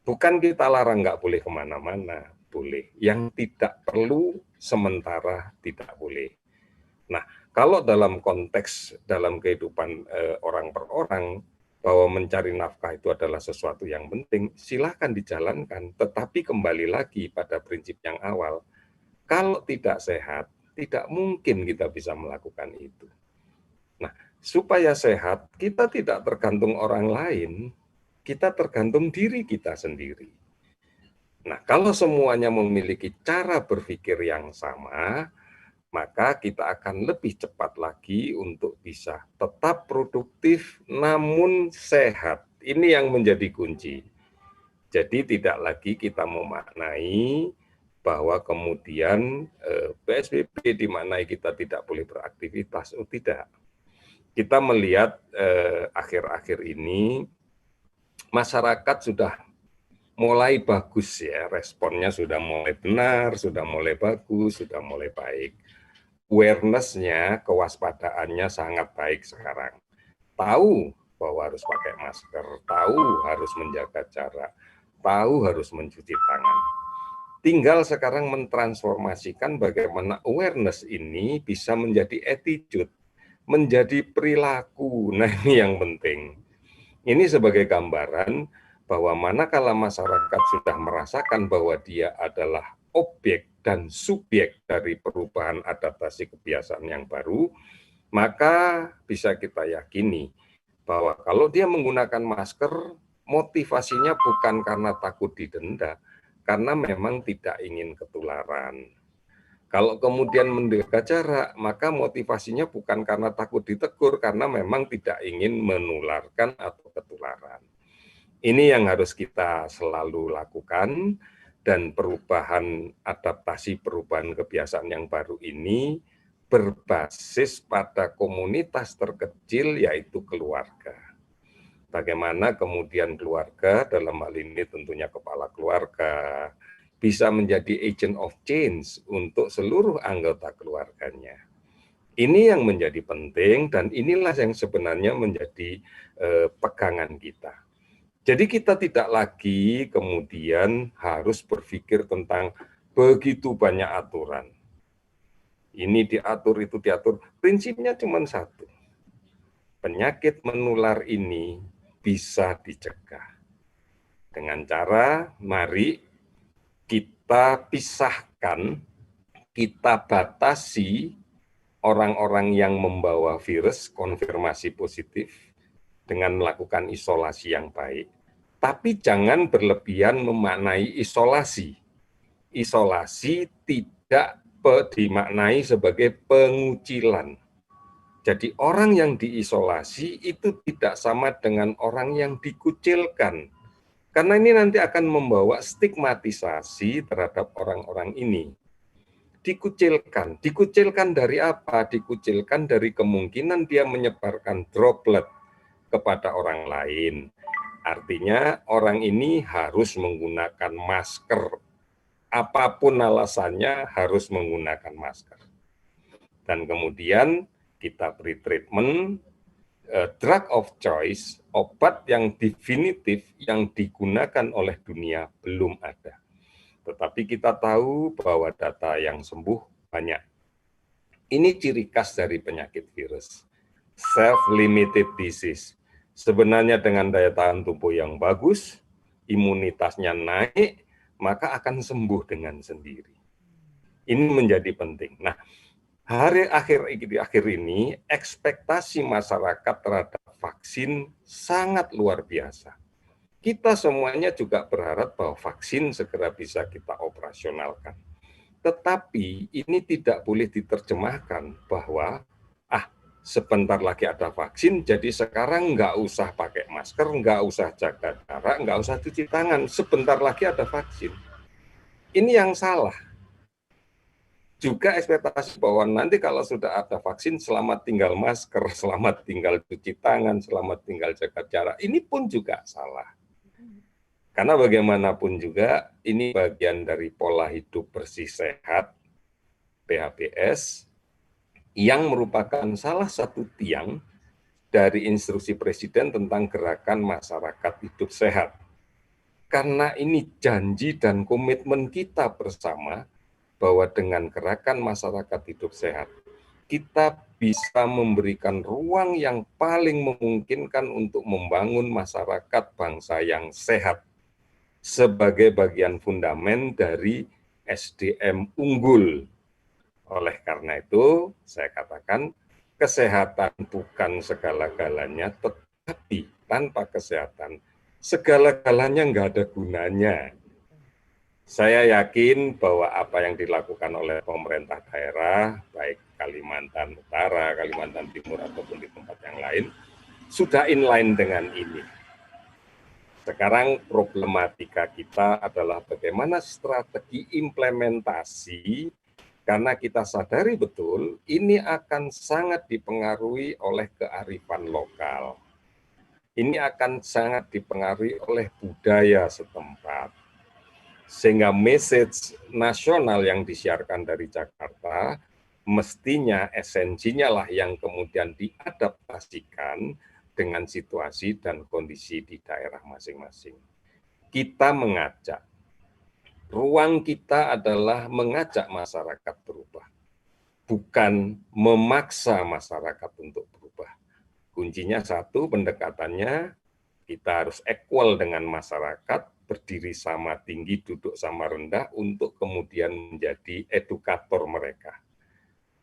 Bukan kita larang nggak boleh kemana-mana, boleh. Yang tidak perlu sementara tidak boleh. Nah, kalau dalam konteks dalam kehidupan orang per orang, bahwa mencari nafkah itu adalah sesuatu yang penting, silahkan dijalankan. Tetapi kembali lagi pada prinsip yang awal, kalau tidak sehat, tidak mungkin kita bisa melakukan itu. Nah, supaya sehat, kita tidak tergantung orang lain, kita tergantung diri kita sendiri. Nah, kalau semuanya memiliki cara berpikir yang sama, maka kita akan lebih cepat lagi untuk bisa tetap produktif namun sehat. Ini yang menjadi kunci. Jadi tidak lagi kita memaknai bahwa kemudian PSBB dimaknai kita tidak boleh beraktivitas. Oh tidak. Kita melihat akhir-akhir ini masyarakat sudah mulai bagus ya, responnya sudah mulai benar, sudah mulai bagus, sudah mulai baik. Awareness-nya, kewaspadaannya sangat baik sekarang. Tahu bahwa harus pakai masker, tahu harus menjaga jarak, tahu harus mencuci tangan. Tinggal sekarang mentransformasikan bagaimana awareness ini bisa menjadi attitude, menjadi perilaku. Nah, ini yang penting. Ini sebagai gambaran bahwa manakala masyarakat sudah merasakan bahwa dia adalah objek dan subjek dari perubahan adaptasi kebiasaan yang baru, maka bisa kita yakini bahwa kalau dia menggunakan masker, motivasinya bukan karena takut didenda, karena memang tidak ingin ketularan. Kalau kemudian menjaga jarak, maka motivasinya bukan karena takut ditegur, karena memang tidak ingin menularkan atau ketularan. Ini yang harus kita selalu lakukan, dan perubahan adaptasi perubahan kebiasaan yang baru ini berbasis pada komunitas terkecil, yaitu keluarga. Bagaimana kemudian keluarga, dalam hal ini tentunya kepala keluarga, bisa menjadi agent of change untuk seluruh anggota keluarganya. Ini yang menjadi penting, dan inilah yang sebenarnya menjadi pegangan kita. Jadi kita tidak lagi kemudian harus berpikir tentang begitu banyak aturan. ini diatur, itu diatur. Prinsipnya cuma satu. Penyakit menular ini bisa dicegah. Dengan cara, mari kita pisahkan, kita batasi orang-orang yang membawa virus konfirmasi positif dengan melakukan isolasi yang baik. Tapi jangan berlebihan memaknai isolasi. Isolasi tidak dimaknai sebagai pengucilan. Jadi orang yang diisolasi itu tidak sama dengan orang yang dikucilkan. Karena ini nanti akan membawa stigmatisasi terhadap orang-orang ini. Dikucilkan. Dikucilkan dari apa? Dikucilkan dari kemungkinan dia menyebarkan droplet kepada orang lain. Artinya orang ini harus menggunakan masker. Apapun alasannya harus menggunakan masker. Dan kemudian kita beri treatment, drug of choice, obat yang definitif yang digunakan oleh dunia belum ada. Tetapi kita tahu bahwa data yang sembuh banyak. Ini ciri khas dari penyakit virus. Self-limited disease. Sebenarnya dengan daya tahan tubuh yang bagus, imunitasnya naik, maka akan sembuh dengan sendiri. Ini menjadi penting. Nah, akhir ini, ekspektasi masyarakat terhadap vaksin sangat luar biasa. Kita semuanya juga berharap bahwa vaksin segera bisa kita operasionalkan. Tetapi ini tidak boleh diterjemahkan bahwa sebentar lagi ada vaksin, jadi sekarang nggak usah pakai masker, nggak usah jaga jarak, nggak usah cuci tangan, sebentar lagi ada vaksin. Ini yang salah. Juga ekspektasi bahwa nanti kalau sudah ada vaksin, selamat tinggal masker, selamat tinggal cuci tangan, selamat tinggal jaga jarak, ini pun juga salah. Karena bagaimanapun juga, ini bagian dari pola hidup bersih sehat, PHBS, yang merupakan salah satu tiang dari instruksi Presiden tentang gerakan masyarakat hidup sehat. Karena ini janji dan komitmen kita bersama bahwa dengan gerakan masyarakat hidup sehat, kita bisa memberikan ruang yang paling memungkinkan untuk membangun masyarakat bangsa yang sehat sebagai bagian fundamen dari SDM unggul. Oleh karena itu, saya katakan kesehatan bukan segala-galanya, tetapi tanpa kesehatan, segala-galanya nggak ada gunanya. Saya yakin bahwa apa yang dilakukan oleh pemerintah daerah, baik Kalimantan Utara, Kalimantan Timur, ataupun di tempat yang lain, sudah inline dengan ini. Sekarang problematika kita adalah bagaimana strategi implementasi. Karena kita sadari betul, ini akan sangat dipengaruhi oleh kearifan lokal. Ini akan sangat dipengaruhi oleh budaya setempat. Sehingga message nasional yang disiarkan dari Jakarta, mestinya esensinya lah yang kemudian diadaptasikan dengan situasi dan kondisi di daerah masing-masing. Kita mengajak. Ruang kita adalah mengajak masyarakat berubah, bukan memaksa masyarakat untuk berubah. Kuncinya satu, pendekatannya kita harus equal dengan masyarakat, berdiri sama tinggi, duduk sama rendah, untuk kemudian menjadi edukator mereka.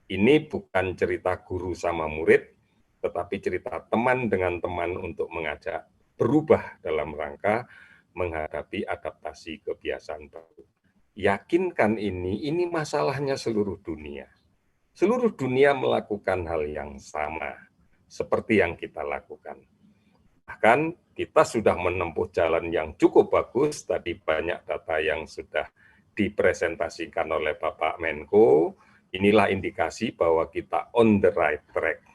Ini bukan cerita guru sama murid, tetapi cerita teman dengan teman untuk mengajak berubah dalam rangka menghadapi adaptasi kebiasaan baru. Yakinkan ini masalahnya seluruh dunia. Seluruh dunia melakukan hal yang sama seperti yang kita lakukan. Bahkan kita sudah menempuh jalan yang cukup bagus, tadi banyak data yang sudah dipresentasikan oleh Bapak Menko, inilah indikasi bahwa kita on the right track.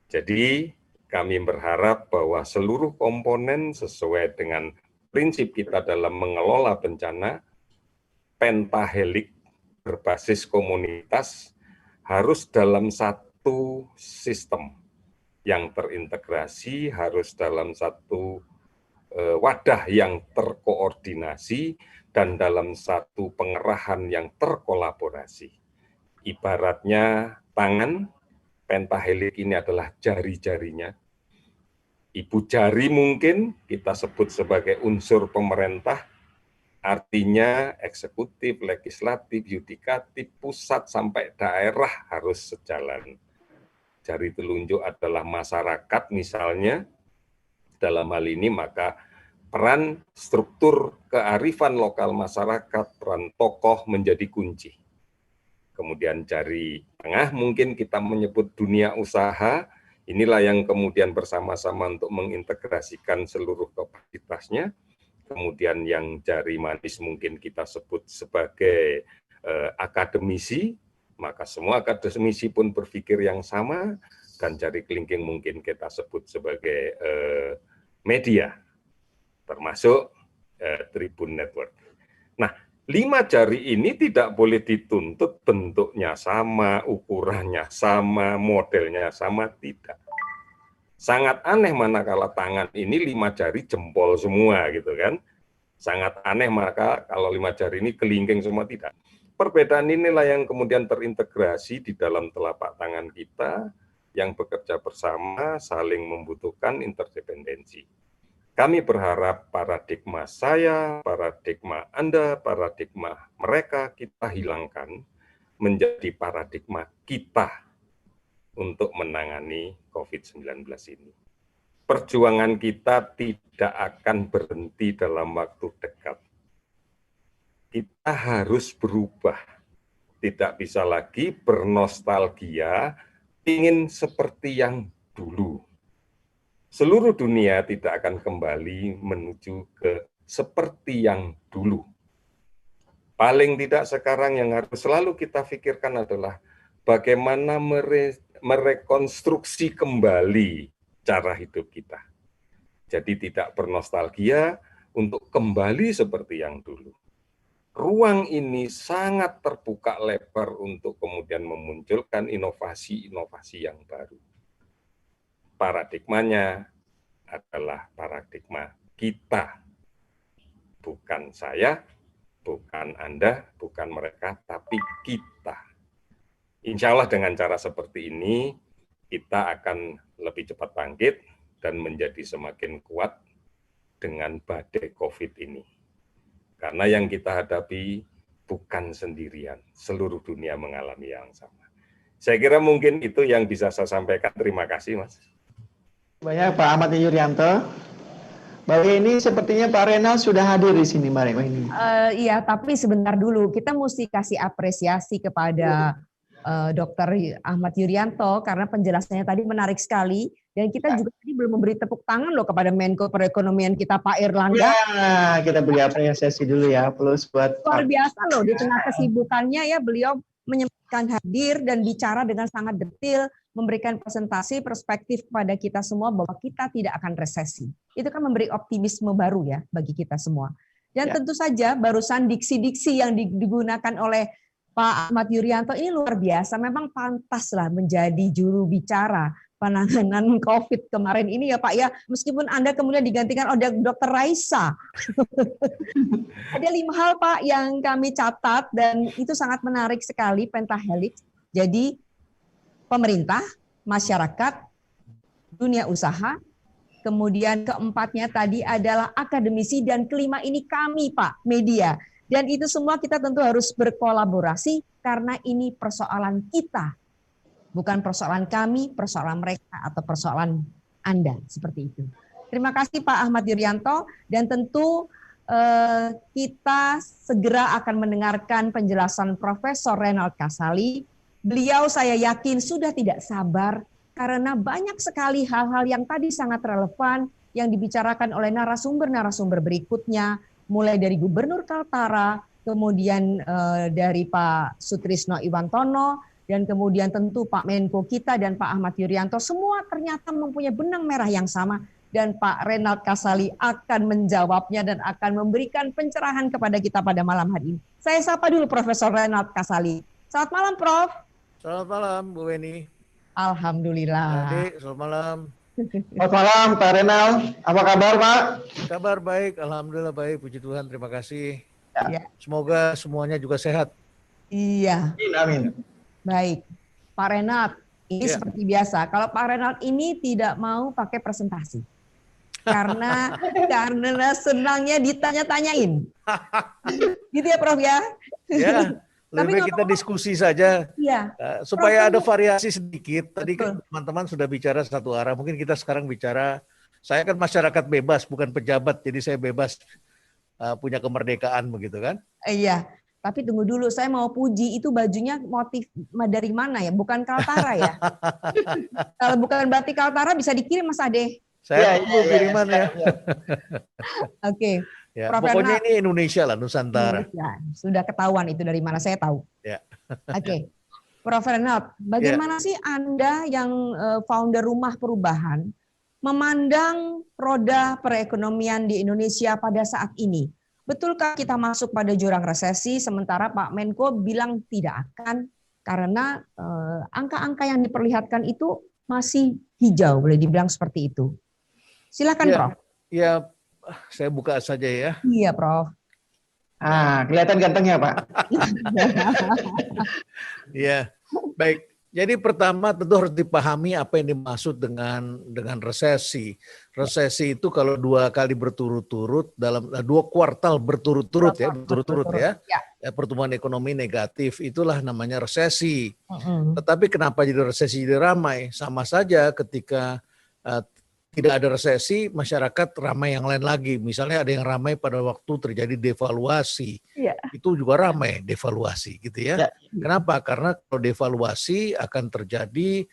Jadi kami berharap bahwa seluruh komponen sesuai dengan prinsip kita dalam mengelola bencana, pentahelik berbasis komunitas harus dalam satu sistem yang terintegrasi, harus dalam satu wadah yang terkoordinasi, dan dalam satu pengerahan yang terkolaborasi. Ibaratnya tangan, pentahelik ini adalah jari-jarinya. Ibu jari mungkin kita sebut sebagai unsur pemerintah, artinya eksekutif, legislatif, yudikatif, pusat sampai daerah harus sejalan. Jari telunjuk adalah masyarakat misalnya, dalam hal ini maka peran struktur kearifan lokal masyarakat, peran tokoh menjadi kunci. Kemudian jari tengah mungkin kita menyebut dunia usaha, inilah yang kemudian bersama-sama untuk mengintegrasikan seluruh kapasitasnya. Kemudian yang jari manis mungkin kita sebut sebagai akademisi, maka semua akademisi pun berpikir yang sama, dan jari kelingking mungkin kita sebut sebagai media, termasuk Tribun Network. Nah, 5 jari ini tidak boleh dituntut bentuknya sama, ukurannya sama, modelnya sama, tidak. Sangat aneh manakala tangan ini 5 jari jempol semua gitu kan. Sangat aneh maka kalau 5 jari ini kelingking semua, tidak. Perbedaan inilah yang kemudian terintegrasi di dalam telapak tangan kita yang bekerja bersama, saling membutuhkan interdependensi. Kami berharap paradigma saya, paradigma Anda, paradigma mereka kita hilangkan menjadi paradigma kita untuk menangani COVID-19 ini. Perjuangan kita tidak akan berhenti dalam waktu dekat. Kita harus berubah. Tidak bisa lagi bernostalgia, ingin seperti yang dulu. Seluruh dunia tidak akan kembali menuju ke seperti yang dulu. Paling tidak sekarang yang harus selalu kita pikirkan adalah bagaimana merekonstruksi kembali cara hidup kita. Jadi tidak bernostalgia untuk kembali seperti yang dulu. Ruang ini sangat terbuka lebar untuk kemudian memunculkan inovasi-inovasi yang baru. Paradigmanya adalah paradigma kita. Bukan saya, bukan Anda, bukan mereka, tapi kita. Insya Allah dengan cara seperti ini, kita akan lebih cepat bangkit dan menjadi semakin kuat dengan badai COVID ini. Karena yang kita hadapi bukan sendirian, seluruh dunia mengalami yang sama. Saya kira mungkin itu yang bisa saya sampaikan. Terima kasih, Mas. Banyak Pak Ahmad Yuryanto. Mbak ini sepertinya Pak Renal sudah hadir di sini, Mbak ini. Iya, tapi sebentar dulu. Kita mesti kasih apresiasi kepada Dr. Ahmad Yuryanto karena penjelasannya tadi menarik sekali. Dan kita juga tadi belum memberi tepuk tangan loh kepada Menko Perekonomian kita Pak Erlangga. Ya, kita beri apresiasi dulu ya, plus buat luar biasa loh di tengah kesibukannya ya beliau menyempatkan hadir dan bicara dengan sangat detail, memberikan presentasi perspektif kepada kita semua bahwa kita tidak akan resesi. Itu kan memberi optimisme baru ya bagi kita semua. Dan tentu saja barusan diksi-diksi yang digunakan oleh Pak Ahmad Yuryanto ini luar biasa. Memang pantaslah menjadi juru bicara penanganan COVID kemarin ini ya Pak ya, meskipun Anda kemudian digantikan oleh Dr. Raisa. Ada 5 hal Pak yang kami catat dan itu sangat menarik sekali, pentahelix. Jadi pemerintah, masyarakat, dunia usaha, kemudian keempatnya tadi adalah akademisi, dan kelima ini kami Pak, media. Dan itu semua kita tentu harus berkolaborasi karena ini persoalan kita. Bukan persoalan kami, persoalan mereka, atau persoalan Anda, seperti itu. Terima kasih Pak Ahmad Yuryanto, dan tentu kita segera akan mendengarkan penjelasan Profesor Renald Kasali. Beliau saya yakin sudah tidak sabar, karena banyak sekali hal-hal yang tadi sangat relevan, yang dibicarakan oleh narasumber-narasumber berikutnya, mulai dari Gubernur Kaltara, kemudian dari Pak Sutrisno Iwantono, dan kemudian tentu Pak Menko kita dan Pak Ahmad Yuryanto, semua ternyata mempunyai benang merah yang sama, dan Pak Renald Kasali akan menjawabnya dan akan memberikan pencerahan kepada kita pada malam hari ini. Saya sapa dulu Profesor Renald Kasali. Selamat malam Prof. Selamat malam Bu Weni. Alhamdulillah. Adik, selamat malam. Selamat malam Pak Renald. Apa kabar Pak? Kabar baik, Alhamdulillah baik, puji Tuhan, terima kasih. Ya. Semoga semuanya juga sehat. Iya. Amin. Baik, Pak Renat, ini Ya. seperti biasa. Kalau Pak Renat ini tidak mau pakai presentasi, karena senangnya ditanya-tanyain, gitu ya, Prof ya. Ya, Tapi lebih baik kita diskusi saja. Iya. Supaya ada variasi sedikit. Tadi kan teman-teman sudah bicara satu arah. Mungkin kita sekarang bicara, saya kan masyarakat bebas, bukan pejabat, jadi saya bebas punya kemerdekaan begitu kan? Iya. Tapi tunggu dulu, saya mau puji itu bajunya motif dari mana ya? Bukan Kaltara ya? Kalau bukan batik Kaltara bisa dikirim Mas Ade. Saya tunggu kiriman ya. Oke. Ya, Prof. pokoknya Renat. ini Indonesia lah, Nusantara. Ya, sudah ketahuan itu dari mana, saya tahu. Ya. Oke. Prof. Renat, bagaimana sih Anda yang founder Rumah Perubahan memandang roda perekonomian di Indonesia pada saat ini? Betulkah kita masuk pada jurang resesi sementara Pak Menko bilang tidak akan karena angka-angka yang diperlihatkan itu masih hijau, boleh dibilang seperti itu. Silakan, Ya, Prof. ya, saya buka saja ya. Iya, Prof. Kelihatan gantengnya, Pak. Ya, baik. Jadi pertama tentu harus dipahami apa yang dimaksud dengan resesi. Resesi itu kalau 2 kali berturut-turut dalam 2 kuartal berturut-turut ya, pertumbuhan ekonomi negatif, itulah namanya resesi. Tetapi kenapa jadi resesi jadi ramai? Sama saja ketika tidak ada resesi, masyarakat ramai yang lain lagi. Misalnya ada yang ramai pada waktu terjadi devaluasi. Iya. Itu juga ramai devaluasi gitu ya. Kenapa? Karena kalau devaluasi akan terjadi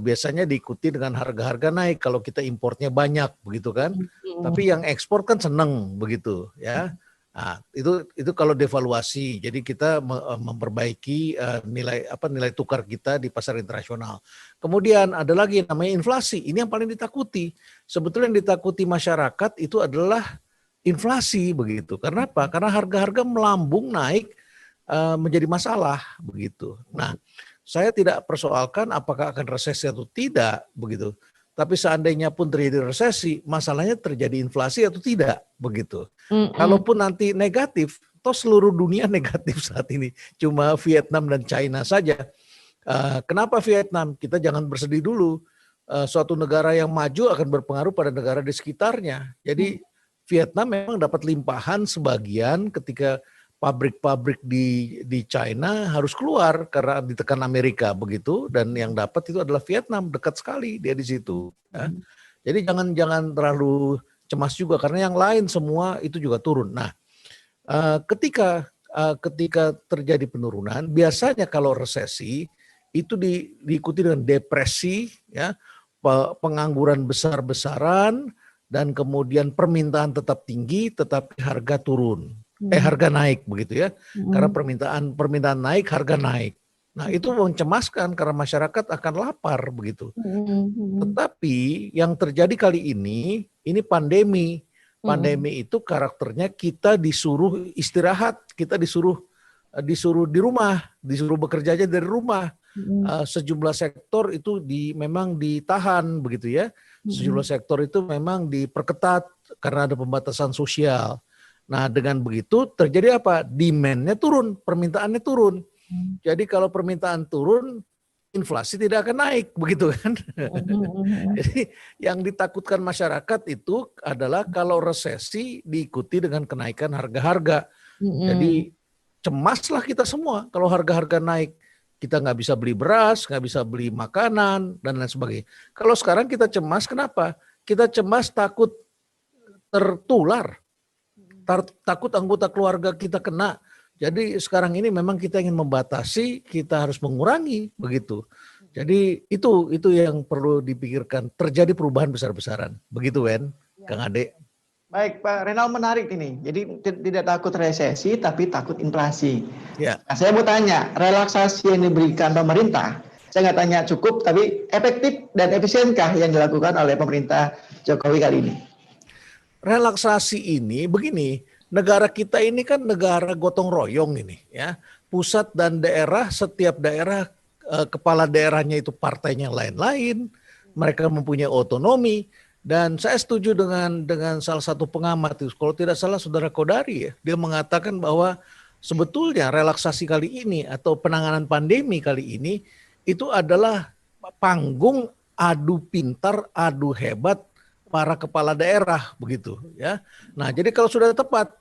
biasanya diikuti dengan harga-harga naik kalau kita importnya banyak begitu kan. Tapi yang ekspor kan seneng begitu ya. Nah, itu kalau devaluasi. Jadi kita memperbaiki nilai tukar kita di pasar internasional. Kemudian ada lagi namanya inflasi. Ini yang paling ditakuti. Sebetulnya yang ditakuti masyarakat itu adalah inflasi begitu. Karena apa? Karena harga-harga melambung naik menjadi masalah begitu. Nah, saya tidak persoalkan apakah akan resesi atau tidak begitu. Tapi seandainya pun terjadi resesi, masalahnya terjadi inflasi atau tidak begitu. Kalaupun nanti negatif, toh seluruh dunia negatif saat ini. Cuma Vietnam dan China saja. Kenapa Vietnam? Kita jangan bersedih dulu. Suatu negara yang maju akan berpengaruh pada negara di sekitarnya. Jadi Vietnam memang dapat limpahan sebagian ketika pabrik-pabrik di China harus keluar karena ditekan Amerika begitu, dan yang dapat itu adalah Vietnam, dekat sekali dia di situ. Ya. Jadi jangan terlalu cemas juga karena yang lain semua itu juga turun. Nah, ketika terjadi penurunan, biasanya kalau resesi itu diikuti dengan depresi, ya, pengangguran besar-besaran, dan kemudian permintaan tetap tinggi, tetapi harga turun. Harga naik begitu ya. Karena permintaan naik, harga naik. Nah, itu mencemaskan karena masyarakat akan lapar begitu. Tetapi yang terjadi kali ini pandemi. Pandemi itu karakternya kita disuruh istirahat, kita disuruh di rumah, disuruh bekerja aja dari rumah. Sejumlah sektor itu memang ditahan begitu ya. Sejumlah sektor itu memang diperketat karena ada pembatasan sosial. Nah, dengan begitu terjadi apa? Demand-nya turun, permintaannya turun. Jadi kalau permintaan turun, inflasi tidak akan naik, begitu kan? Jadi yang ditakutkan masyarakat itu adalah kalau resesi diikuti dengan kenaikan harga-harga. Jadi cemaslah kita semua kalau harga-harga naik. Kita nggak bisa beli beras, nggak bisa beli makanan, dan lain sebagainya. Kalau sekarang kita cemas, kenapa? Kita cemas takut tertular. Takut anggota keluarga kita kena. Jadi sekarang ini memang kita ingin membatasi, kita harus mengurangi begitu. Jadi itu yang perlu dipikirkan. Terjadi perubahan besar-besaran. Begitu, Wen, Kang Ade. Baik, Pak Renal, menarik ini. Jadi tidak takut resesi, tapi takut inflasi. Ya. Nah, saya mau tanya, relaksasi yang diberikan pemerintah, saya nggak tanya cukup, tapi efektif dan efisienkah yang dilakukan oleh pemerintah Jokowi kali ini? Relaksasi ini begini, negara kita ini kan negara gotong royong ini ya. Pusat dan daerah, setiap daerah kepala daerahnya itu partainya lain-lain, mereka mempunyai otonomi, dan saya setuju dengan salah satu pengamat itu, kalau tidak salah Saudara Kodari ya, dia mengatakan bahwa sebetulnya relaksasi kali ini atau penanganan pandemi kali ini itu adalah panggung adu pintar, adu hebat para kepala daerah begitu ya. Nah, jadi kalau sudah tepat,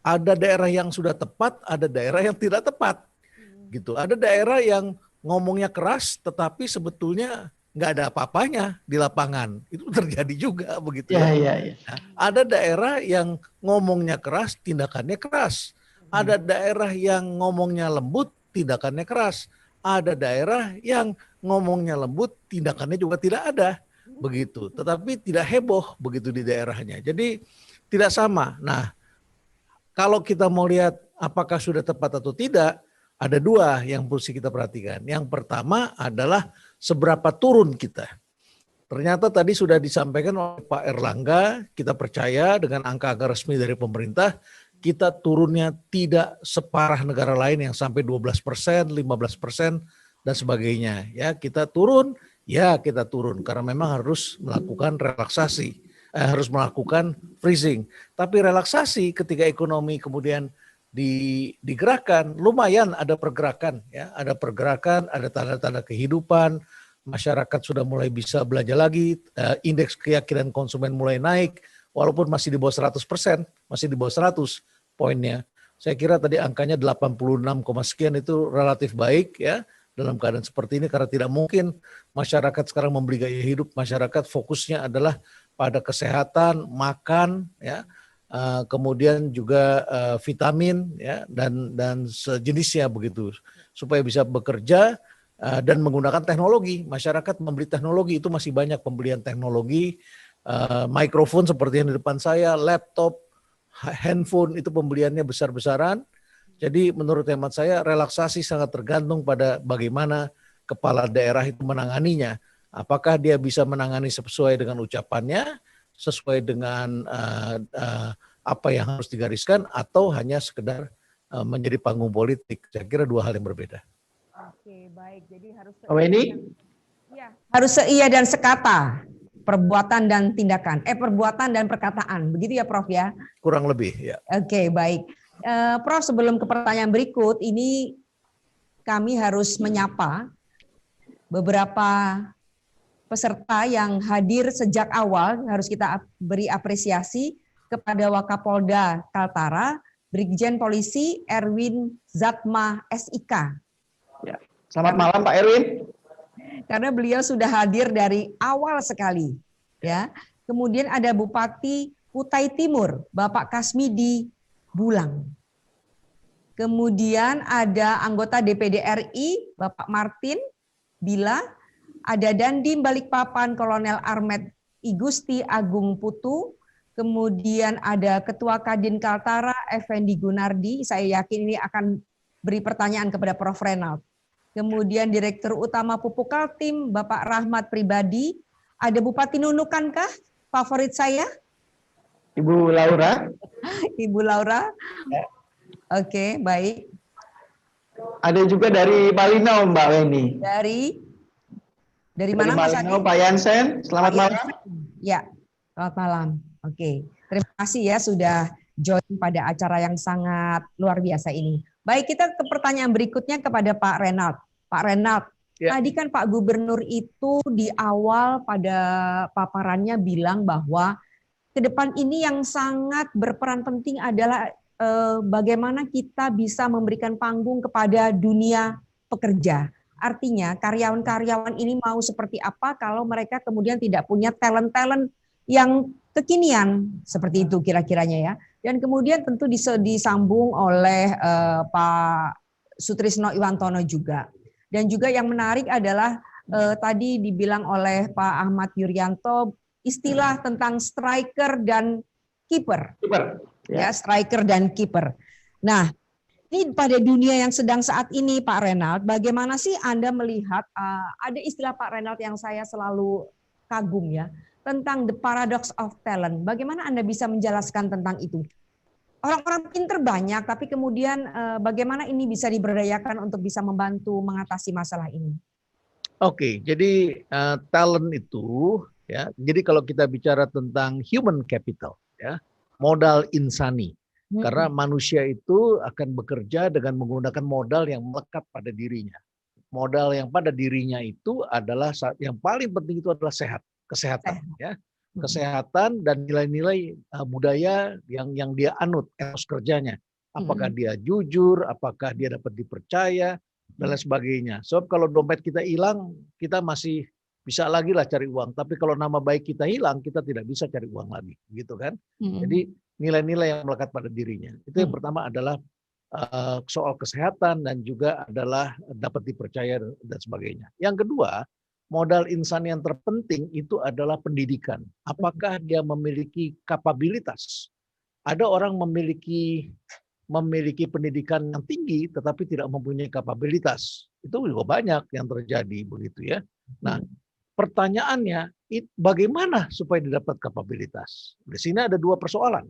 ada daerah yang sudah tepat, ada daerah yang tidak tepat. Gitu. Ada daerah yang ngomongnya keras tetapi sebetulnya nggak ada apa-apanya di lapangan. Itu terjadi juga begitu ya. Nah, ada daerah yang ngomongnya keras, tindakannya keras. Ada daerah yang ngomongnya lembut, tindakannya keras. Ada daerah yang ngomongnya lembut, tindakannya juga tidak ada. Begitu. Tetapi tidak heboh begitu di daerahnya. Jadi tidak sama. Nah, kalau kita mau lihat apakah sudah tepat atau tidak, ada dua yang perlu kita perhatikan. Yang pertama adalah seberapa turun kita. Ternyata tadi sudah disampaikan oleh Pak Erlangga, kita percaya dengan angka-angka resmi dari pemerintah, kita turunnya tidak separah negara lain yang sampai 12%, 15% dan sebagainya. Ya, kita turun karena memang harus melakukan relaksasi, harus melakukan freezing. Tapi relaksasi ketika ekonomi kemudian digerakkan, lumayan ada pergerakan, ya, ada pergerakan, ada tanda-tanda kehidupan, masyarakat sudah mulai bisa belanja lagi, indeks keyakinan konsumen mulai naik, walaupun masih di bawah 100%, masih di bawah 100 poinnya. Saya kira tadi angkanya 86, sekian itu relatif baik ya dalam keadaan seperti ini, karena tidak mungkin masyarakat sekarang membeli gaya hidup, masyarakat fokusnya adalah pada kesehatan, makan, ya, kemudian juga vitamin ya dan sejenisnya begitu supaya bisa bekerja dan menggunakan teknologi. Masyarakat membeli teknologi, itu masih banyak pembelian teknologi, mikrofon seperti yang di depan saya, laptop, handphone, itu pembeliannya besar-besaran. Jadi menurut hemat saya relaksasi sangat tergantung pada bagaimana kepala daerah itu menanganinya. Apakah dia bisa menangani sesuai dengan ucapannya, sesuai dengan apa yang harus digariskan, atau hanya sekedar menjadi panggung politik. Saya kira dua hal yang berbeda. Oke, baik. Jadi harus harus seia dan sekata, perbuatan dan tindakan, perbuatan dan perkataan, begitu ya Prof ya? Kurang lebih ya. Oke, baik. Prof, sebelum ke pertanyaan berikut, ini kami harus menyapa beberapa peserta yang hadir sejak awal. Harus kita beri apresiasi kepada Wakapolda Kaltara, Brigjen Polisi Erwin Zatma SIK. Ya. Selamat malam Pak Erwin. Karena beliau sudah hadir dari awal sekali. Ya. Kemudian ada Bupati Kutai Timur, Bapak Kasmidi Bulang. Kemudian ada anggota DPD RI, Bapak Martin Bila. Ada Dandim Balikpapan, Kolonel Armet Igusti Agung Putu. Kemudian ada Ketua Kadin Kaltara, Effendi Gunardi. Saya yakin ini akan beri pertanyaan kepada Prof. Renald. Kemudian Direktur Utama Pupuk Kaltim, Bapak Rahmat Pribadi. Ada Bupati Nunukan kah? Favorit saya? Ibu Laura. Ibu Laura. Ya. Oke, baik. Ada juga dari Balino, Mbak Weni. Dari mana Mas Adi? Pak Yansen, selamat malam. Ya, selamat malam. Oke, terima kasih ya sudah join pada acara yang sangat luar biasa ini. Baik, kita ke pertanyaan berikutnya kepada Pak Renald. Pak Renald, tadi kan Pak Gubernur itu di awal pada paparannya bilang bahwa ke depan ini yang sangat berperan penting adalah bagaimana kita bisa memberikan panggung kepada dunia pekerja. Artinya karyawan-karyawan ini mau seperti apa kalau mereka kemudian tidak punya talent-talent yang kekinian, seperti itu kira-kiranya ya. Dan kemudian tentu disambung oleh Pak Sutrisno Iwantono juga. Dan juga yang menarik adalah tadi dibilang oleh Pak Ahmad Yuryanto istilah tentang striker dan kiper. Ya, striker dan kiper. Nah, ini pada dunia yang sedang saat ini Pak Renald, bagaimana sih Anda melihat ada istilah Pak Renald yang saya selalu kagum ya, tentang the paradox of talent. Bagaimana Anda bisa menjelaskan tentang itu? Orang-orang pinter banyak, tapi kemudian bagaimana ini bisa diberdayakan untuk bisa membantu mengatasi masalah ini? Oke, jadi talent itu ya. Jadi kalau kita bicara tentang human capital ya, modal insani. Karena manusia itu akan bekerja dengan menggunakan modal yang melekat pada dirinya. Modal yang pada dirinya itu adalah yang paling penting itu adalah kesehatan, ya. Kesehatan dan nilai-nilai budaya yang dia anut, etos kerjanya. Apakah dia jujur, apakah dia dapat dipercaya, dan lain sebagainya. Sebab kalau dompet kita hilang, kita masih bisa lagi lah cari uang. Tapi kalau nama baik kita hilang, kita tidak bisa cari uang lagi, gitu kan? Jadi nilai-nilai yang melekat pada dirinya. Itu yang pertama adalah soal kesehatan dan juga adalah dapat dipercaya dan sebagainya. Yang kedua, modal insan yang terpenting itu adalah pendidikan. Apakah dia memiliki kapabilitas? Ada orang memiliki pendidikan yang tinggi tetapi tidak mempunyai kapabilitas. Itu juga banyak yang terjadi begitu ya. Nah, pertanyaannya bagaimana supaya didapat kapabilitas? Di sini ada dua persoalan.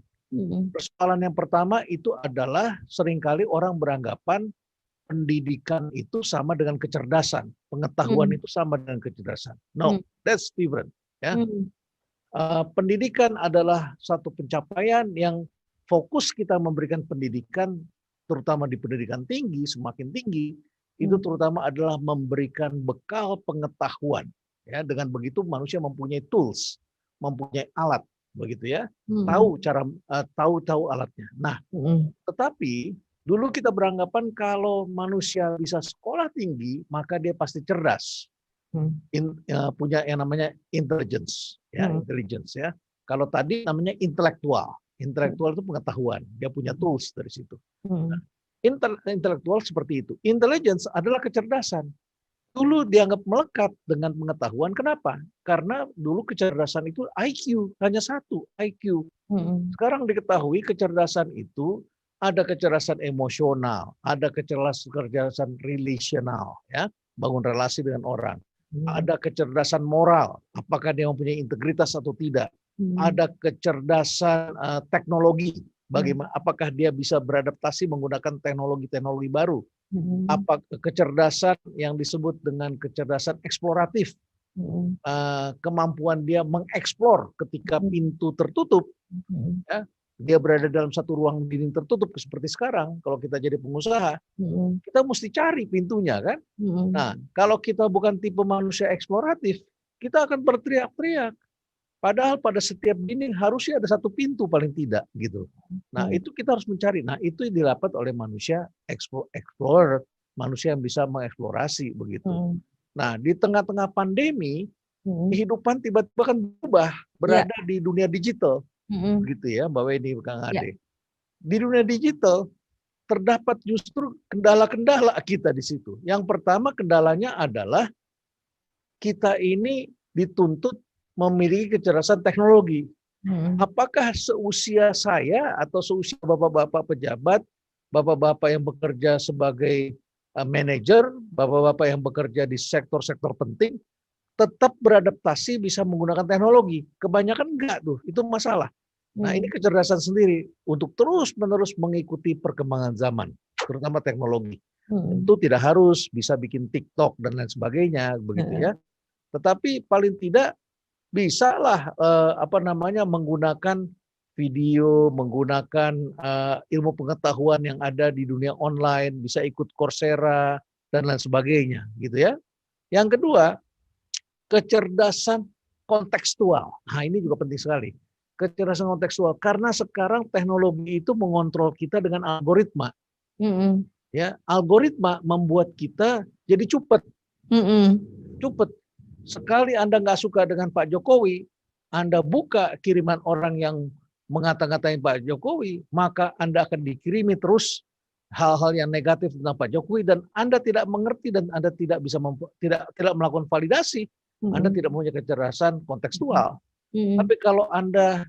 Persoalan yang pertama itu adalah seringkali orang beranggapan pendidikan itu sama dengan kecerdasan, pengetahuan itu sama dengan kecerdasan. No, that's different. Ya. Pendidikan adalah satu pencapaian yang fokus kita memberikan pendidikan, terutama di pendidikan tinggi, semakin tinggi, itu terutama adalah memberikan bekal pengetahuan. Ya, dengan begitu manusia mempunyai tools, mempunyai alat, begitu ya, tahu alatnya. Nah, tetapi dulu kita beranggapan kalau manusia bisa sekolah tinggi, maka dia pasti cerdas, punya yang namanya intelligence, ya, intelligence ya. Kalau tadi namanya intelektual itu pengetahuan, dia punya tools dari situ. Nah, intelektual seperti itu. Intelligence adalah kecerdasan. Dulu dianggap melekat dengan pengetahuan. Kenapa? Karena dulu kecerdasan itu IQ, hanya satu, IQ. Sekarang diketahui kecerdasan itu ada kecerdasan emosional, ada kecerdasan relasional, ya, bangun relasi dengan orang. Ada kecerdasan moral, apakah dia mempunyai integritas atau tidak. Ada kecerdasan teknologi, bagaimana apakah dia bisa beradaptasi menggunakan teknologi-teknologi baru. Apa kecerdasan yang disebut dengan kecerdasan eksploratif, kemampuan dia mengeksplor ketika pintu tertutup, ya, dia berada dalam satu ruang dinding tertutup seperti sekarang. Kalau kita jadi pengusaha, kita mesti cari pintunya kan. Nah, kalau kita bukan tipe manusia eksploratif, kita akan berteriak-teriak. Padahal pada setiap dinding harusnya ada satu pintu paling tidak gitu. Nah, itu kita harus mencari. Nah, itu didapat oleh manusia explorer, manusia yang bisa mengeksplorasi begitu. Nah, di tengah-tengah pandemi, kehidupan tiba-tiba kan berubah, berada di dunia digital. Begitu ya, Mbak Weni, Kang Ade. Di dunia digital terdapat justru kendala-kendala kita di situ. Yang pertama kendalanya adalah kita ini dituntut memiliki kecerdasan teknologi. Apakah seusia saya atau seusia bapak-bapak pejabat, bapak-bapak yang bekerja sebagai manajer, bapak-bapak yang bekerja di sektor-sektor penting, tetap beradaptasi bisa menggunakan teknologi? Kebanyakan enggak tuh, itu masalah. Nah, ini kecerdasan sendiri untuk terus-menerus mengikuti perkembangan zaman, terutama teknologi. Tentu tidak harus bisa bikin TikTok dan lain sebagainya, begitu ya. Tetapi paling tidak bisalah menggunakan video, menggunakan ilmu pengetahuan yang ada di dunia online, bisa ikut Coursera dan lain sebagainya, gitu ya. Yang kedua, kecerdasan kontekstual. Nah, ini juga penting sekali. Kecerdasan kontekstual karena sekarang teknologi itu mengontrol kita dengan algoritma. Ya, algoritma membuat kita jadi cupet. Cupet. Sekali Anda nggak suka dengan Pak Jokowi, Anda buka kiriman orang yang mengata-ngatain Pak Jokowi, maka Anda akan dikirimi terus hal-hal yang negatif tentang Pak Jokowi dan Anda tidak mengerti dan Anda tidak bisa tidak melakukan validasi. Anda tidak punya kecerdasan kontekstual. Tapi kalau Anda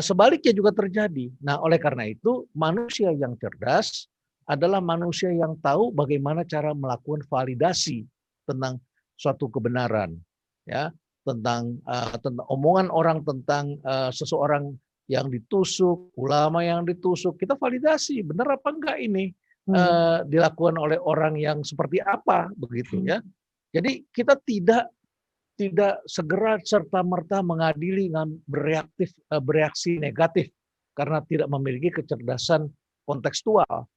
sebaliknya juga terjadi. Nah, oleh karena itu manusia yang cerdas adalah manusia yang tahu bagaimana cara melakukan validasi tentang suatu kebenaran. Ya, tentang omongan orang tentang seseorang yang ditusuk, ulama yang ditusuk, kita validasi benar apa enggak ini dilakukan oleh orang yang seperti apa begitu ya. Jadi kita tidak segera serta merta mengadili dengan bereaksi negatif karena tidak memiliki kecerdasan kontekstual.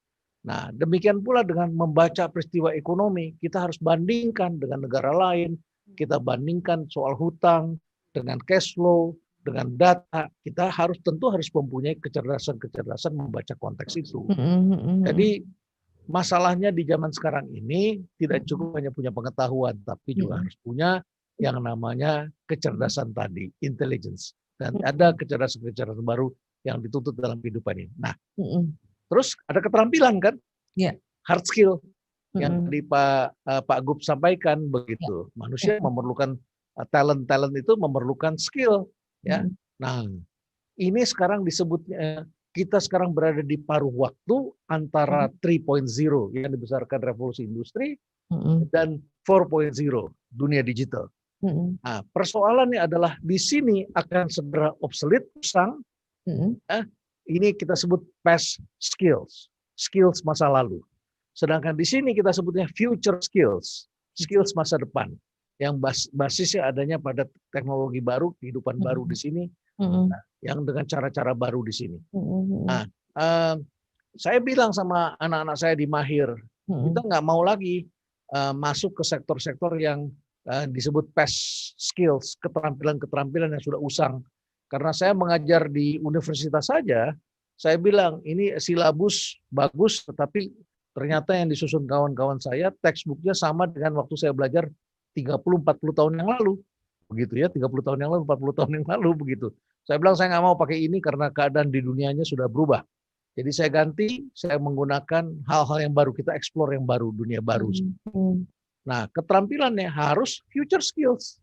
Nah, demikian pula dengan membaca peristiwa ekonomi, kita harus bandingkan dengan negara lain, kita bandingkan soal hutang dengan cash flow, dengan data, kita tentu harus mempunyai kecerdasan membaca konteks itu. Jadi masalahnya di zaman sekarang ini tidak cukup hanya punya pengetahuan, tapi juga harus punya yang namanya kecerdasan tadi, intelligence. Dan ada kecerdasan baru yang dituntut dalam kehidupan ini. Nah, terus ada keterampilan kan, hard skill yang tadi Pak Gub sampaikan begitu. Manusia memerlukan talent itu memerlukan skill, ya. Nah, ini sekarang disebutnya kita sekarang berada di paruh waktu antara 3.0 yang dibesarkan revolusi industri dan 4.0 dunia digital. Nah, persoalannya adalah di sini akan segera obsolete, usang. Ini kita sebut past skills, skills masa lalu. Sedangkan di sini kita sebutnya future skills, skills masa depan, yang basisnya adanya pada teknologi baru, kehidupan baru di sini, yang dengan cara-cara baru di sini. Nah, saya bilang sama anak-anak saya di Mahir, kita nggak mau lagi masuk ke sektor-sektor yang disebut past skills, keterampilan-keterampilan yang sudah usang. Karena saya mengajar di universitas saja, saya bilang ini silabus bagus, tetapi ternyata yang disusun kawan-kawan saya, textbooknya sama dengan waktu saya belajar 30-40 tahun yang lalu. Begitu ya, 30 tahun yang lalu, 40 tahun yang lalu, begitu. Saya bilang saya nggak mau pakai ini karena keadaan di dunianya sudah berubah. Jadi saya ganti, saya menggunakan hal-hal yang baru, kita explore yang baru, dunia baru. Nah, keterampilannya harus future skills.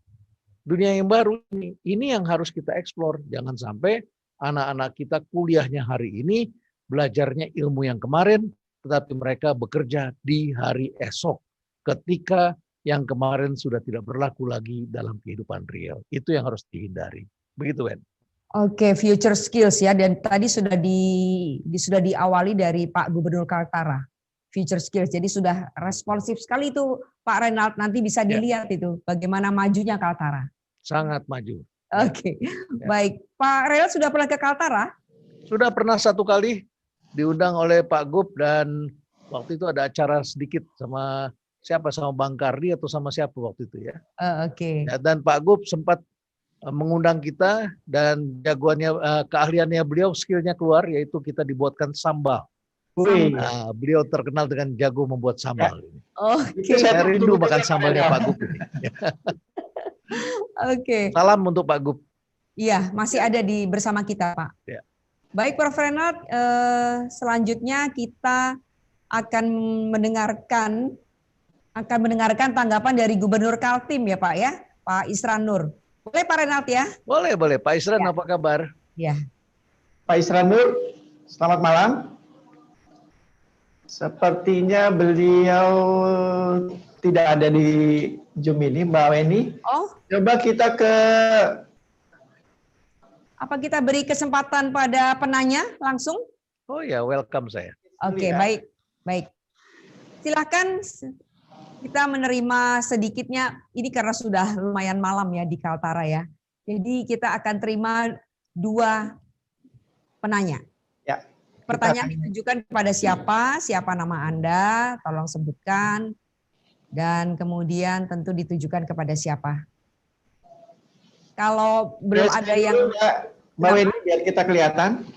Dunia yang baru ini yang harus kita explore. Jangan sampai anak-anak kita kuliahnya hari ini, belajarnya ilmu yang kemarin, tetapi mereka bekerja di hari esok ketika yang kemarin sudah tidak berlaku lagi dalam kehidupan real. Itu yang harus dihindari. Begitu, Wen. Oke, future skills ya. Dan tadi sudah diawali dari Pak Gubernur Kaltara. Future skills. Jadi sudah responsif sekali itu Pak Renald. Nanti bisa dilihat itu bagaimana majunya Kaltara. Sangat maju. Oke, baik. Pak Renald sudah pernah ke Kaltara? Sudah pernah 1 kali diundang oleh Pak Gub, dan waktu itu ada acara sedikit sama siapa, sama Bang Kardi atau sama siapa waktu itu ya. Oke. Ya, dan Pak Gub sempat mengundang kita, dan jagoannya, keahliannya beliau, skillnya keluar, yaitu kita dibuatkan sambal. Nah, beliau terkenal dengan jago membuat sambal. Oke. Saya rindu makan sambalnya Pak Gub ini. Oke. Salam untuk Pak Gub. Iya, masih ada bersama kita, Pak. Ya. Baik, Prof. Renald, selanjutnya kita akan mendengarkan tanggapan dari Gubernur Kaltim ya, Pak ya, Pak Isran Nur. Boleh Pak Renald ya? Boleh. Pak Isran, apa kabar? Ya. Pak Isran Nur, selamat malam. Sepertinya beliau tidak ada di Zoom ini, Mbak Weni. Oh. Coba kita ke... Apa kita beri kesempatan pada penanya langsung? Oh ya, welcome saya. Oke, baik. Silakan, kita menerima sedikitnya, ini karena sudah lumayan malam ya di Kaltara ya. Jadi kita akan terima 2 penanya. Ya. Pertanyaan ditujukan kepada siapa nama Anda, tolong sebutkan. Dan kemudian tentu ditujukan kepada siapa. Kalau belum ada yang... Mbak Weni, biar kita kelihatan.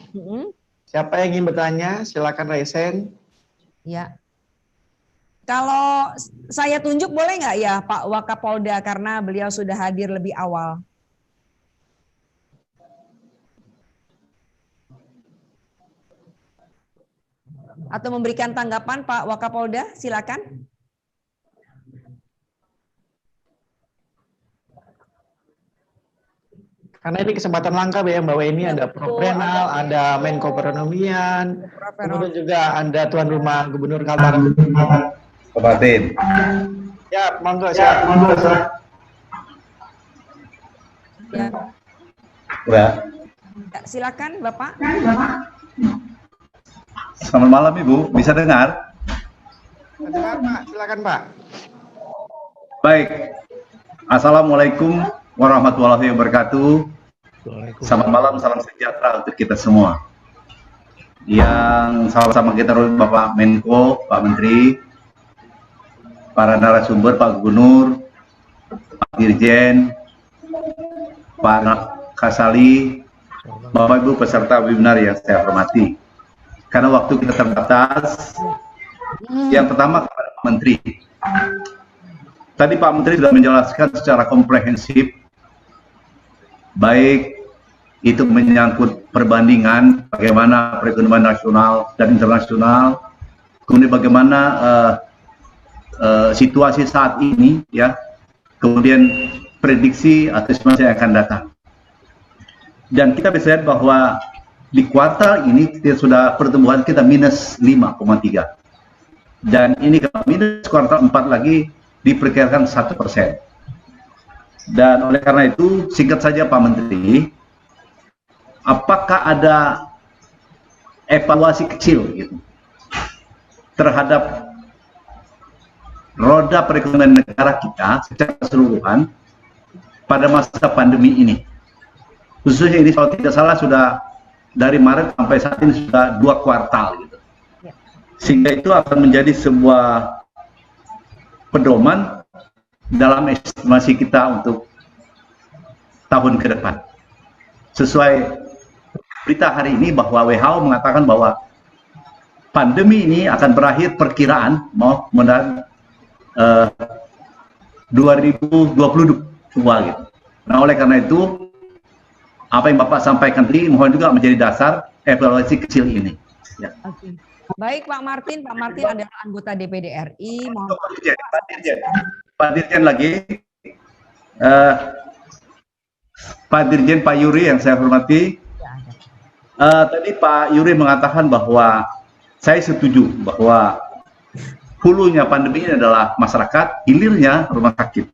Siapa yang ingin bertanya, silakan raise hand. Ya. Kalau saya tunjuk boleh nggak ya Pak Wakapolda, karena beliau sudah hadir lebih awal. Atau memberikan tanggapan Pak Wakapolda, silakan. Karena ini kesempatan langka ya Mbak Weni, ada Prof. Renald, ada Menko Perekonomian, kemudian juga ada Tuan Rumah Gubernur Kaltara. Batin. Ya, monggo. Ya. Ya. Silakan Bapak. Selamat malam Ibu, bisa dengar? Dengar Pak, silakan Pak. Baik. Assalamualaikum warahmatullahi wabarakatuh. Selamat malam, salam sejahtera untuk kita semua. yang sama-sama kita Bapak Menko, Pak Menteri, para narasumber, Pak Gubernur, Pak Dirjen, Pak Kasali, Bapak Ibu peserta webinar yang saya hormati. Karena waktu kita terbatas, yang pertama kepada Pak Menteri. Tadi Pak Menteri sudah menjelaskan secara komprehensif, baik itu menyangkut perbandingan bagaimana perekonomian nasional dan internasional, kemudian bagaimana situasi saat ini, ya, kemudian prediksi atau estimasi yang akan datang. Dan kita bisa lihat bahwa di kuartal ini kita sudah pertumbuhan kita minus 5,3, dan ini kalau minus kuartal 4 lagi diperkirakan 1%. Dan oleh karena itu singkat saja Pak Menteri, apakah ada evaluasi kecil gitu terhadap roda perekonomian negara kita secara keseluruhan pada masa pandemi ini? Khususnya ini kalau tidak salah sudah dari Maret sampai saat ini sudah 2 kuartal gitu. Sehingga itu akan menjadi sebuah pedoman dalam estimasi kita untuk tahun ke depan. Sesuai berita hari ini bahwa WHO mengatakan bahwa pandemi ini akan berakhir perkiraan mau 2022 gitu. Nah, oleh karena itu apa yang Bapak sampaikan tadi mohon juga menjadi dasar evaluasi kecil ini. Ya. Oke. Baik Pak Martin adalah anggota DPD RI. Mohon Pak Dirjen lagi, Pak Dirjen Pak Yuri yang saya hormati. Tadi Pak Yuri mengatakan bahwa saya setuju bahwa hulunya pandemi ini adalah masyarakat, hilirnya rumah sakit.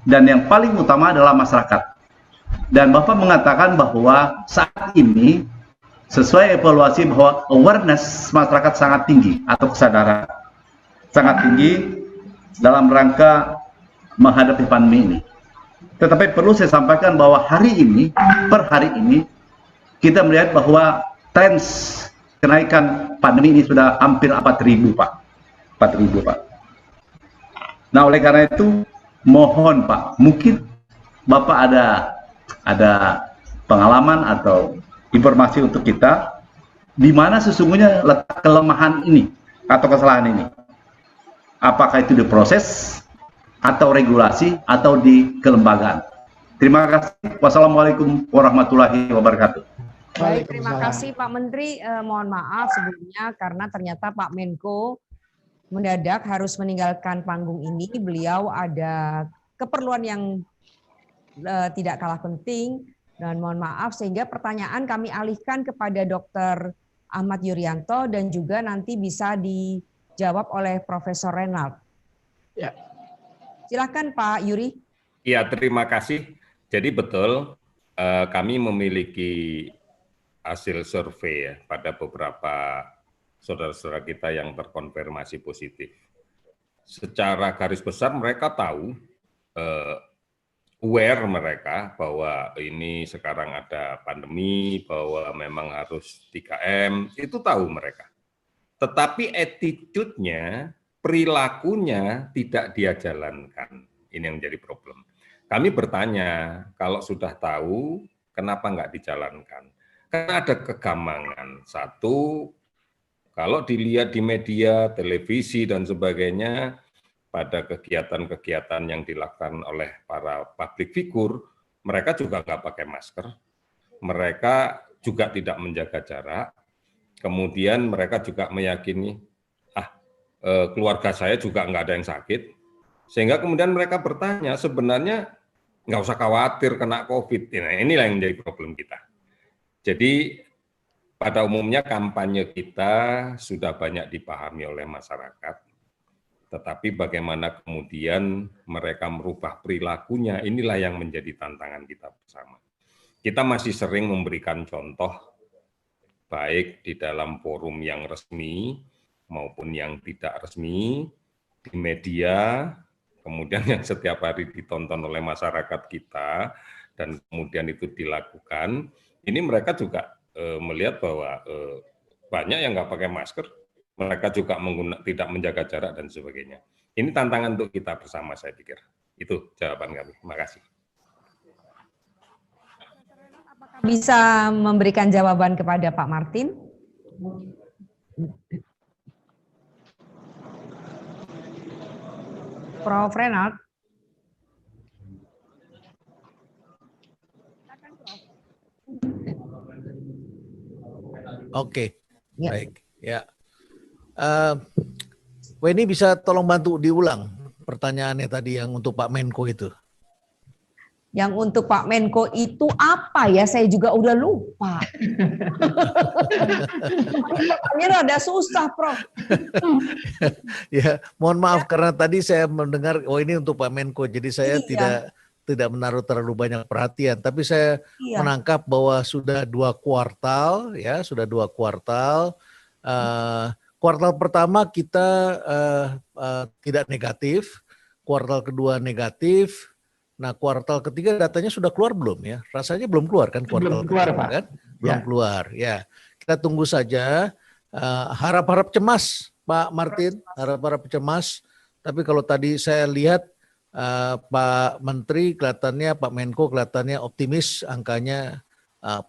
Dan yang paling utama adalah masyarakat. Dan Bapak mengatakan bahwa saat ini sesuai evaluasi bahwa awareness masyarakat sangat tinggi atau kesadaran sangat tinggi dalam rangka menghadapi pandemi ini. Tetapi perlu saya sampaikan bahwa hari ini, per hari ini, kita melihat bahwa tren kenaikan pandemi ini sudah hampir 4.000 Pak. 4.000 Pak. Nah oleh karena itu mohon Pak, mungkin Bapak ada pengalaman atau informasi untuk kita di mana sesungguhnya letak kelemahan ini atau kesalahan ini. Apakah itu di proses atau regulasi atau di kelembagaan. Terima kasih. Wassalamualaikum warahmatullahi wabarakatuh. Baik, terima kasih Pak Menteri. Mohon maaf sebelumnya karena ternyata Pak Menko mendadak harus meninggalkan panggung ini. Beliau ada keperluan yang tidak kalah penting dan mohon maaf sehingga pertanyaan kami alihkan kepada Dr. Ahmad Yuryanto dan juga nanti bisa dijawab oleh Profesor Renald. Ya. Silakan Pak Yuri. Ya, terima kasih. Jadi betul kami memiliki hasil survei ya pada beberapa saudara-saudara kita yang terkonfirmasi positif. Secara garis besar mereka tahu, aware mereka bahwa ini sekarang ada pandemi, bahwa memang harus 3M, itu tahu mereka. Tetapi attitude-nya, perilakunya tidak dia jalankan. Ini yang menjadi problem. Kami bertanya, kalau sudah tahu, kenapa nggak dijalankan? Karena ada kegamangan. Satu, kalau dilihat di media, televisi, dan sebagainya, pada kegiatan-kegiatan yang dilakukan oleh para public figure, mereka juga nggak pakai masker, mereka juga tidak menjaga jarak, kemudian mereka juga meyakini, keluarga saya juga nggak ada yang sakit, sehingga kemudian mereka bertanya, sebenarnya nggak usah khawatir kena COVID. Nah, inilah yang menjadi problem kita. Jadi pada umumnya kampanye kita sudah banyak dipahami oleh masyarakat, tetapi bagaimana kemudian mereka merubah perilakunya, inilah yang menjadi tantangan kita bersama. Kita masih sering memberikan contoh, baik di dalam forum yang resmi maupun yang tidak resmi, di media, kemudian yang setiap hari ditonton oleh masyarakat kita, dan kemudian itu dilakukan, ini mereka juga melihat bahwa banyak yang nggak pakai masker, mereka juga tidak menjaga jarak dan sebagainya. Ini tantangan untuk kita bersama, saya pikir. Itu jawaban kami. Terima kasih. Bisa memberikan jawaban kepada Pak Martin? Prof. Renald. Oke, baik. Ya, Weni bisa tolong bantu diulang pertanyaannya tadi yang untuk Pak Menko itu. Yang untuk Pak Menko itu apa ya? Saya juga udah lupa. Ini rada susah, Prof. Ya, mohon maaf karena tadi saya mendengar, oh ini untuk Pak Menko, jadi saya tidak menaruh terlalu banyak perhatian. Tapi saya menangkap bahwa sudah 2 kuartal, ya, sudah 2 kuartal. Kuartal pertama kita tidak negatif, kuartal kedua negatif. Nah, kuartal ketiga datanya sudah keluar belum ya? Rasanya belum keluar kan kuartal ketiga, Pak. Kan? Belum keluar. Ya, kita tunggu saja. Harap-harap cemas, Pak Martin. Harap-harap cemas. Tapi kalau tadi saya lihat Pak Menteri kelihatannya, Pak Menko kelihatannya optimis, angkanya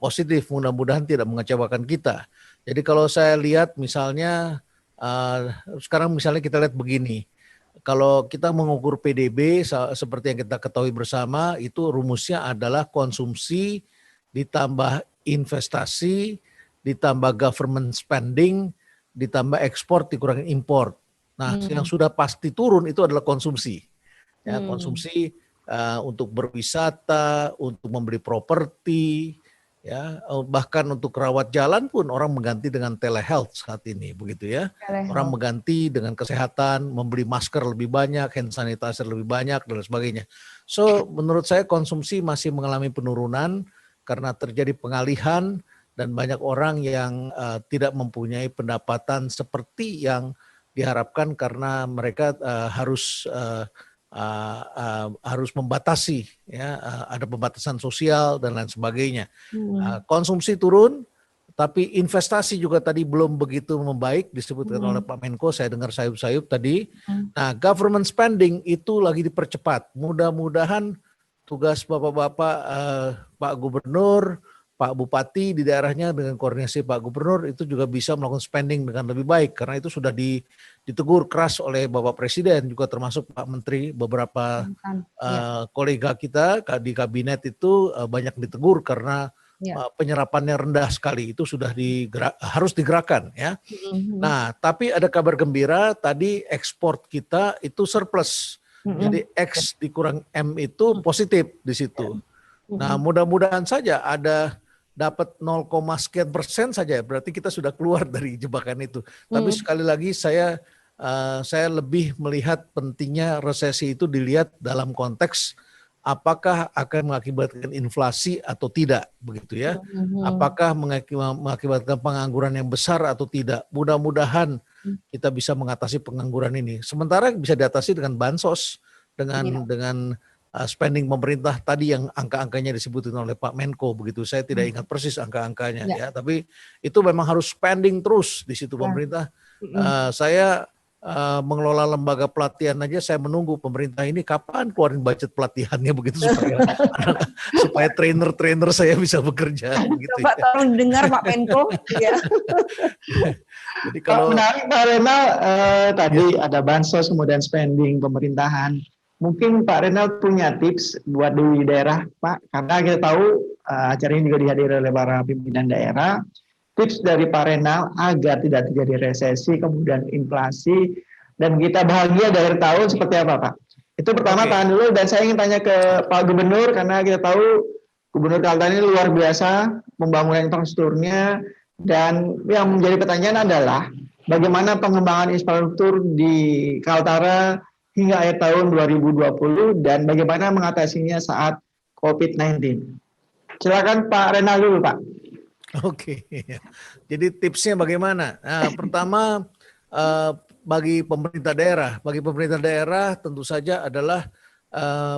positif. Mudah-mudahan tidak mengecewakan kita. Jadi kalau saya lihat misalnya sekarang misalnya kita lihat begini. Kalau kita mengukur PDB seperti yang kita ketahui bersama, itu rumusnya adalah konsumsi ditambah investasi, ditambah government spending, ditambah ekspor dikurangi import. Nah, yang sudah pasti turun itu adalah konsumsi. Ya, konsumsi untuk berwisata, untuk membeli properti, ya, bahkan untuk rawat jalan pun orang mengganti dengan telehealth saat ini, begitu ya. Orang mengganti dengan kesehatan, membeli masker lebih banyak, hand sanitizer lebih banyak dan sebagainya. So, menurut saya konsumsi masih mengalami penurunan karena terjadi pengalihan dan banyak orang yang tidak mempunyai pendapatan seperti yang diharapkan karena mereka harus membatasi, ya, ada pembatasan sosial dan lain sebagainya. Konsumsi turun, tapi investasi juga tadi belum begitu membaik, disebutkan oleh Pak Menko, saya dengar sayup-sayup tadi. Nah, government spending itu lagi dipercepat. Mudah-mudahan tugas Bapak-Bapak, Pak Gubernur, Pak Bupati di daerahnya dengan koordinasi Pak Gubernur itu juga bisa melakukan spending dengan lebih baik, karena itu sudah ditegur keras oleh Bapak Presiden, juga termasuk Pak Menteri, beberapa kolega kita di kabinet itu banyak ditegur karena penyerapannya rendah sekali, itu sudah harus digerakkan, ya. Nah, tapi ada kabar gembira, tadi ekspor kita itu surplus, jadi X dikurang M itu positif di situ. Nah, mudah-mudahan saja ada dapat 0, sekian persen saja, berarti kita sudah keluar dari jebakan itu. Tapi sekali lagi saya lebih melihat pentingnya resesi itu dilihat dalam konteks apakah akan mengakibatkan inflasi atau tidak, begitu ya. Apakah mengakibatkan pengangguran yang besar atau tidak. Mudah-mudahan kita bisa mengatasi pengangguran ini. Sementara bisa diatasi dengan bansos, dengan spending pemerintah tadi yang angka-angkanya disebutkan oleh Pak Menko, begitu. Saya tidak ingat persis angka-angkanya, ya. Tapi itu memang harus spending terus di situ pemerintah. Saya mengelola lembaga pelatihan aja, saya menunggu pemerintah ini kapan keluarin budget pelatihannya, begitu, supaya trainer-trainer saya bisa bekerja. Begitu, Coba tolong dengar Pak Menko. Ya. Jadi kalau menarik Pak Renald, tadi ada bansos, kemudian spending pemerintahan. Mungkin Pak Renald punya tips buat di daerah, Pak, karena kita tahu acara ini juga dihadiri oleh para pimpinan daerah. Tips dari Pak Renald agar tidak terjadi resesi, kemudian inflasi, dan kita bahagia dari tahun seperti apa, Pak? Itu pertama, tahan dulu, dan saya ingin tanya ke Pak Gubernur, karena kita tahu Gubernur Kaltara ini luar biasa pembangunan infrastrukturnya, dan yang menjadi pertanyaan adalah bagaimana pengembangan infrastruktur di Kaltara hingga akhir tahun 2020 dan bagaimana mengatasinya saat COVID-19. Silakan Pak Renald dulu, Pak. Oke, jadi tipsnya bagaimana? Nah, pertama bagi pemerintah daerah tentu saja adalah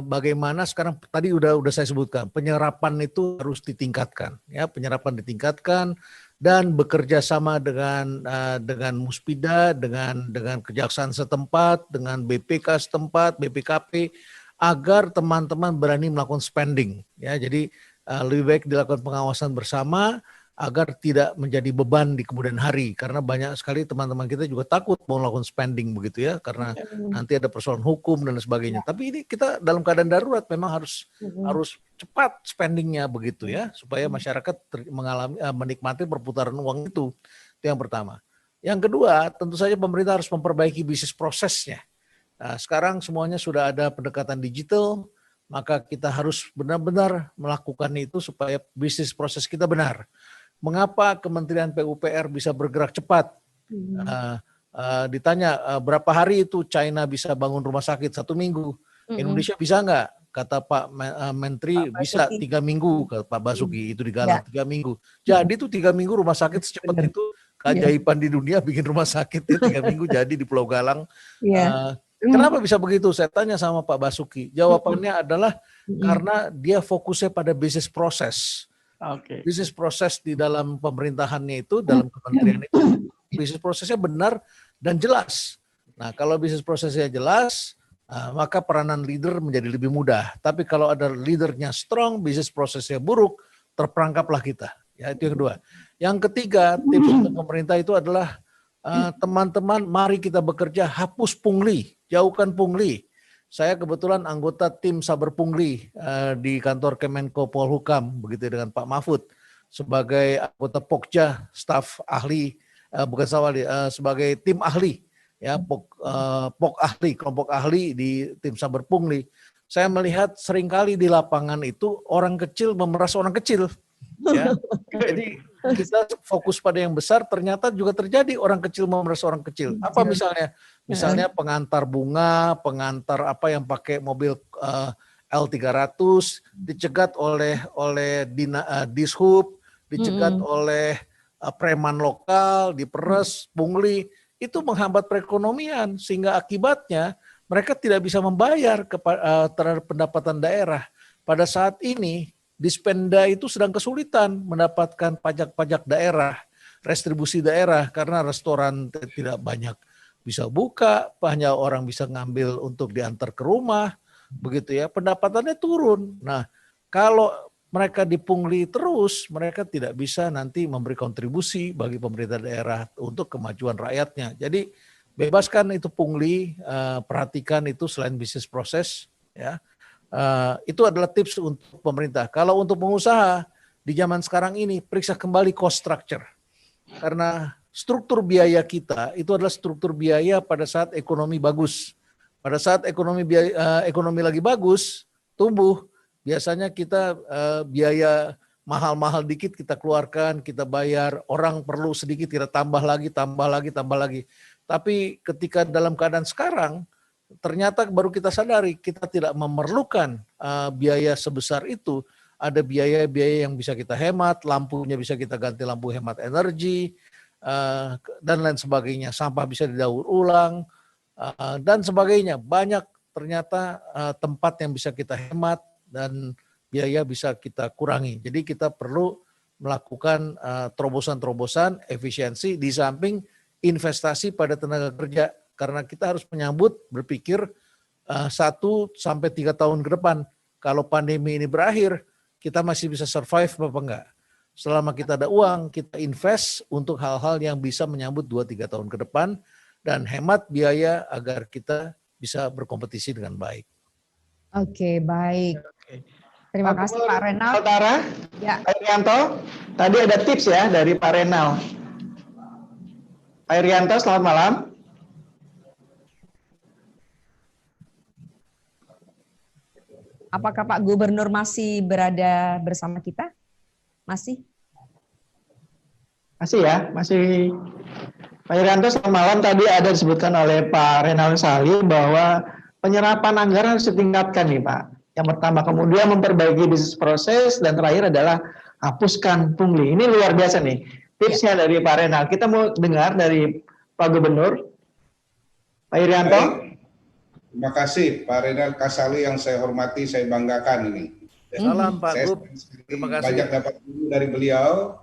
bagaimana sekarang tadi udah saya sebutkan, penyerapan itu harus ditingkatkan, ya, penyerapan ditingkatkan dan bekerja sama dengan Muspida, dengan kejaksaan setempat, dengan BPK setempat, BPKP, agar teman-teman berani melakukan spending, ya. Jadi lebih baik dilakukan pengawasan bersama agar tidak menjadi beban di kemudian hari, karena banyak sekali teman-teman kita juga takut mau melakukan spending begitu ya, karena nanti ada persoalan hukum dan sebagainya. Tapi ini kita dalam keadaan darurat memang harus cepat spendingnya begitu ya, supaya masyarakat menikmati perputaran uang itu. Itu yang pertama. Yang kedua, tentu saja pemerintah harus memperbaiki bisnis prosesnya. Nah, sekarang semuanya sudah ada pendekatan digital, maka kita harus benar-benar melakukan itu supaya bisnis proses kita benar. Mengapa Kementerian PUPR bisa bergerak cepat? Ditanya berapa hari itu China bisa bangun rumah sakit 1 minggu, Indonesia bisa nggak? Kata Pak Menteri bisa 3 minggu, kata Pak Basuki itu digalang 3 minggu. Jadi itu 3 minggu rumah sakit secepat itu, keajaiban di dunia bikin rumah sakit ya 3 minggu jadi di Pulau Galang. Kenapa bisa begitu? Saya tanya sama Pak Basuki. Jawabannya adalah karena dia fokusnya pada bisnis proses. Bisnis proses di dalam pemerintahannya itu, dalam kementerian itu, bisnis prosesnya benar dan jelas. Nah, kalau bisnis prosesnya jelas, maka peranan leader menjadi lebih mudah. Tapi kalau ada leadernya strong, bisnis prosesnya buruk, terperangkaplah kita. Ya, itu yang kedua. Yang ketiga, tips untuk pemerintah itu adalah teman-teman, mari kita bekerja hapus pungli, jauhkan pungli. Saya kebetulan anggota tim saber pungli di kantor Kemenko Polhukam, begitu dengan Pak Mahfud, sebagai anggota Pokja, staf ahli, sebagai tim ahli, ya, kelompok ahli di tim saber pungli. Saya melihat seringkali di lapangan itu orang kecil memeras orang kecil. Ya. Jadi kita fokus pada yang besar, ternyata juga terjadi orang kecil memeras orang kecil. Apa misalnya? Misalnya pengantar bunga, pengantar apa yang pakai mobil L300 dicegat oleh Dishub, dicegat oleh preman lokal, diperes, pungli. Itu menghambat perekonomian sehingga akibatnya mereka tidak bisa membayar terhadap pendapatan daerah. Pada saat ini Dispenda itu sedang kesulitan mendapatkan pajak-pajak daerah, restribusi daerah, karena restoran tidak banyak bisa buka, hanya orang bisa ngambil untuk diantar ke rumah, begitu ya, pendapatannya turun. Nah, kalau mereka dipungli terus, mereka tidak bisa nanti memberi kontribusi bagi pemerintah daerah untuk kemajuan rakyatnya. Jadi bebaskan itu pungli, perhatikan itu selain bisnis proses, ya. Itu adalah tips untuk pemerintah. Kalau untuk pengusaha di zaman sekarang ini, periksa kembali cost structure. Karena struktur biaya kita itu adalah struktur biaya pada saat ekonomi bagus. Pada saat ekonomi lagi bagus, tumbuh, biasanya kita biaya mahal-mahal dikit kita keluarkan, kita bayar, orang perlu sedikit kita tambah lagi. Tapi ketika dalam keadaan sekarang, ternyata baru kita sadari kita tidak memerlukan biaya sebesar itu. Ada biaya-biaya yang bisa kita hemat, lampunya bisa kita ganti lampu hemat energi, dan lain sebagainya. Sampah bisa didaur ulang, dan sebagainya. Banyak ternyata tempat yang bisa kita hemat dan biaya bisa kita kurangi. Jadi kita perlu melakukan terobosan-terobosan efisiensi di samping investasi pada tenaga kerja. Karena kita harus berpikir 1 sampai 3 tahun ke depan. Kalau pandemi ini berakhir, kita masih bisa survive apa enggak? Selama kita ada uang, kita invest untuk hal-hal yang bisa menyambut 2-3 tahun ke depan dan hemat biaya agar kita bisa berkompetisi dengan baik. Oke, baik. Terima kasih Pak Renal. Ya. Pak Irianto, tadi ada tips ya dari Pak Renal. Pak Irianto, selamat malam. Apakah Pak Gubernur masih berada bersama kita? Masih? Masih ya, masih. Pak Irianto, selamat malam. Tadi ada disebutkan oleh Pak Renal Sali bahwa penyerapan anggaran harus ditingkatkan nih Pak. Yang pertama, kemudian memperbaiki bisnis proses, dan terakhir adalah hapuskan pungli. Ini luar biasa nih tipsnya dari Pak Renal. Kita mau dengar dari Pak Gubernur. Pak Irianto. Terima kasih Pak Renal Kasali yang saya hormati, saya banggakan ini. Salam Pak Saya Gub, terima kasih. banyak dapat ilmu dari beliau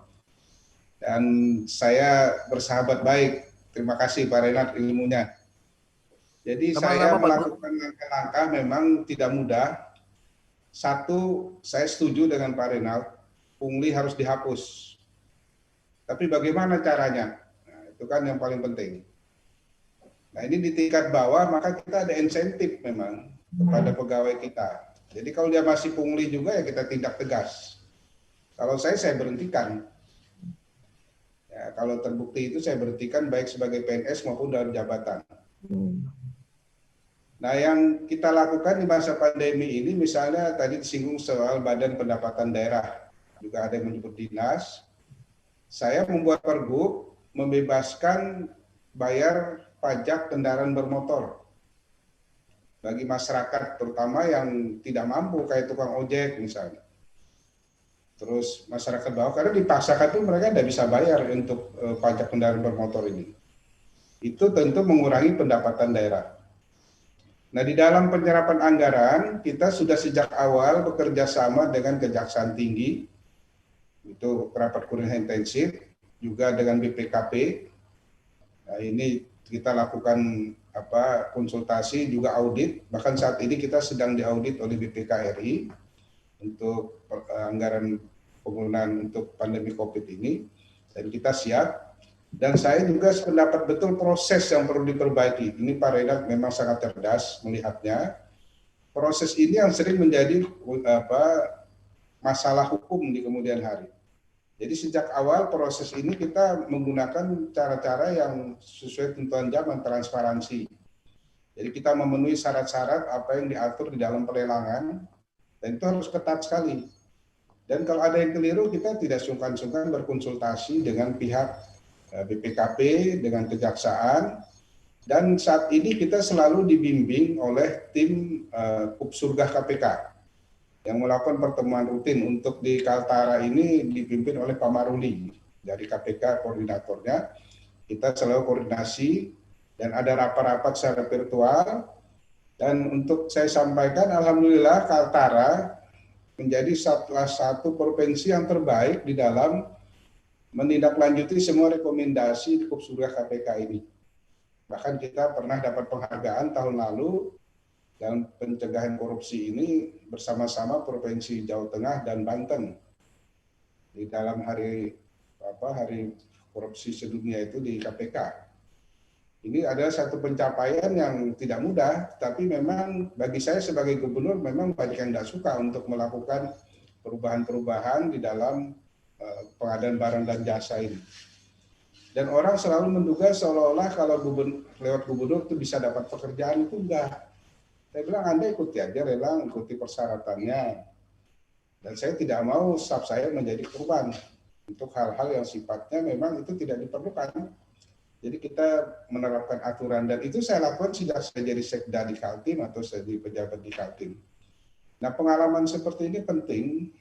dan saya bersahabat baik. Terima kasih Pak Renal ilmunya. Jadi saya melakukan langkah-langkah memang tidak mudah. Satu, saya setuju dengan Pak Renal, pungli harus dihapus. Tapi bagaimana caranya? Nah, itu kan yang paling penting. Nah ini di tingkat bawah maka kita ada insentif memang kepada pegawai kita. Jadi kalau dia masih pungli juga ya kita tindak tegas. Kalau saya berhentikan. Ya, kalau terbukti itu saya berhentikan baik sebagai PNS maupun dalam jabatan. Nah yang kita lakukan di masa pandemi ini misalnya tadi disinggung soal Badan Pendapatan Daerah. Juga ada yang menyebut dinas. Saya membuat pergub membebaskan bayar pajak kendaraan bermotor bagi masyarakat terutama yang tidak mampu kayak tukang ojek misalnya. Terus masyarakat bawah karena dipaksakan pun mereka tidak bisa bayar untuk pajak kendaraan bermotor ini. Itu tentu mengurangi pendapatan daerah. Nah di dalam penyerapan anggaran kita sudah sejak awal bekerja sama dengan Kejaksaan Tinggi, itu rapat koordinasi intensif, juga dengan BPKP. Nah ini kita lakukan konsultasi juga audit, bahkan saat ini kita sedang diaudit oleh BPK RI untuk anggaran penggunaan untuk pandemi COVID ini, dan kita siap. Dan saya juga sependapat betul proses yang perlu diperbaiki. Ini Pak Renat memang sangat cerdas melihatnya. Proses ini yang sering menjadi masalah hukum di kemudian hari. Jadi sejak awal proses ini kita menggunakan cara-cara yang sesuai tuntutan zaman, transparansi. Jadi kita memenuhi syarat-syarat apa yang diatur di dalam pelelangan, dan itu harus ketat sekali. Dan kalau ada yang keliru, kita tidak sungkan-sungkan berkonsultasi dengan pihak BPKP, dengan Kejaksaan, dan saat ini kita selalu dibimbing oleh tim Kupsurga KPK. Yang melakukan pertemuan rutin untuk di Kaltara ini dipimpin oleh Pak Maruli dari KPK koordinatornya. Kita selalu koordinasi dan ada rapat-rapat secara virtual. Dan untuk saya sampaikan, alhamdulillah Kaltara menjadi salah satu provinsi yang terbaik di dalam menindaklanjuti semua rekomendasi di Kupsurga KPK ini. Bahkan kita pernah dapat penghargaan tahun lalu dalam pencegahan korupsi ini bersama-sama Provinsi Jawa Tengah dan Banten di dalam hari korupsi sedunia itu di KPK. Ini adalah satu pencapaian yang tidak mudah, tapi memang bagi saya sebagai gubernur memang banyak yang tidak suka untuk melakukan perubahan-perubahan di dalam pengadaan barang dan jasa ini. Dan orang selalu menduga seolah-olah kalau lewat gubernur itu bisa dapat pekerjaan, itu enggak. Saya bilang Anda ikuti aja, rela ikuti persyaratannya. Dan saya tidak mau staf saya menjadi korban untuk hal-hal yang sifatnya memang itu tidak diperlukan. Jadi kita menerapkan aturan, dan itu saya lakukan sejak saya jadi sekda di Kaltim atau saya jadi pejabat di Kaltim. Nah pengalaman seperti ini penting.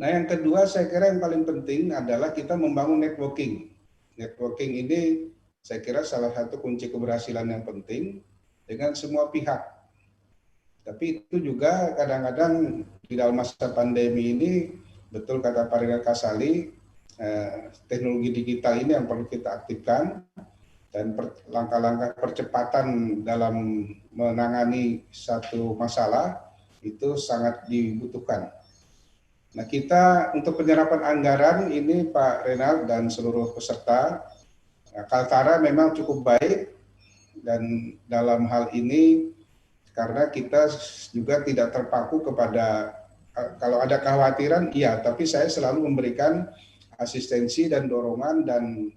Nah yang kedua saya kira yang paling penting adalah kita membangun networking. Networking ini saya kira salah satu kunci keberhasilan yang penting dengan semua pihak. Tapi itu juga kadang-kadang di dalam masa pandemi ini, betul kata Pak Renal Kasali, teknologi digital ini yang perlu kita aktifkan, dan langkah-langkah percepatan dalam menangani satu masalah itu sangat dibutuhkan. Nah kita untuk penyerapan anggaran ini Pak Renal dan seluruh peserta, Kaltara memang cukup baik. Dan dalam hal ini karena kita juga tidak terpaku kepada kalau ada kekhawatiran, iya, tapi saya selalu memberikan asistensi dan dorongan dan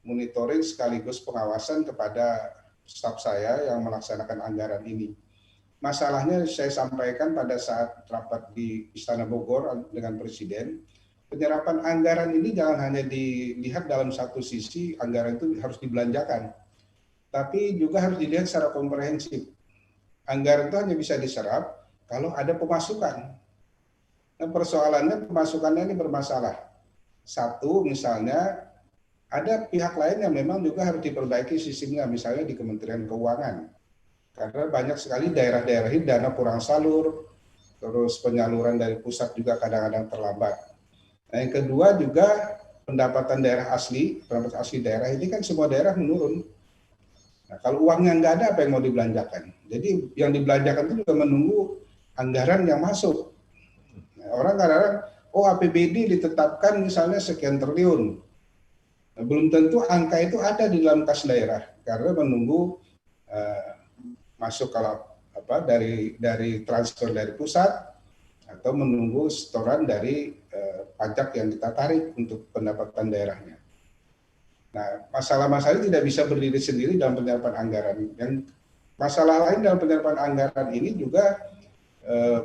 monitoring sekaligus pengawasan kepada staf saya yang melaksanakan anggaran ini. Masalahnya saya sampaikan pada saat rapat di Istana Bogor dengan Presiden, penyerapan anggaran ini jangan hanya dilihat dalam satu sisi, anggaran itu harus dibelanjakan. Tapi juga harus dilihat secara komprehensif. Anggaran itu hanya bisa diserap kalau ada pemasukan. Nah, persoalannya pemasukannya ini bermasalah. Satu, misalnya ada pihak lain yang memang juga harus diperbaiki sistemnya, misalnya di Kementerian Keuangan. Karena banyak sekali daerah-daerah ini dana kurang salur, terus penyaluran dari pusat juga kadang-kadang terlambat. Nah, yang kedua juga pendapatan daerah asli, pendapatan asli daerah ini kan semua daerah menurun. Nah, kalau uangnya nggak ada, apa yang mau dibelanjakan? Jadi yang dibelanjakan itu juga menunggu anggaran yang masuk. Nah, orang kadang-kadang, oh APBD ditetapkan misalnya sekian triliun. Nah, belum tentu angka itu ada di dalam kas daerah karena menunggu masuk kalau apa dari transfer dari pusat atau menunggu setoran dari pajak yang kita tarik untuk pendapatan daerahnya. Nah, masalah-masalah ini tidak bisa berdiri sendiri dalam penyerapan anggaran. Yang masalah lain dalam penyerapan anggaran ini juga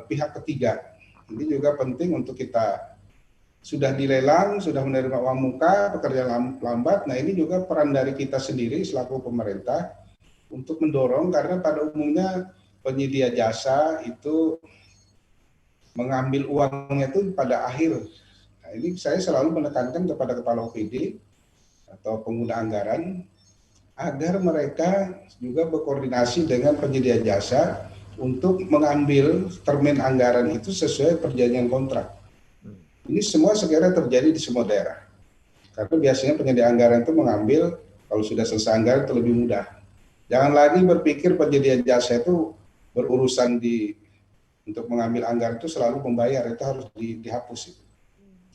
pihak ketiga. Ini juga penting untuk kita sudah dilelang, sudah menerima uang muka, pekerjaan lambat. Nah, ini juga peran dari kita sendiri selaku pemerintah untuk mendorong, karena pada umumnya penyedia jasa itu mengambil uangnya itu pada akhir. Nah, ini saya selalu menekankan kepada kepala OPD atau pengguna anggaran agar mereka juga berkoordinasi dengan penyedia jasa untuk mengambil termin anggaran itu sesuai perjanjian kontrak. Ini semua segera terjadi di semua daerah. Karena biasanya penyedia anggaran itu mengambil, kalau sudah selesai anggaran itu lebih mudah. Jangan lagi berpikir penyedia jasa itu berurusan untuk mengambil anggaran itu selalu membayar, itu harus dihapus itu.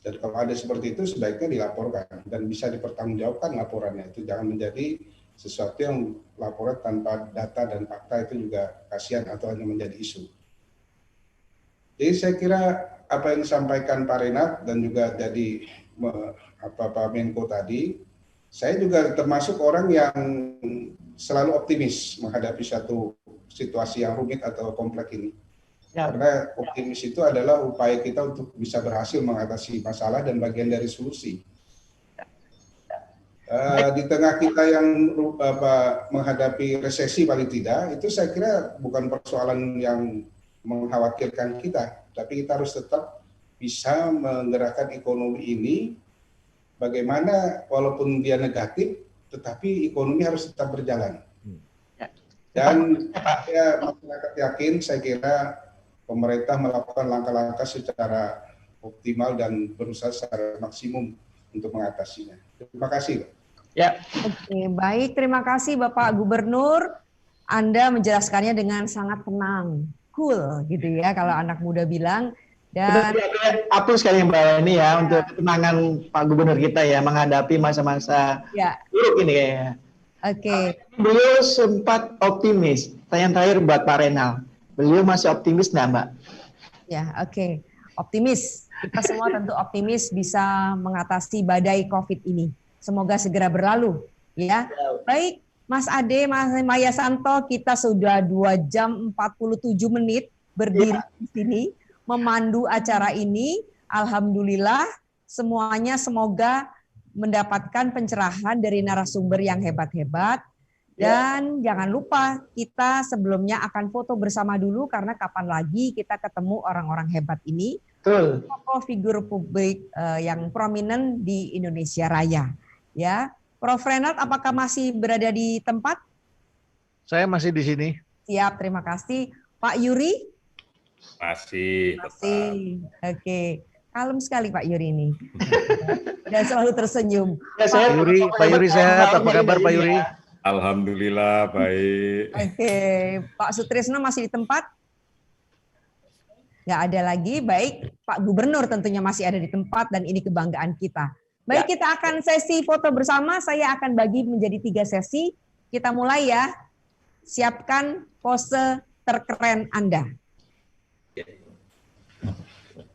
Dan kalau ada seperti itu sebaiknya dilaporkan dan bisa dipertanggungjawabkan laporannya. Itu jangan menjadi sesuatu yang laporan tanpa data dan fakta, itu juga kasihan atau hanya menjadi isu. Jadi saya kira apa yang disampaikan Pak Renat dan juga jadi Pak Menko tadi, saya juga termasuk orang yang selalu optimis menghadapi satu situasi yang rumit atau kompleks ini. Ya. Karena optimis itu adalah upaya kita untuk bisa berhasil mengatasi masalah dan bagian dari solusi. Di tengah kita yang menghadapi resesi paling tidak, itu saya kira bukan persoalan yang mengkhawatirkan kita, tapi kita harus tetap bisa menggerakkan ekonomi ini bagaimana walaupun dia negatif, tetapi ekonomi harus tetap berjalan. Dan ya, masyarakat yakin, saya kira pemerintah melakukan langkah-langkah secara optimal dan berusaha secara maksimum untuk mengatasinya. Terima kasih. Ya. Oke, baik. Terima kasih Bapak Gubernur. Anda menjelaskannya dengan sangat tenang, cool gitu ya kalau anak muda bilang. Dan apus sekali Mbak ini ya untuk ketenangan Pak Gubernur kita ya menghadapi masa-masa buruk ini kayaknya. Oke. Beliau sempat optimis. Tanya terakhir buat Pak Renal. Beliau masih optimis nggak Mbak? Ya, oke. Optimis. Kita semua tentu optimis bisa mengatasi badai COVID ini. Semoga segera berlalu. Ya. Baik, Mas Ade, Mas Maya Santo, kita sudah 2 jam 47 menit berdiri di sini memandu acara ini. Alhamdulillah semuanya semoga mendapatkan pencerahan dari narasumber yang hebat-hebat. Dan jangan lupa kita sebelumnya akan foto bersama dulu karena kapan lagi kita ketemu orang-orang hebat ini. Tokoh figur publik yang prominent di Indonesia Raya. Ya, Prof. Renat, apakah masih berada di tempat? Saya masih di sini. Siap, terima kasih. Pak Yuri? Masih. Oke. Kalem sekali Pak Yuri ini. Dan selalu tersenyum. Pak Yuri sehat, apa kabar Pak Yuri? Alhamdulillah baik. Oke, Pak Sutrisno masih di tempat? Nggak ada lagi. Baik, Pak Gubernur tentunya masih ada di tempat dan ini kebanggaan kita. Baik, kita akan sesi foto bersama. Saya akan bagi menjadi 3 sesi. Kita mulai ya. Siapkan pose terkeren Anda.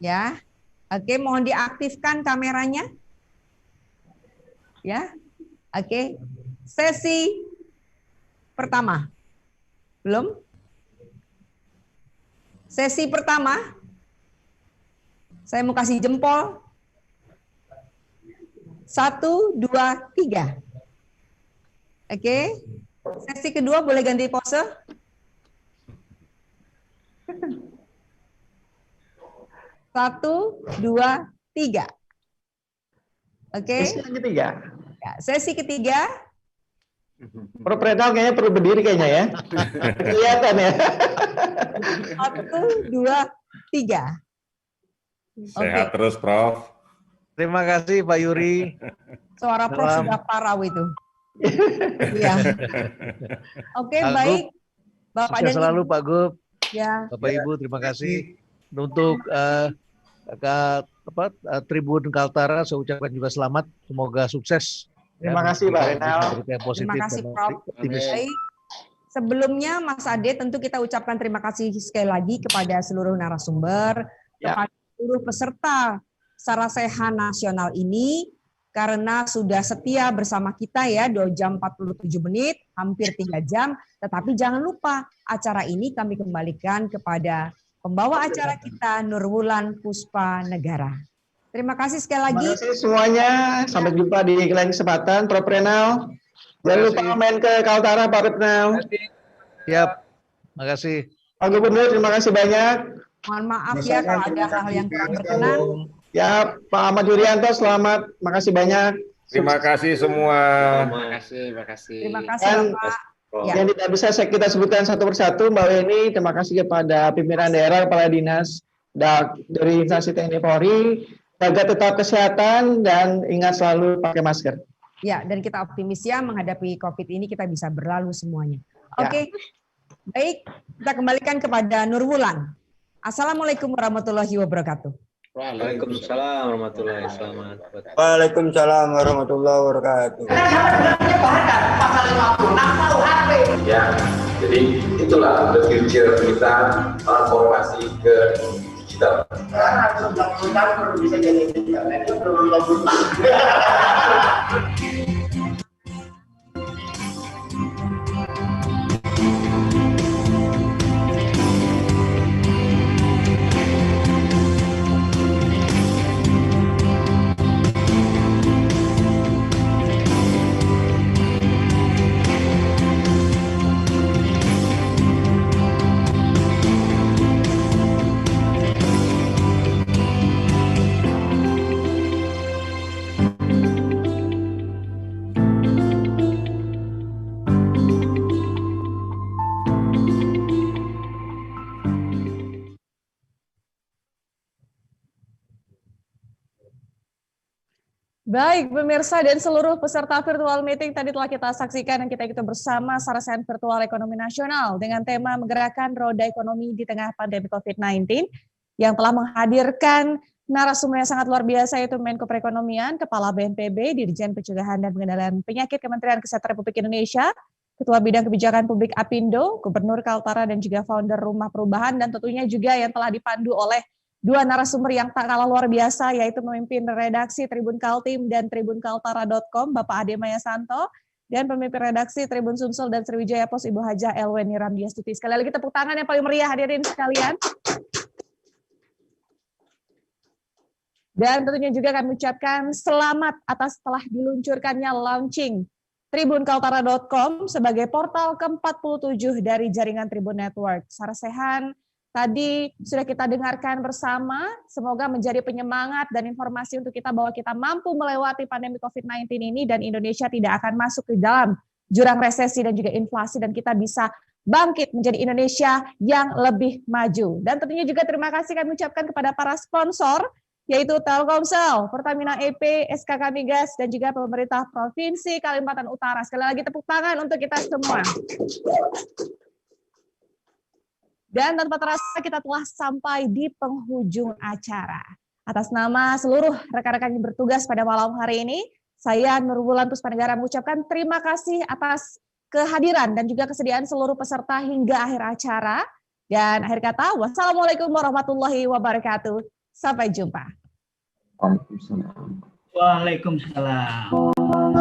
Ya. Oke, mohon diaktifkan kameranya. Ya. Oke. Sesi pertama. Belum? Sesi pertama. Saya mau kasih jempol. 1, 2, 3. Oke. Sesi kedua boleh ganti pose. 1, 2, 3. Oke. Sesi ketiga. Ya, sesi ketiga. Prof. kayaknya perlu berdiri kayaknya ya. Kelihatan ya. 1, 2, 3. Sehat terus, Prof. Terima kasih Pak Yuri. Suara Prof sudah parau itu. Iya. Oke, baik. Bapak Sukses dan selalu Ibu. Pak Gub. Ya. Bapak Ibu, terima kasih. Untuk Tribun Kaltara, saya ucapkan juga selamat. Semoga sukses. Terima kasih Pak Renal. Terima kasih Prof. Baik. Sebelumnya Mas Ade, tentu kita ucapkan terima kasih sekali lagi kepada seluruh narasumber, kepada seluruh peserta Sarasehan Nasional ini, karena sudah setia bersama kita ya 2 jam 47 menit, hampir 3 jam. Tetapi jangan lupa acara ini kami kembalikan kepada pembawa acara kita Nurwulan Puspa Negara. Terima kasih sekali lagi. Terima kasih semuanya. Sampai jumpa di lain kesempatan. Prof. Renal. Jangan lupa main ke Kaltara Pak Renal. Siap. Terima kasih. Pak Gubernur, terima kasih banyak. Mohon maaf ya kalau ada hal yang kurang berkenan. Ya, Pak Ahmad Yuryanto, selamat. Makasih banyak. Terima kasih semua. Terima kasih. Terima kasih Bapak. Yang tidak bisa kita sebutkan satu persatu, Mbak Weni, terima kasih kepada pimpinan daerah, kepala dinas dari instansi TNI Polri. Jaga tetap kesehatan dan ingat selalu pakai masker. Ya, dan kita optimis ya menghadapi COVID ini kita bisa berlalu semuanya. Oke, baik. Kita kembalikan kepada Nurwulan. Assalamualaikum warahmatullahi wabarakatuh. Waalaikumsalam warahmatullahi wabarakatuh. Waalaikumsalam warahmatullahi wabarakatuh. Ya, jadi itulah the future kita transformasi ke digital. Sekarang harus 90 tahun baru bisa jadi digital. Itu perlu 20 tahun. Baik, pemirsa dan seluruh peserta virtual meeting tadi telah kita saksikan dan kita ikuti bersama Sarasehan Virtual Ekonomi Nasional dengan tema menggerakkan roda ekonomi di tengah pandemi COVID-19 yang telah menghadirkan narasumber yang sangat luar biasa yaitu Menko Perekonomian, Kepala BNPB, Dirjen Pencegahan dan Pengendalian Penyakit Kementerian Kesehatan Republik Indonesia, Ketua Bidang Kebijakan Publik Apindo, Gubernur Kaltara dan juga founder Rumah Perubahan, dan tentunya juga yang telah dipandu oleh 2 narasumber yang tak kalah luar biasa, yaitu memimpin redaksi Tribun Kaltim dan tribunkaltara.com, Bapak Ade Maya Santo, dan pemimpin redaksi Tribun Sumsel dan Sriwijaya Pos, Ibu Hajah Elweni Ramdiastuti. Sekali lagi tepuk tangan yang paling meriah hadirin sekalian. Dan tentunya juga kami ucapkan selamat atas telah diluncurkannya launching tribunkaltara.com sebagai portal ke-47 dari jaringan Tribun Network. Sarasehan tadi sudah kita dengarkan bersama, semoga menjadi penyemangat dan informasi untuk kita bahwa kita mampu melewati pandemi COVID-19 ini dan Indonesia tidak akan masuk ke dalam jurang resesi dan juga inflasi dan kita bisa bangkit menjadi Indonesia yang lebih maju. Dan tentunya juga terima kasih kami ucapkan kepada para sponsor, yaitu Telkomsel, Pertamina EP, SKK Migas, dan juga pemerintah Provinsi Kalimantan Utara. Sekali lagi tepuk tangan untuk kita semua. Dan tanpa terasa kita telah sampai di penghujung acara. Atas nama seluruh rekan-rekan yang bertugas pada malam hari ini, saya Nurwulan Puspa Negara mengucapkan terima kasih atas kehadiran dan juga kesediaan seluruh peserta hingga akhir acara. Dan akhir kata, wassalamualaikum warahmatullahi wabarakatuh. Sampai jumpa. Waalaikumsalam.